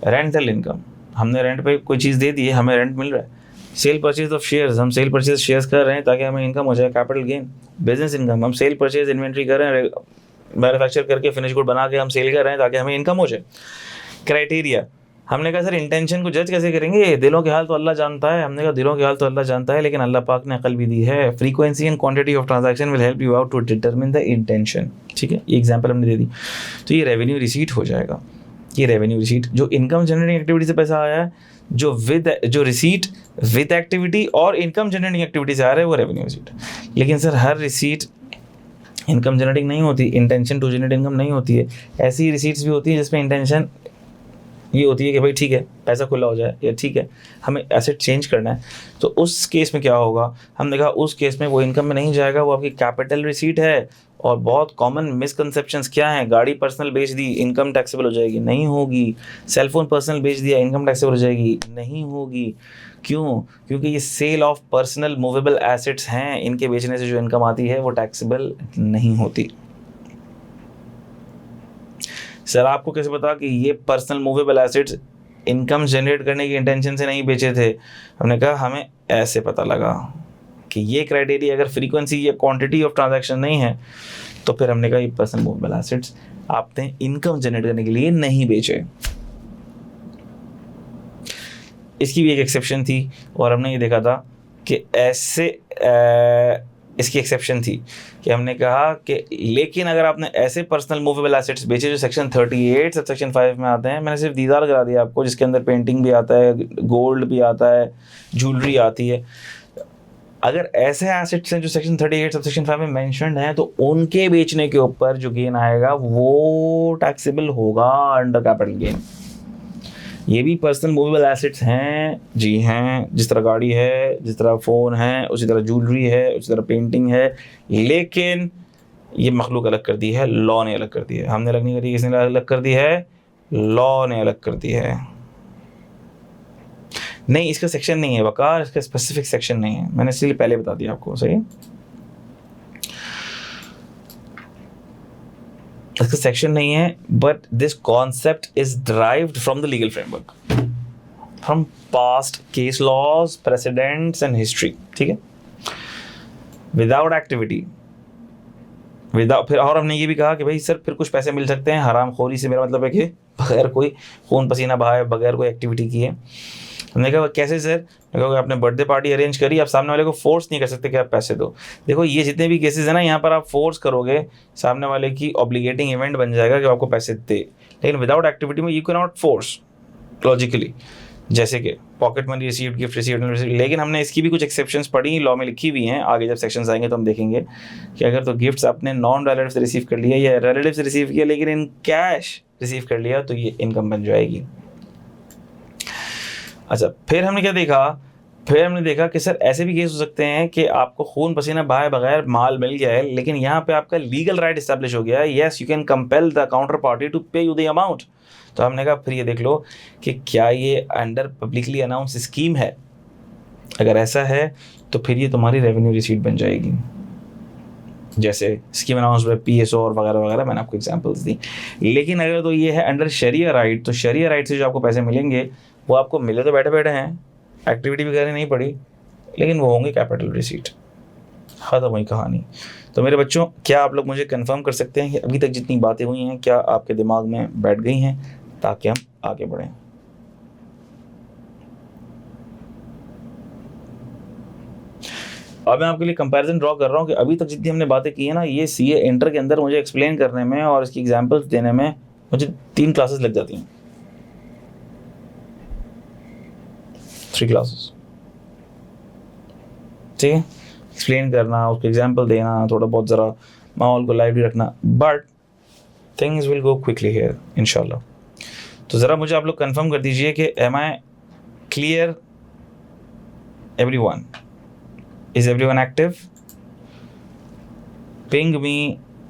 रेंटल इनकम, हमने रेंट पे कोई चीज़ दे दी है, हमें रेंट मिल रहा है। सेल परचेज ऑफ शेयर्स, हम सेल परचेज शेयर्स कर रहे हैं ताकि हमें इनकम हो जाए, कैपिटल गेन। बिजनेस इनकम, हम सेल परचेज इन्वेंट्री कर रहे हैं, मैन्युफैक्चर करके फिनिश गुड बना के हम सेल कर रहे हैं ताकि हमें इनकम हो जाए। क्राइटेरिया, हमने कहा सर इंटेंशन को जज कैसे करेंगे? दिलों के हाल तो अल्लाह जानता है। हमने कहा दिलों के हाल तो अल्लाह जानता है, लेकिन अल्लाह पाक ने अकल भी दी है। Frequency and quantity of transaction will help you out to determine the intention. ठीक है, ये एग्जांपल हमने दे दी, तो ये रेवेन्यू रिसीट हो जाएगा। ये रेवेन्यू रिसीट जो इनकम जनरेटिंग एक्टिविटी से पैसा आया है, जो रिसीट विद एक्टिविटी और इनकम जनरेटिंग एक्टिविटी से आ रहा है, वो रेवेन्यू रिसीट। लेकिन सर हर रिसीट इनकम जनरेटिंग नहीं होती, इंटेंशन टू जनरेट इनकम नहीं होती है। ऐसी रिसीट्स भी होती है जिसमें इंटेंशन ये होती है कि भाई ठीक है पैसा खुला हो जाए, या ठीक है हमें एसेट चेंज करना है। तो उस केस में क्या होगा? हमने कहा उस केस में वो इनकम में नहीं जाएगा, वो आपकी कैपिटल रिसीट है। और बहुत कॉमन मिसकंसेप्शंस क्या हैं? गाड़ी पर्सनल बेच दी, इनकम टैक्सेबल हो जाएगी? नहीं होगी। सेलफोन पर्सनल बेच दिया, इनकम टैक्सेबल हो जाएगी? नहीं होगी। क्यों? क्योंकि ये sale of personal movable assets हैं, इनके बेचने से जो इनकम आती है वो टैक्सेबल नहीं होती। सर आपको कैसे पता कि ये personal movable assets income generate करने की इंटेंशन से नहीं बेचे थे, हमने कहा हमें ऐसे पता लगा कि ये क्राइटेरिया अगर फ्रीक्वेंसी या क्वांटिटी ऑफ ट्रांजैक्शन नहीं है तो फिर हमने कहा ये पर्सनल मूवेबल एसेट्स आपने इनकम जनरेट करने के लिए नहीं बेचे। इसकी भी एक एक्सेप्शन थी और हमने ये देखा था कि ऐसे इसकी एक्सेप्शन थी कि हमने कहा कि लेकिन अगर आपने ऐसे पर्सनल मूवेबल एसेट्स बेचे जो सेक्शन 38 सब सेक्शन 5 में आते हैं, मैंने सिर्फ दीदार करा दिया आपको, जिसके अंदर पेंटिंग भी आता है, गोल्ड भी आता है, ज्वेलरी आती है, अगर ऐसे एसेट्स हैं जो सेक्शन 38 सब सेक्शन 5 में मेंशन्ड हैं तो उनके बेचने के ऊपर जो गेन आएगा वो टैक्सेबल होगा अंडर कैपिटल गेन। ये भी पर्सनल मूवेबल एसेट्स हैं, जी हैं, जिस तरह गाड़ी है, जिस तरह फ़ोन है, उसी तरह ज्वेलरी है, उसी तरह पेंटिंग है, लेकिन ये मखलूक अलग कर दी है, लॉ ने अलग कर दी है। हमने अलग नहीं करी, किसने अलग कर दी है? लॉ ने अलग कर दी है। नहीं, इसका सेक्शन नहीं है वकार, इसका स्पेसिफिक सेक्शन नहीं है, मैंने इसलिए पहले बता दिया आपको, सही है? इसका सेक्शन नहीं है, but this concept is derived from the legal framework, from past case laws, precedents and history, ठीक है? विदाउट एक्टिविटी, विदाउट, फिर और हमने ये भी कहा कि भाई सर फिर कुछ पैसे मिल सकते हैं हराम खोरी से, मेरा मतलब है कि बगैर कोई खून पसीना बहाए, बगैर कोई एक्टिविटी किए। हमने कहा कैसे सर? मैं कहा आपने बर्थडे पार्टी अरेंज करी, आप सामने वाले को फोर्स नहीं कर सकते कि आप पैसे दो। देखो ये जितने भी केसेस हैं ना, यहाँ पर आप फोर्स करोगे सामने वाले की ऑब्लिगेटिंग इवेंट बन जाएगा कि आपको पैसे दे, लेकिन विदाउट एक्टिविटी में you can not force logically, जैसे कि pocket money received, gift received. लेकिन हमने इसकी भी कुछ एक्सेप्शंस पढ़ी, लॉ में लिखी हुई हैं, आगे जब सेक्शंस आएंगे तो हम देखेंगे कि अगर तो गिफ्ट्स आपने नॉन रिलेटिव से रिसीव कर लिया या रिलेटिव से रिसीव किया लेकिन इन कैश रिसीव कर लिया तो ये इनकम बन जाएगी। अच्छा, फिर हमने क्या देखा? फिर हमने देखा कि सर ऐसे भी केस हो सकते हैं कि आपको खून पसीना बहाए बगैर माल मिल गया है, लेकिन यहाँ पे आपका लीगल राइट इस्टेब्लिश हो गया है, yes you can compel the counter party to pay you the amount. तो हमने कहा फिर ये देख लो कि क्या ये अंडर पब्लिकली अनाउंस स्कीम है, अगर ऐसा है तो फिर ये तुम्हारी रेवेन्यू रिसीट बन जाएगी, जैसे स्कीम अनाउंस बाय PSO और वगैरह वगैरह, मैंने आपको एग्जांपल्स दी। लेकिन अगर तो ये है अंडर शरिया राइट, तो शरिया राइट से जो आपको पैसे मिलेंगे वो आपको मिले तो बैठे बैठे हैं, एक्टिविटी भी करनी नहीं पड़ी, लेकिन वो होंगे कैपिटल रिसीट। ख़त्म हुई कहानी। तो मेरे बच्चों, क्या आप लोग मुझे कंफर्म कर सकते हैं कि अभी तक जितनी बातें हुई हैं क्या आपके दिमाग में बैठ गई हैं, ताकि हम आगे बढ़ें? अब मैं आपके लिए कंपैरिजन ड्रॉ कर रहा हूँ कि अभी तक जितनी हमने बातें की है ना, ये CA इंटर के अंदर मुझे एक्सप्लेन करने में और इसकी एग्जांपल्स देने में मुझे 3 क्लासेस लग जाती हैं, 3 क्लासेस, ठीक है? एक्सप्लेन करना, उसको एग्जांपल देना, थोड़ा बहुत ज़रा माहौल को लाइवली रखना, but things will go quickly here इंशाल्लाह। तो ज़रा मुझे आप लोग कंफर्म कर दीजिए कि am I clear everyone? Is everyone active? Ping me,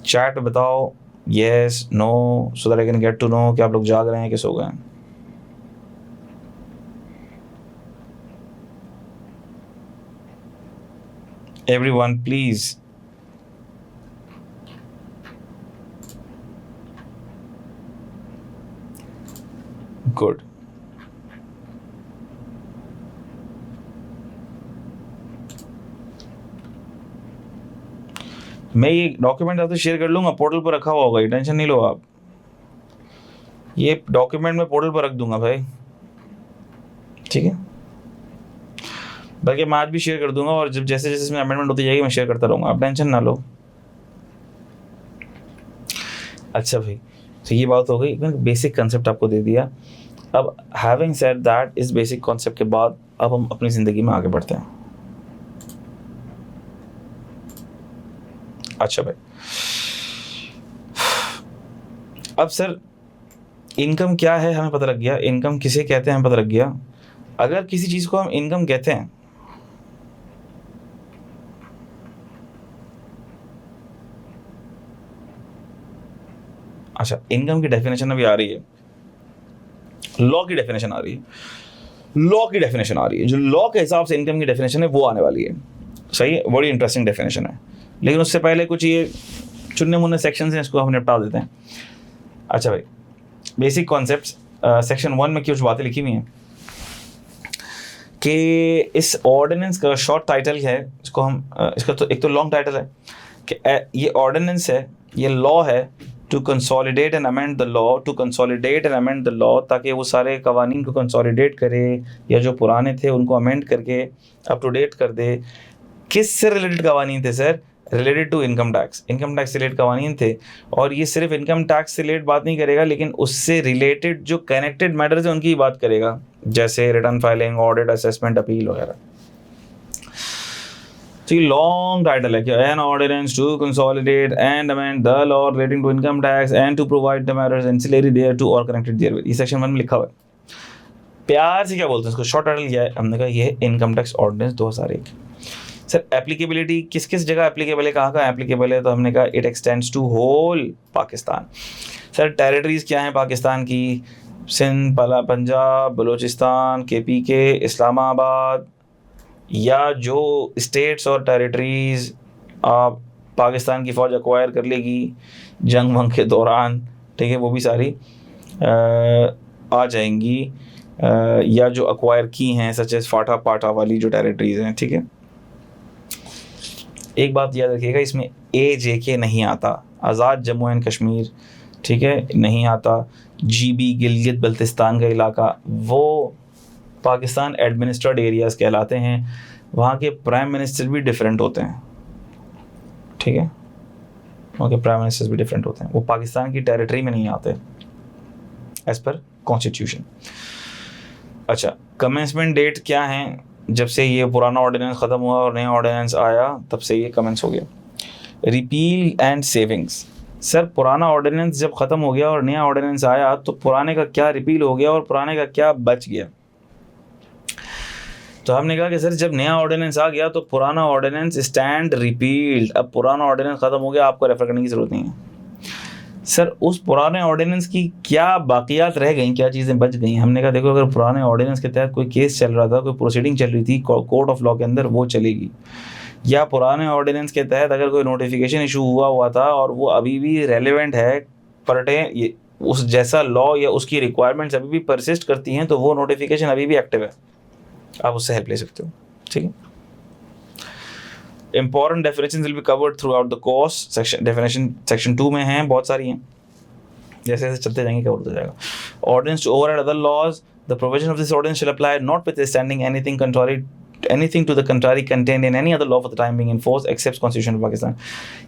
chat बताओ, yes, no, so that I can get to know कि आप लोग जाग रहे हैं कि सो गए हैं। Everyone, please. Good. मैं ये डॉक्यूमेंट आपसे शेयर कर लूँगा, पोर्टल पर रखा हुआ होगा, ये टेंशन नहीं लो आप। ये डॉक्यूमेंट मैं पोर्टल पर रख दूंगा भाई, ठीक है? बल्कि मैं आज भी शेयर कर दूंगा और जब जैसे जैसे इसमें अमेंडमेंट होती जाएगी मैं शेयर करता रहूँगा, आप टेंशन ना लो। अच्छा भाई, तो ये बात हो गई, मैंने बेसिक कंसेप्ट आपको दे दिया। अब हैविंग सेड दैट, इस बेसिक कॉन्सेप्ट के बाद अब हम अपनी ज़िंदगी में आगे बढ़ते हैं। अच्छा भाई, अब सर इनकम क्या है हमें पता लग गया, इनकम किसे कहते हैं हमें पता लग गया। अगर किसी चीज़ को हम इनकम कहते हैं, अच्छा इनकम की डेफिनेशन अभी आ रही है, लॉ की डेफिनेशन आ रही है, लॉ की डेफिनेशन आ रही है, जो लॉ के हिसाब से इनकम की डेफिनेशन है वो आने वाली है, सही है? बड़ी इंटरेस्टिंग डेफिनेशन है, लेकिन उससे पहले कुछ ये चुनने मुन्ने सेक्शंस हैं, इसको हम निपटा देते हैं। अच्छा भाई, बेसिक कॉन्सेप्ट्स सेक्शन 1 में कुछ बातें लिखी हुई हैं कि इस ऑर्डिनेंस का शॉर्ट टाइटल है, इसको हम इसका तो एक तो लॉन्ग टाइटल है कि ये ऑर्डिनेंस है, ये लॉ है to consolidate and amend the law, to consolidate and amend the law, ताकि वो सारे कवानीन को कंसोलिडेट करे या जो पुराने थे उनको अमेंड करके अप टू डेट कर दे। किस से रिलेटेड कवानीन थे sir? Related to income tax से रिलेटेड कवानीन थे। और ये सिर्फ इनकम टैक्स से रिलेटेड बात नहीं करेगा, लेकिन उससे रिलेटेड जो कनेक्टेड मैटर्स हैं उनकी बात करेगा, जैसे return filing, audit, assessment, appeal वगैरह। तो ये लॉन्ग टाइटल है कि an ordinance to consolidate and amend the law relating to income tax and to provide the matters ancillary thereto or connected therewith. ये section 1 में लिखा हुआ है। प्यार से क्या बोलते हैं इसको? शॉर्ट टाइटल क्या है? हमने कहा ये है income tax ordinance 2001। Sir applicability किस किस जगह एप्लीकेबल है, कहाँ कहाँ एप्लीकेबल है? तो हमने कहा it extends to whole Pakistan. Sir territories क्या हैं पाकिस्तान की? सिंध, पंजाब, बलूचिस्तान, KPK, इस्लामाबाद, या जो स्टेट्स और टेरिटरीज आप पाकिस्तान की फ़ौज एक्वायर कर लेगी जंग वंग के दौरान, ठीक है, वो भी सारी आ जाएंगी, या जो एक्वायर की हैं सच एज फाटा पाटा वाली जो टेरिटरीज हैं, ठीक है। एक बात याद रखिएगा, इसमें AJK नहीं आता, आज़ाद जम्मू एंड कश्मीर, ठीक है, नहीं आता। GB गिलगित बल्तिस्तान का इलाका, वो पाकिस्तान एडमिनिस्ट्रेड एरियाज़ कहलाते हैं। वहाँ के प्राइम मिनिस्टर भी डिफरेंट होते हैं, ठीक है, वहाँ के प्राइम मिनिस्टर्स भी डिफरेंट होते हैं, वो पाकिस्तान की टेरिटरी में नहीं आते एज़ पर कॉन्स्टिट्यूशन। अच्छा, कमेंसमेंट डेट क्या है? जब से ये पुराना ऑर्डिनेंस ख़त्म हुआ और नया ऑर्डिनेंस आया तब से ये कमेंस हो गया। रिपील एंड सेविंग्स, सर पुराना ऑर्डिनेंस जब ख़त्म हो गया और नया ऑर्डिनेंस आया तो पुराने का क्या रिपील हो गया और पुराने का क्या बच गया? तो हमने कहा कि सर जब नया ऑर्डिनेंस आ गया तो पुराना ऑर्डिनेंस स्टैंड रिपील्ड। अब पुराना ऑर्डिनेंस ख़त्म हो गया, आपको रेफर करने की ज़रूरत नहीं है। सर उस पुराने ऑर्डिनेंस की क्या बाकियात रह गई, क्या चीज़ें बच गई? हमने कहा देखो, अगर पुराने ऑर्डिनेंस के तहत कोई केस चल रहा था, कोई प्रोसीडिंग चल रही थी कोर्ट ऑफ लॉ के अंदर, वो चलेगी। या पुराने ऑर्डिनेंस के तहत अगर कोई नोटिफिकेशन इशू हुआ था और वो अभी भी रेलिवेंट है, ये उस जैसा लॉ या उसकी रिक्वायरमेंट्स अभी भी परसिस्ट करती हैं, तो वो नोटिफिकेशन अभी भी एक्टिव है, आप उससे हेल्प ले सकते हो, ठीक है। Important definitions will be covered throughout the course. Definition section 2 में हैं, बहुत सारी हैं, जैसे जैसे चलते जाएंगे कवर होता जाएगा। Ordinance to override other laws. The provision of this ordinance shall apply notwithstanding anything to the contrary contained in any other law for the time being in force except Constitution of Pakistan.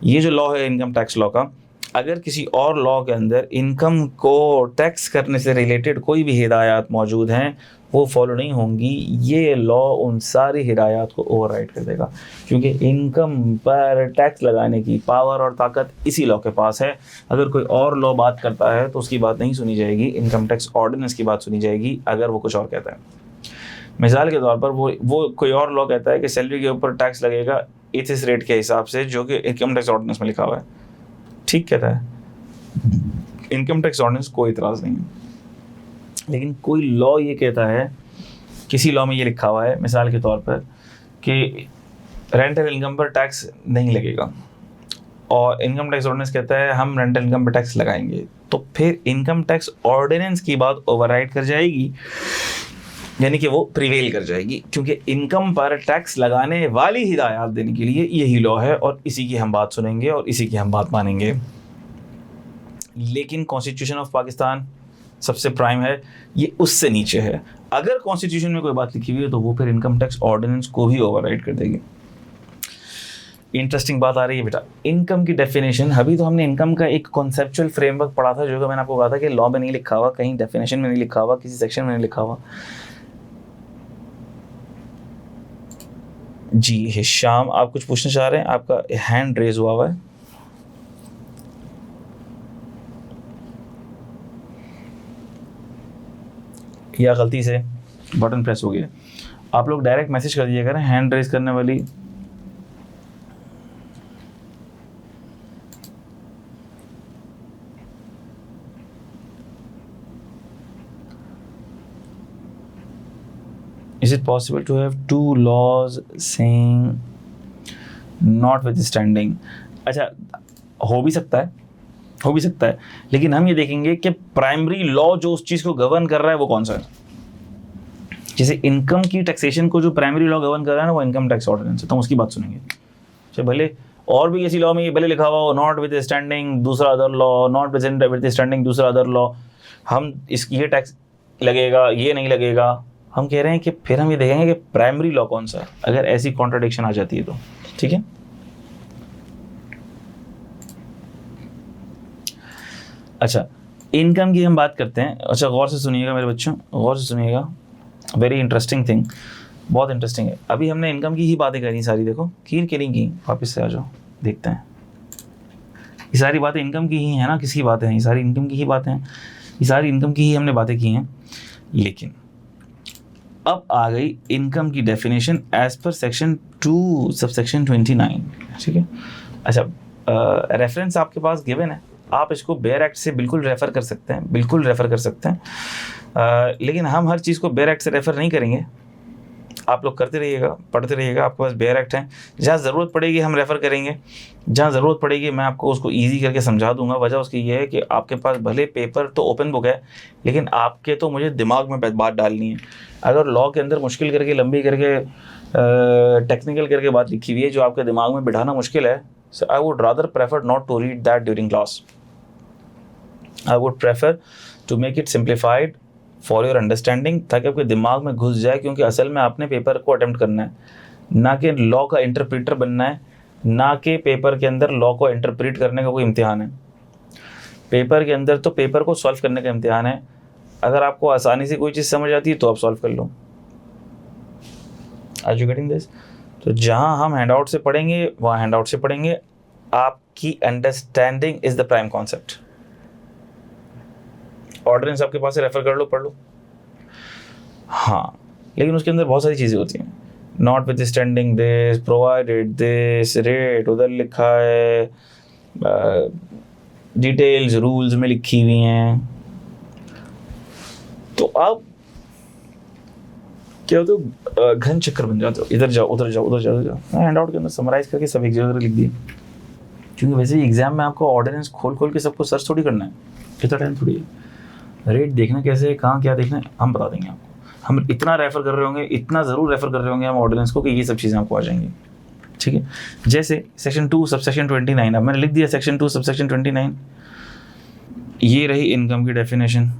ये जो law है income tax law का, अगर किसी और law के अंदर income को टैक्स करने से रिलेटेड कोई भी हिदायत मौजूद हैं, वो फॉलो नहीं होंगी। ये लॉ उन सारी हिदायत को ओवरराइड कर देगा, क्योंकि इनकम पर टैक्स लगाने की पावर और ताकत इसी लॉ के पास है। अगर कोई और लॉ बात करता है तो उसकी बात नहीं सुनी जाएगी, इनकम टैक्स ऑर्डिनेंस की बात सुनी जाएगी अगर वो कुछ और कहता है। मिसाल के तौर पर वो कोई और लॉ कहता है कि सैलरी के ऊपर टैक्स लगेगा इस रेट के हिसाब से, जो कि इनकम टैक्स ऑर्डिनेंस में लिखा हुआ है, ठीक कहता है, इनकम टैक्स ऑर्डिनेंस कोई इतराज़ नहीं है। लेकिन कोई लॉ ये कहता है, किसी लॉ में ये लिखा हुआ है मिसाल के तौर पर कि रेंटल इनकम पर टैक्स नहीं लगेगा, और इनकम टैक्स ऑर्डिनेंस कहता है हम रेंटल इनकम पर टैक्स लगाएंगे, तो फिर इनकम टैक्स ऑर्डिनेंस की बात ओवरराइड कर जाएगी, यानी कि वो प्रिवेल कर जाएगी, क्योंकि इनकम पर टैक्स लगाने वाली हिदायत देने के लिए यही लॉ है और इसी की हम बात सुनेंगे और इसी की हम बात मानेंगे। लेकिन कॉन्स्टिट्यूशन ऑफ पाकिस्तान सबसे प्राइम है, ये उससे नीचे है। अगर कॉन्स्टिट्यूशन में कोई बात लिखी हुई है तो वो फिर इनकम टैक्स ऑर्डिनेंस को भी ओवरराइड कर देगी। इंटरेस्टिंग बात आ रही है बेटा, इनकम की डेफिनेशन। अभी तो हमने इनकम का एक कॉन्सेप्चुअल फ्रेमवर्क पढ़ा था, जो कि मैंने आपको कहा था कि लॉ में नहीं लिखा हुआ, कहीं डेफिनेशन में नहीं लिखा हुआ, किसी सेक्शन में नहीं लिखा हुआ। जी हिशाम, आप कुछ पूछना चाह रहे हैं? आपका हैंड रेज हुआ है। या गलती से बटन प्रेस हो गया? आप लोग डायरेक्ट मैसेज कर दिया करें हैंड रेज करने वाली। Is it possible to have two laws saying notwithstanding? अच्छा, हो भी सकता है, हो भी सकता है, लेकिन हम ये देखेंगे कि प्राइमरी लॉ जो उस चीज़ को गवर्न कर रहा है वो कौन सा है। जैसे इनकम की टैक्सेशन को जो प्राइमरी लॉ गवर्न कर रहा है ना वो इनकम टैक्स ऑर्डिनेंस है, तो हम उसकी बात सुनेंगे। चाहे भले और भी किसी लॉ में ये भले लिखा हुआ हो नॉट विद स्टैंडिंग दूसरा other law, not present with standing दूसरा अदर लॉ, हम इसकी ये टैक्स लगेगा ये नहीं लगेगा। हम कह रहे हैं कि फिर हम ये देखेंगे कि प्राइमरी लॉ कौन सा है, अगर ऐसी कॉन्ट्राडिक्शन आ जाती है तो। ठीक है, अच्छा इनकम की हम बात करते हैं। अच्छा गौर से सुनिएगा मेरे बच्चों, गौर से सुनिएगा, वेरी इंटरेस्टिंग थिंग, बहुत इंटरेस्टिंग है। अभी हमने इनकम की ही बातें करी सारी, देखो की नहीं की, वापस से आ जाओ देखते हैं। ये सारी बातें इनकम की ही है ना, किसकी बातें हैं, ये सारी इनकम की ही बातें हैं, ये सारी इनकम की ही हमने बातें की हैं। लेकिन अब आ गई इनकम की definition as per section 2 subsection 29। ठीक है, अच्छा रेफरेंस आपके पास गिवन है, आप इसको बेयर एक्ट से बिल्कुल रेफ़र कर सकते हैं, बिल्कुल रेफ़र कर सकते हैं। लेकिन हम हर चीज़ को बेयर एक्ट से रेफ़र नहीं करेंगे, आप लोग करते रहिएगा, पढ़ते रहिएगा, आपके पास बेयर एक्ट है, जहाँ ज़रूरत पड़ेगी हम रेफ़र करेंगे, जहाँ ज़रूरत पड़ेगी मैं आपको उसको ईजी करके समझा दूंगा। वजह उसकी ये है कि आपके पास भले पेपर तो ओपन बुक है, लेकिन आपके तो मुझे दिमाग में बात डालनी है। अगर लॉ के अंदर मुश्किल करके लंबी करके टेक्निकल करके बात लिखी हुई है जो आपके दिमाग में बिठाना मुश्किल है, so I would rather prefer not to read that during class. I would prefer to make it simplified for your understanding, ताकि आपके दिमाग में घुस जाए, क्योंकि असल में आपने पेपर को अटेम्प्ट करना है, ना कि लॉ का इंटरप्रीटर बनना है, ना कि पेपर के अंदर लॉ को इंटरप्रीट करने का कोई इम्तिहान है। पेपर के अंदर तो पेपर को सॉल्व करने का इम्तिहान है। अगर आपको आसानी से कोई चीज़ समझ आती है तो आप सॉल्व कर लो। Are you getting this? तो जहाँ हम हैंड आउट से पढ़ेंगे वहाँ हैंड आउट से पढ़ेंगे, आपकी understanding is the prime concept. Ordinance आपके पास है, रेफर कर लो, पढ़ लो। हाँ, लेकिन उसके अंदर बहुत सारी चीज़ें होती हैं, not with standing this, provided this, rate उधर लिखा है, डिटेल्स रूल्स में लिखी हुई हैं। तो आप क्या होते हो, घन चक्कर बन जाते हो, इधर जाओ उधर जाओ उधर जाओ उधर जाओ। हैंड आउट के अंदर समराइज करके सब एक जगह लिख दिए, क्योंकि वैसे ही एग्जाम में आपको ऑर्डिनेंस खोल के सबको सर्च थोड़ी करना है, इतना टाइम थोड़ी है। रेट देखना कैसे है, कहाँ क्या देखना है, हम बता देंगे आपको। हम इतना रेफर कर रहे होंगे, इतना ज़रूर रेफर कर रहे होंगे हम ऑर्डिनेंस को कि ये सब चीज़ें आपको आ जाएंगी। ठीक है, जैसे सेक्शन 2 सबसेक्शन 29, अब मैंने लिख दिया सेक्शन 2 सबसेक्शन 29, ये रही इनकम की डेफिनेशन।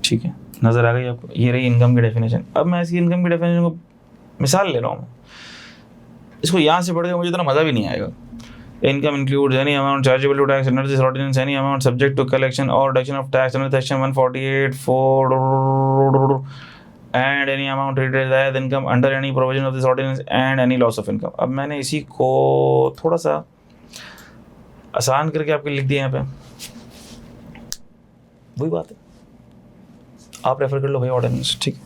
ठीक है, नज़र आ गई आपको, ये रही इनकम की डेफिनेशन। अब मैं इसकी इनकम की डेफिनेशन को मिसाल ले रहा हूँ, इसको यहाँ से पढ़ के मुझे इतना मज़ा भी नहीं आएगा। Income includes any amount chargeable to tax under this ordinance, any amount subject to collection और reduction of tax under section 148(4) and any amount treated as income under any provision of this ordinance and any loss of income. अब मैंने इसी को थोड़ा सा आसान करके आपके लिख दिया यहाँ पे, वही बात है, आप रेफर कर लो भाई ऑर्डिनेंस। ठीक है,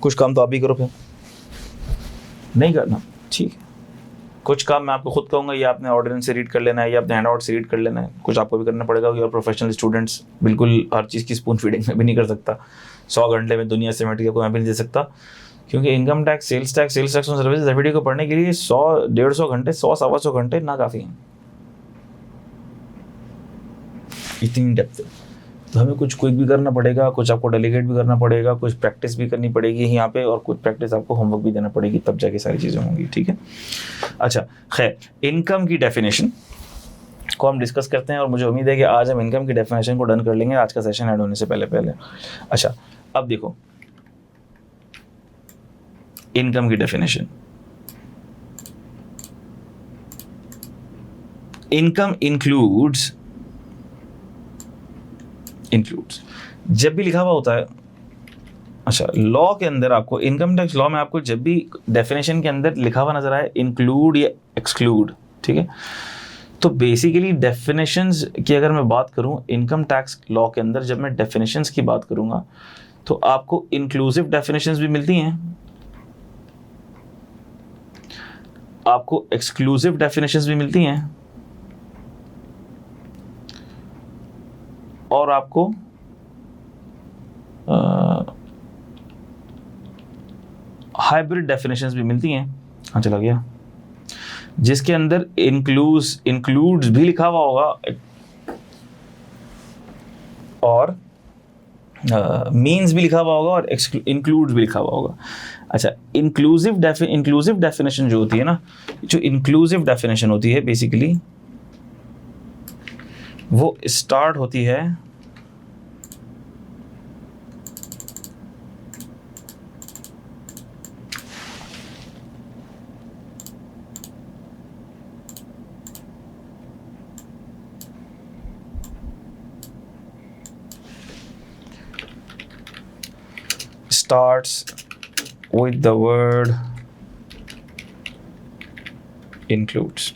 कुछ काम तो आप भी करो, फिर नहीं करना ठीक है, कुछ काम मैं आपको खुद कहूँगा, ये आपने ऑर्डिनेंस से रीड कर लेना है, ये आपने हैंड आउट से रीड कर लेना है, कुछ आपको भी करना पड़ेगा। और प्रोफेशनल स्टूडेंट्स बिल्कुल हर चीज़ की स्पून फीडिंग में भी नहीं कर सकता, 100 घंटे में दुनिया से मेट को मैं भी नहीं दे सकता, क्योंकि income tax, sales tax on services FD को पढ़ने के लिए 100-150 घंटे, 100-125 घंटे ना काफ़ी हैं, इतनी डेप्थ है। तो हमें कुछ क्विक भी करना पड़ेगा, कुछ आपको डेलीगेट भी करना पड़ेगा, कुछ प्रैक्टिस भी करनी पड़ेगी यहाँ पे, और कुछ प्रैक्टिस आपको होमवर्क भी देना पड़ेगी, तब जाके सारी चीज़ें होंगी। ठीक है, अच्छा खैर, इनकम की डेफिनेशन को हम डिस्कस करते हैं, और मुझे उम्मीद है कि आज हम इनकम की डेफिनेशन को डन कर लेंगे आज का सेशन ऐड होने से पहले। अच्छा, अब देखो इनकम की डेफिनेशन, इनकम इंक्लूड्स जब भी लिखा हुआ होता है, अच्छा लॉ के अंदर आपको, इनकम टैक्स लॉ में आपको जब भी डेफिनेशन के अंदर लिखा हुआ नजर आए इंक्लूड या एक्सक्लूड, ठीक है, तो बेसिकली डेफिनेशंस की अगर मैं बात करूं इनकम टैक्स लॉ के अंदर, जब मैं डेफिनेशंस की बात करूंगा तो आपको इंक्लूसिव डेफिनेशंस भी मिलती हैं, आपको एक्सक्लूसिव डेफिनेशंस भी मिलती हैं, और आपको हाइब्रिड डेफिनेशंस भी मिलती हैं। हाँ चला गया, जिसके अंदर इंक्लूड्स भी लिखा हुआ होगा और मीन्स भी लिखा हुआ होगा और इंक्लूड्स भी लिखा हुआ होगा। अच्छा, इंक्लूसिव डेफिनेशन जो होती है ना, जो इंक्लूसिव डेफिनेशन होती है बेसिकली वो स्टार्ट होती है starts with the word includes.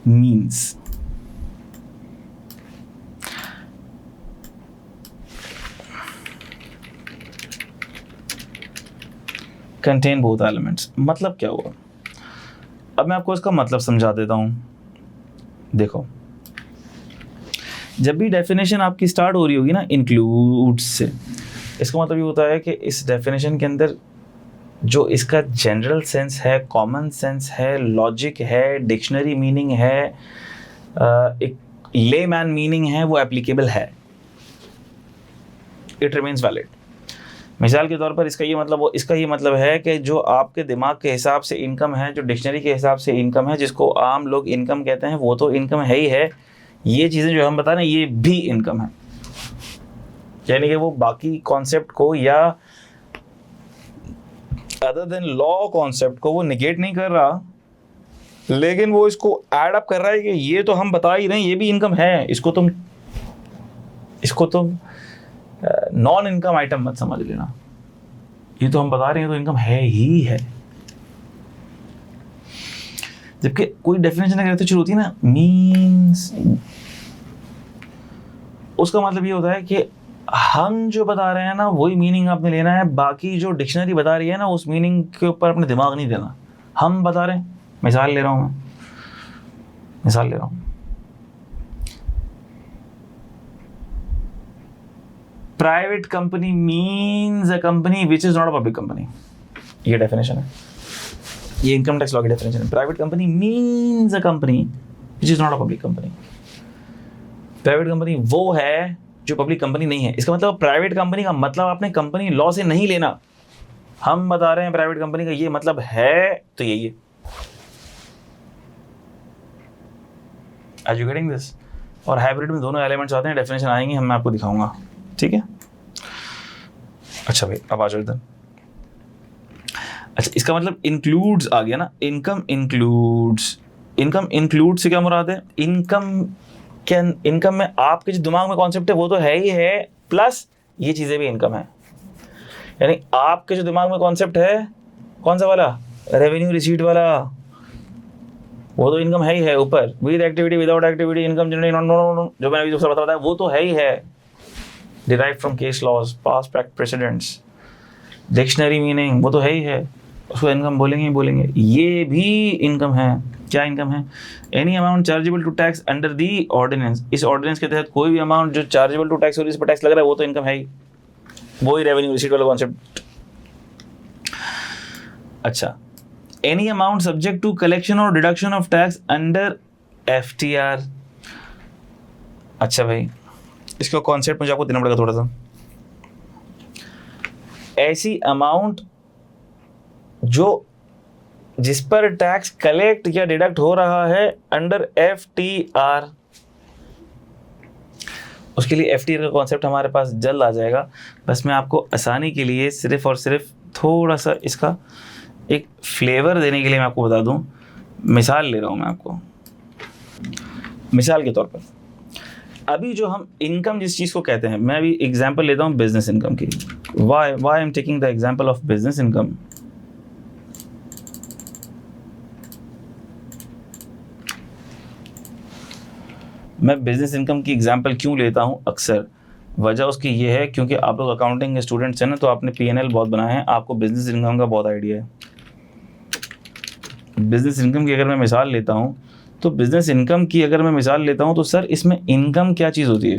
Means. Contain both elements. मतलब क्या हुआ, अब मैं आपको इसका मतलब समझा देता हूँ। देखो, जब भी डेफिनेशन आपकी स्टार्ट हो रही होगी ना इंक्लूड्स से, इसका मतलब ये होता है कि इस डेफिनेशन के अंदर जो इसका जनरल सेंस है, कॉमन सेंस है, लॉजिक है, डिक्शनरी मीनिंग है, एक लेमैन मीनिंग है, वो एप्लीकेबल है, इट रिमेन्स वैलिड। मिसाल के तौर पर इसका ये मतलब है कि जो आपके दिमाग के हिसाब से इनकम है, जो डिक्शनरी के हिसाब से इनकम है, जिसको आम लोग इनकम कहते हैं, वो तो इनकम है ही है। ये चीज़ें जो हम बता रहे हैं ये भी इनकम है, यानी कि वो बाकी कॉन्सेप्ट को या अदर देन लॉ कॉन्सेप्ट को वो निगेट नहीं कर रहा, लेकिन वो इसको ऐड अप कर रहा है कि ये तो हम बता ही रहे हैं ये भी इनकम है, इसको तुम नॉन इनकम आइटम मत समझ लेना, ये तो हम बता रहे हैं तो इनकम है ही है। जबकि कोई डेफिनेशन अगर तो शुरू होती है ना मीन्स, उसका मतलब ये होता है कि हम जो बता रहे हैं ना वही मीनिंग आपने लेना है, बाकी जो डिक्शनरी बता रही है ना उस मीनिंग के ऊपर अपने दिमाग नहीं देना। हम बता रहे हैं, मिसाल ले रहा हूँ private company means a company which is not a public company, ये डेफिनेशन है, ये इनकम टैक्स लॉ की डेफिनेशन है। Private company means a company which is not a public company. Private company वो है जो पब्लिक कंपनी नहीं है। इसका मतलब प्राइवेट कंपनी का मतलब आपने कंपनी लॉ से नहीं लेना, हम बता रहे हैं प्राइवेट कंपनी का ये मतलब है तो यही है। Are you getting this? और हाइब्रिड में दोनों एलिमेंट्स आते हैं, डेफिनेशन आएंगे, हम मैं आपको दिखाऊंगा, ठीक है। अच्छा भाई अब आ जाओ इधर। अच्छा, इसका मतलब इंक्लूड्स आ गया ना, इनकम इंक्लूड से क्या मुराद है? इनकम में आपके जो दिमाग में कॉन्सेप्ट है वो तो है ही है, प्लस ये चीजें भी इनकम है। यानी आपके जो दिमाग में कॉन्सेप्ट है कौन सा वाला, रेवेन्यू रिसीट वाला, वो तो इनकम है ही है ऊपर। With activity without activity income generate जो मैंने अभी दूसरा बताया वो तो है ही है। Derive from case laws, past precedents, dictionary meaning वो तो है ही है, उसको इनकम बोलेंगे ही बोलेंगे। ये भी इनकम है। क्या इनकम है? Any amount chargeable to tax under the ordinance, इस ऑर्डिनेंस के तहत कोई भी अमाउंट जो चार्जेबल टू टैक्स और इस पर टैक्स लग रहा है वो तो इनकम है ही, वो ही रेवेन्यू रिसीट वाला कॉन्सेप्ट। अच्छा, any amount subject to collection और deduction of tax under FTR। अच्छा भाई, इसका कॉन्सेप्ट मुझे आपको देना पड़ेगा थोड़ा सा। ऐसी अमाउंट जो जिस पर टैक्स कलेक्ट या डिडक्ट हो रहा है अंडर FTR, उसके लिए FTR का कॉन्सेप्ट हमारे पास जल्द आ जाएगा। बस मैं आपको आसानी के लिए सिर्फ और सिर्फ थोड़ा सा इसका एक फ्लेवर देने के लिए मैं आपको बता दूं, मिसाल ले रहा हूं मैं आपको। मिसाल के तौर पर अभी जो हम इनकम जिस चीज़ को कहते हैं, मैं अभी एग्जांपल लेता हूं बिजनेस इनकम की। Why I am taking the example of business income. मैं बिजनेस इनकम की एग्जांपल क्यों लेता हूं अक्सर, वजह उसकी ये है क्योंकि आप लोग अकाउंटिंग के स्टूडेंट्स हैं ना, तो आपने P&L बहुत बनाए हैं, आपको बिजनेस इनकम का बहुत आइडिया है। बिजनेस इनकम की अगर मैं मिसाल लेता हूँ, तो बिजनेस इनकम की अगर मैं मिसाल लेता हूँ तो सर इसमें इनकम क्या चीज़ होती है?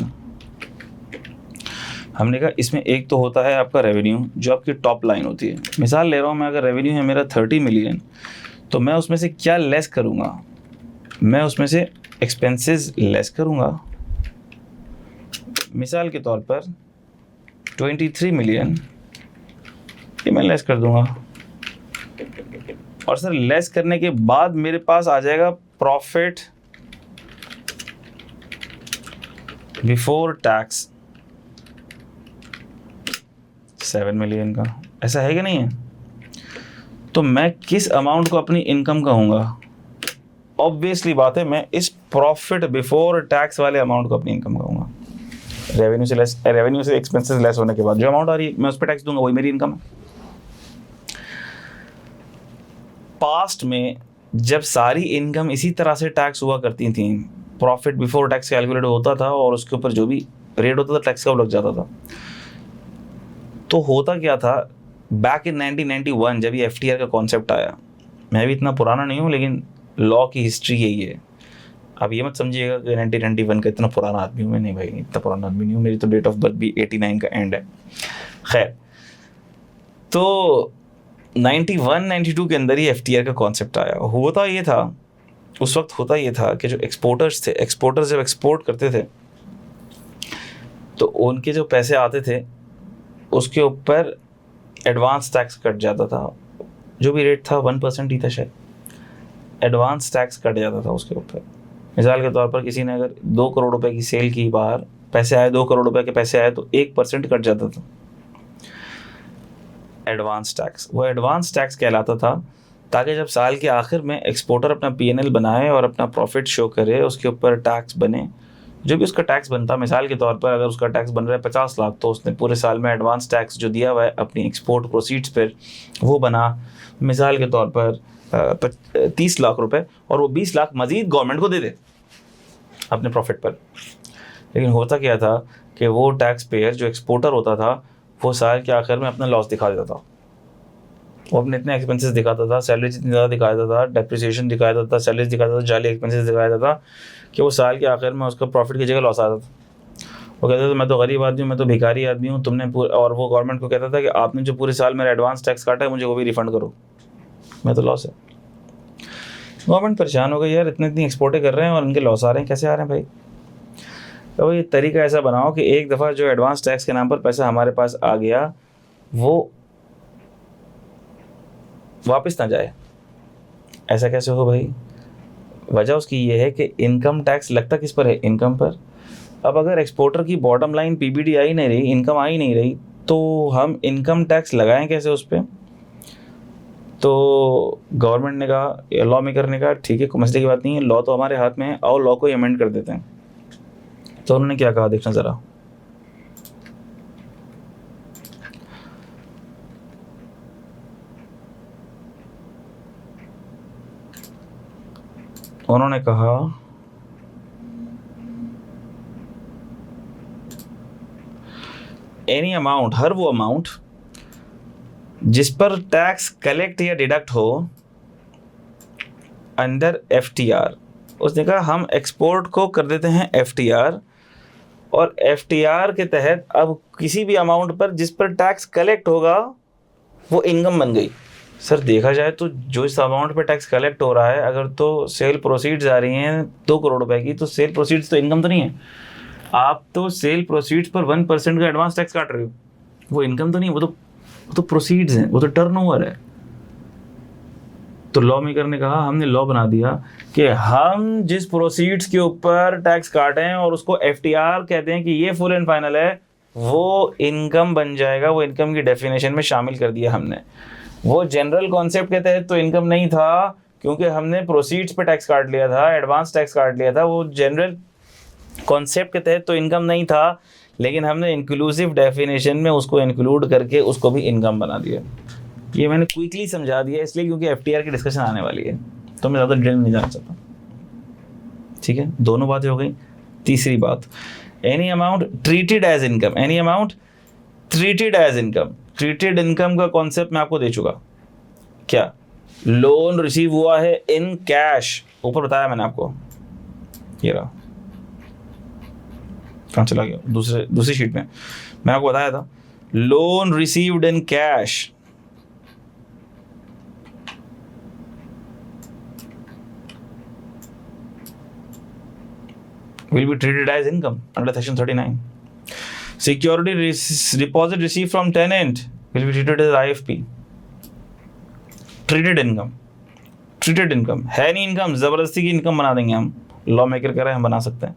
हमने कहा इसमें एक तो होता है आपका रेवेन्यू, जो आपकी टॉप लाइन होती है। मिसाल ले रहा हूँ मैं, अगर रेवेन्यू है मेरा 30 मिलियन, तो मैं उसमें से क्या लेस करूँगा? मैं उसमें से एक्सपेंसेस लेस करूँगा। मिसाल के तौर पर 23 मिलियन ये मैं लेस कर दूँगा, और सर लेस करने के बाद मेरे पास आ जाएगा प्रॉफिट बिफोर टैक्स 7 मिलियन का। ऐसा है कि नहीं है? तो मैं किस अमाउंट को अपनी इनकम कहूँगा? ऑब्वियसली बात है, मैं इस प्रॉफिट बिफोर टैक्स वाले अमाउंट को अपनी इनकम कहूँगा। रेवेन्यू से एक्सपेंसेस लेस होने के बाद जो अमाउंट आ रही है मैं उस पर टैक्स दूंगा, वही मेरी इनकम है। पास्ट में जब सारी इनकम इसी तरह से टैक्स हुआ करती थी, प्रॉफिट बिफोर टैक्स कैलकुलेट होता था और उसके ऊपर जो भी रेट होता था टैक्स का वो लग जाता था। तो होता क्या था, बैक इन 1991 जब ये FTR का कॉन्सेप्ट आया, मैं भी इतना पुराना नहीं हूँ लेकिन लॉ की हिस्ट्री यही है। अब ये मत समझिएगा कि 1991 का इतना पुराना आदमी हूँ मैं, नहीं भाई इतना पुराना आदमी नहीं हूँ, मेरी तो डेट ऑफ बर्थ भी 89 का एंड है। खैर, तो 91-92 के अंदर ही FTR का कॉन्सेप्ट आया। होता ये था, उस वक्त होता ये था कि जो एक्सपोर्टर्स थे, एक्सपोर्टर्स जब एक्सपोर्ट करते थे तो उनके जो पैसे आते थे उसके ऊपर एडवांस टैक्स कट जाता था। जो भी रेट था 1% ही था शायद, एडवांस टैक्स कट जाता था उसके ऊपर। मिसाल के तौर पर किसी ने अगर 2 करोड़ रुपए की सेल की, बाहर पैसे आए 2 करोड़ रुपए के पैसे आए, तो 1% कट जाता था एडवांस टैक्स। वो एडवांस टैक्स कहलाता था, ताकि जब साल के आखिर में एक्सपोर्टर अपना PNL बनाए और अपना प्रॉफिट शो करे, उसके ऊपर टैक्स बने। जो भी उसका टैक्स बनता, मिसाल के तौर पर अगर उसका टैक्स बन रहा है 50 लाख, तो उसने पूरे साल में एडवांस टैक्स जो दिया हुआ है अपनी एक्सपोर्ट प्रोसीड्स पर, वो बना मिसाल के तौर पर 30 लाख रुपए, और वो 20 लाख मजीद गवर्नमेंट को दे दे अपने प्रॉफिट पर। लेकिन होता क्या था कि वो टैक्स पेयर जो एक्सपोर्टर होता था, वो साल के आखिर में अपना लॉस दिखा देता था। वो अपने इतने एक्सपेंसेस दिखाता था, सैलरीज इतनी ज़्यादा दिखाता था, डेप्रिसिएशन दिखाता था, सैलरीज दिखाता था, जाली एक्सपेंसेस दिखाता था, कि वो साल के आखिर में उसका प्रॉफिट की जगह लॉस आता था। वो कहता था मैं तो गरीब आदमी हूँ, मैं तो भिखारी आदमी हूँ, तुमने और वो गवर्नमेंट को कहता था कि आपने जो पूरे साल मेरा एडवांस टैक्स काटा है मुझे वो भी रिफंड करो, मैं तो लॉस है। गवर्नमेंट परेशान हो गई, यार इतनी एक्सपोर्टें कर रहे हैं और उनके लॉस आ रहे हैं, कैसे आ रहे हैं भाई? तो ये तरीका ऐसा बनाओ कि एक दफ़ा जो एडवांस टैक्स के नाम पर पैसा हमारे पास आ गया वो वापस ना जाए। ऐसा कैसे हो भाई? वजह उसकी ये है कि इनकम टैक्स लगता किस पर है? इनकम पर। अब अगर एक्सपोर्टर की बॉटम लाइन PBT आ ही नहीं रही, इनकम आ ही नहीं रही, तो हम इनकम टैक्स लगाएं कैसे उस पर? तो गवर्नमेंट ने कहा, लॉ मेकर ने कहा ठीक है, कोई मसले की बात नहीं है, लॉ तो हमारे हाथ में है, और लॉ को अमेंड कर देते हैं। तो उन्होंने क्या कहा देखना ज़रा। उन्होंने कहा एनी अमाउंट, हर वो अमाउंट जिस पर टैक्स कलेक्ट या डिडक्ट हो अंडर FTR। उसने कहा हम एक्सपोर्ट को कर देते हैं FTR, और FTR के तहत अब किसी भी अमाउंट पर जिस पर टैक्स कलेक्ट होगा वो इनकम बन गई। सर देखा जाए तो जो इस अमाउंट पे टैक्स कलेक्ट हो रहा है, अगर तो सेल प्रोसीड्स आ रही हैं 2 करोड़ रुपए की, तो सेल प्रोसीड्स तो इनकम तो नहीं है। आप तो सेल प्रोसीड्स पर 1% का एडवांस टैक्स काट रहे हो, वो इनकम तो नहीं है, वो तो प्रोसीड्स हैं, वो तो टर्नओवर है। तो लॉ मेकर ने कहा, हमने लॉ बना दिया कि हम जिस प्रोसीड्स के ऊपर टैक्स काटें और उसको FTR कहते हैं कि ये फुल एंड फाइनल है, वो इनकम बन जाएगा। वो इनकम की डेफिनेशन में शामिल कर दिया हमने। वो जनरल कॉन्सेप्ट के तहत तो इनकम नहीं था, क्योंकि हमने प्रोसीड्स पे टैक्स काट लिया था, एडवांस टैक्स काट लिया था। वो जनरल कॉन्सेप्ट के तहत तो इनकम नहीं था, लेकिन हमने इंक्लूसिव डेफिनेशन में उसको इंक्लूड करके उसको भी इनकम बना दिया। ये मैंने क्विकली समझा दिया इसलिए क्योंकि FTR की डिस्कशन आने वाली है, तो मैं ज़्यादा डिटेल नहीं जाना चाहता। ठीक है, दोनों बातें हो गई। तीसरी बात, any amount treated as income. Any amount treated as income. Treated income का कॉन्सेप्ट मैं आपको दे चुका। क्या लोन रिसीव हुआ है इन कैश, ऊपर बताया मैंने आपको, ये रहा, कहाँ चला गया, दूसरी शीट में मैंने आपको बताया था, loan received in cash will be treated as income under section 39. Security deposit received from tenant will be treated as IFP. Treated income है नहीं इनकम, जबरदस्ती की इनकम बना देंगे हम, लॉ मेकर कह रहे हैं हम बना सकते हैं।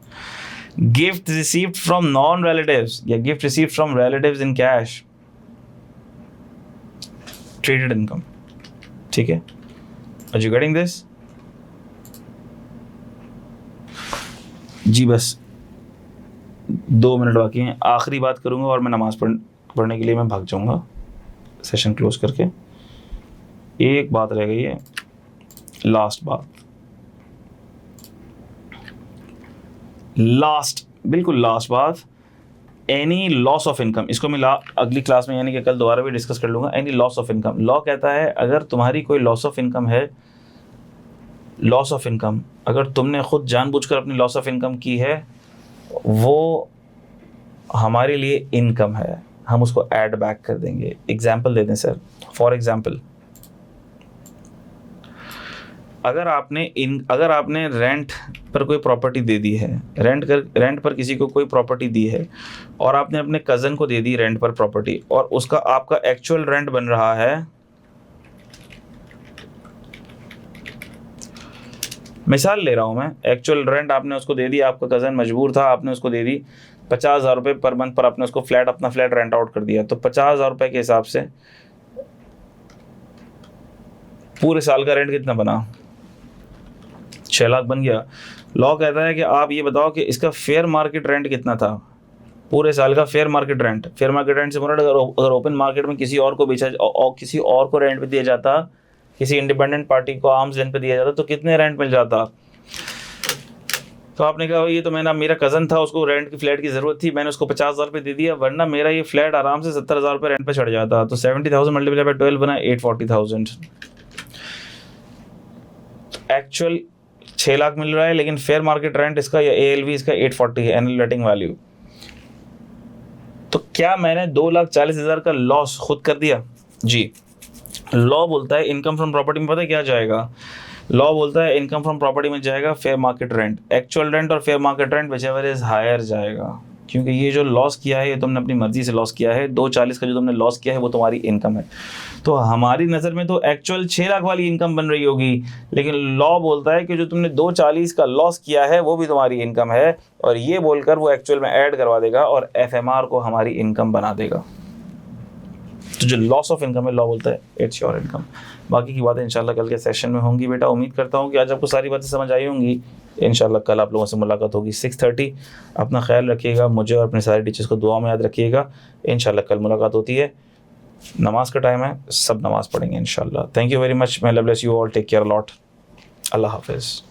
Gift received from non relatives या gift received from relatives in cash, traded income, ठीक है। Are you getting this? जी बस 2 मिनट बाकी हैं, आखिरी बात करूंगा और मैं नमाज पढ़ने के लिए मैं भाग जाऊंगा सेशन क्लोज करके। एक बात रह गई है, लास्ट बात, बिल्कुल लास्ट बात, एनी लॉस ऑफ इनकम, इसको मैं अगली क्लास में यानी कि कल दोबारा भी डिस्कस कर लूँगा। Any loss of income, law कहता है अगर तुम्हारी कोई लॉस ऑफ इनकम है, लॉस ऑफ इनकम अगर तुमने खुद जानबूझकर अपनी लॉस ऑफ इनकम की है, वो हमारे लिए इनकम है, हम उसको ऐड बैक कर देंगे। एग्जाम्पल दे दें सर, फॉर एग्जाम्पल अगर आपने रेंट पर कोई प्रॉपर्टी दे दी है, रेंट पर किसी को कोई प्रॉपर्टी दी है और आपने अपने कज़न को दे दी रेंट पर प्रॉपर्टी, और उसका आपका एक्चुअल रेंट बन रहा है, मिसाल ले रहा हूँ मैं, एक्चुअल रेंट आपने उसको दे दी, आपका कज़न मजबूर था, आपने उसको दे दी 50,000 रुपये पर मंथ पर, आपने उसको अपना फ्लैट रेंट आउट कर दिया, तो 50,000 रुपये के हिसाब से पूरे साल का रेंट कितना बना? 6 लाख बन गया। लॉ कहता है कि आप ये बताओ कि इसका फेयर मार्केट रेंट कितना था, पूरे साल का fair market rent. Fair market rent से मुराद अगर ओपन मार्केट में किसी और को बेचा और किसी और को रेंट पे दिया जाता, किसी इंडिपेंडेंट पार्टी को आर्म्स रेंट पे दिया जाता, तो कितने रेंट मिल जाता? तो आपने कहा ये तो मेरा कज़न था, उसको रेंट की फ्लैट की ज़रूरत थी, मैंने उसको 50,000 रुपये दे दिया, वरना मेरा ये फ्लैट आराम से 70,000 रुपये रेंट पे चढ़ जाता। तो 70,000 मल्टीप्लाई बाय 12 बना 840,000। एक्चुअल 6 लाख मिल रहा है, लेकिन फेयर मार्केट रेंट इसका या ALV इसका 840 है, एनुअल लेटिंग वैल्यू। तो क्या मैंने 2,40,000 का लॉस खुद कर दिया? जी। लॉ बोलता है इनकम फ्रॉम प्रॉपर्टी में पता है क्या जाएगा? लॉ बोलता है इनकम फ्रॉम प्रॉपर्टी में जाएगा fair market rent, actual rent और fair market rent whichever is higher जाएगा, क्योंकि ये जो लॉस किया है ये तुमने अपनी मर्जी से लॉस किया है। 240 का जो तुमने लॉस किया है वो तुम्हारी इनकम है। तो हमारी नज़र में तो एक्चुअल 6 लाख वाली इनकम बन रही होगी, लेकिन लॉ बोलता है कि जो तुमने 240 का लॉस किया है वो भी तुम्हारी इनकम है, और ये बोलकर वो एक्चुअल में ऐड करवा देगा और FMR को हमारी इनकम बना देगा। तो जो लॉस ऑफ इनकम है लॉ बोलता है इट्स योर इनकम। बाकी की बातें इंशाल्लाह कल के सेशन में होंगी बेटा। उम्मीद करता हूँ कि आज आपको सारी बातें समझ आई होंगी। इंशाल्लाह कल आप लोगों से मुलाकात होगी 6:30। अपना ख्याल रखिएगा, मुझे और अपने सारे टीचर्स को दुआ में याद रखिएगा। इंशाल्लाह कल मुलाकात होती है, नमाज का टाइम है, सब नमाज पढ़ेंगे इंशाल्लाह। Thank you very much, may Allah bless you all, take care lot, अल्लाह हाफिज़।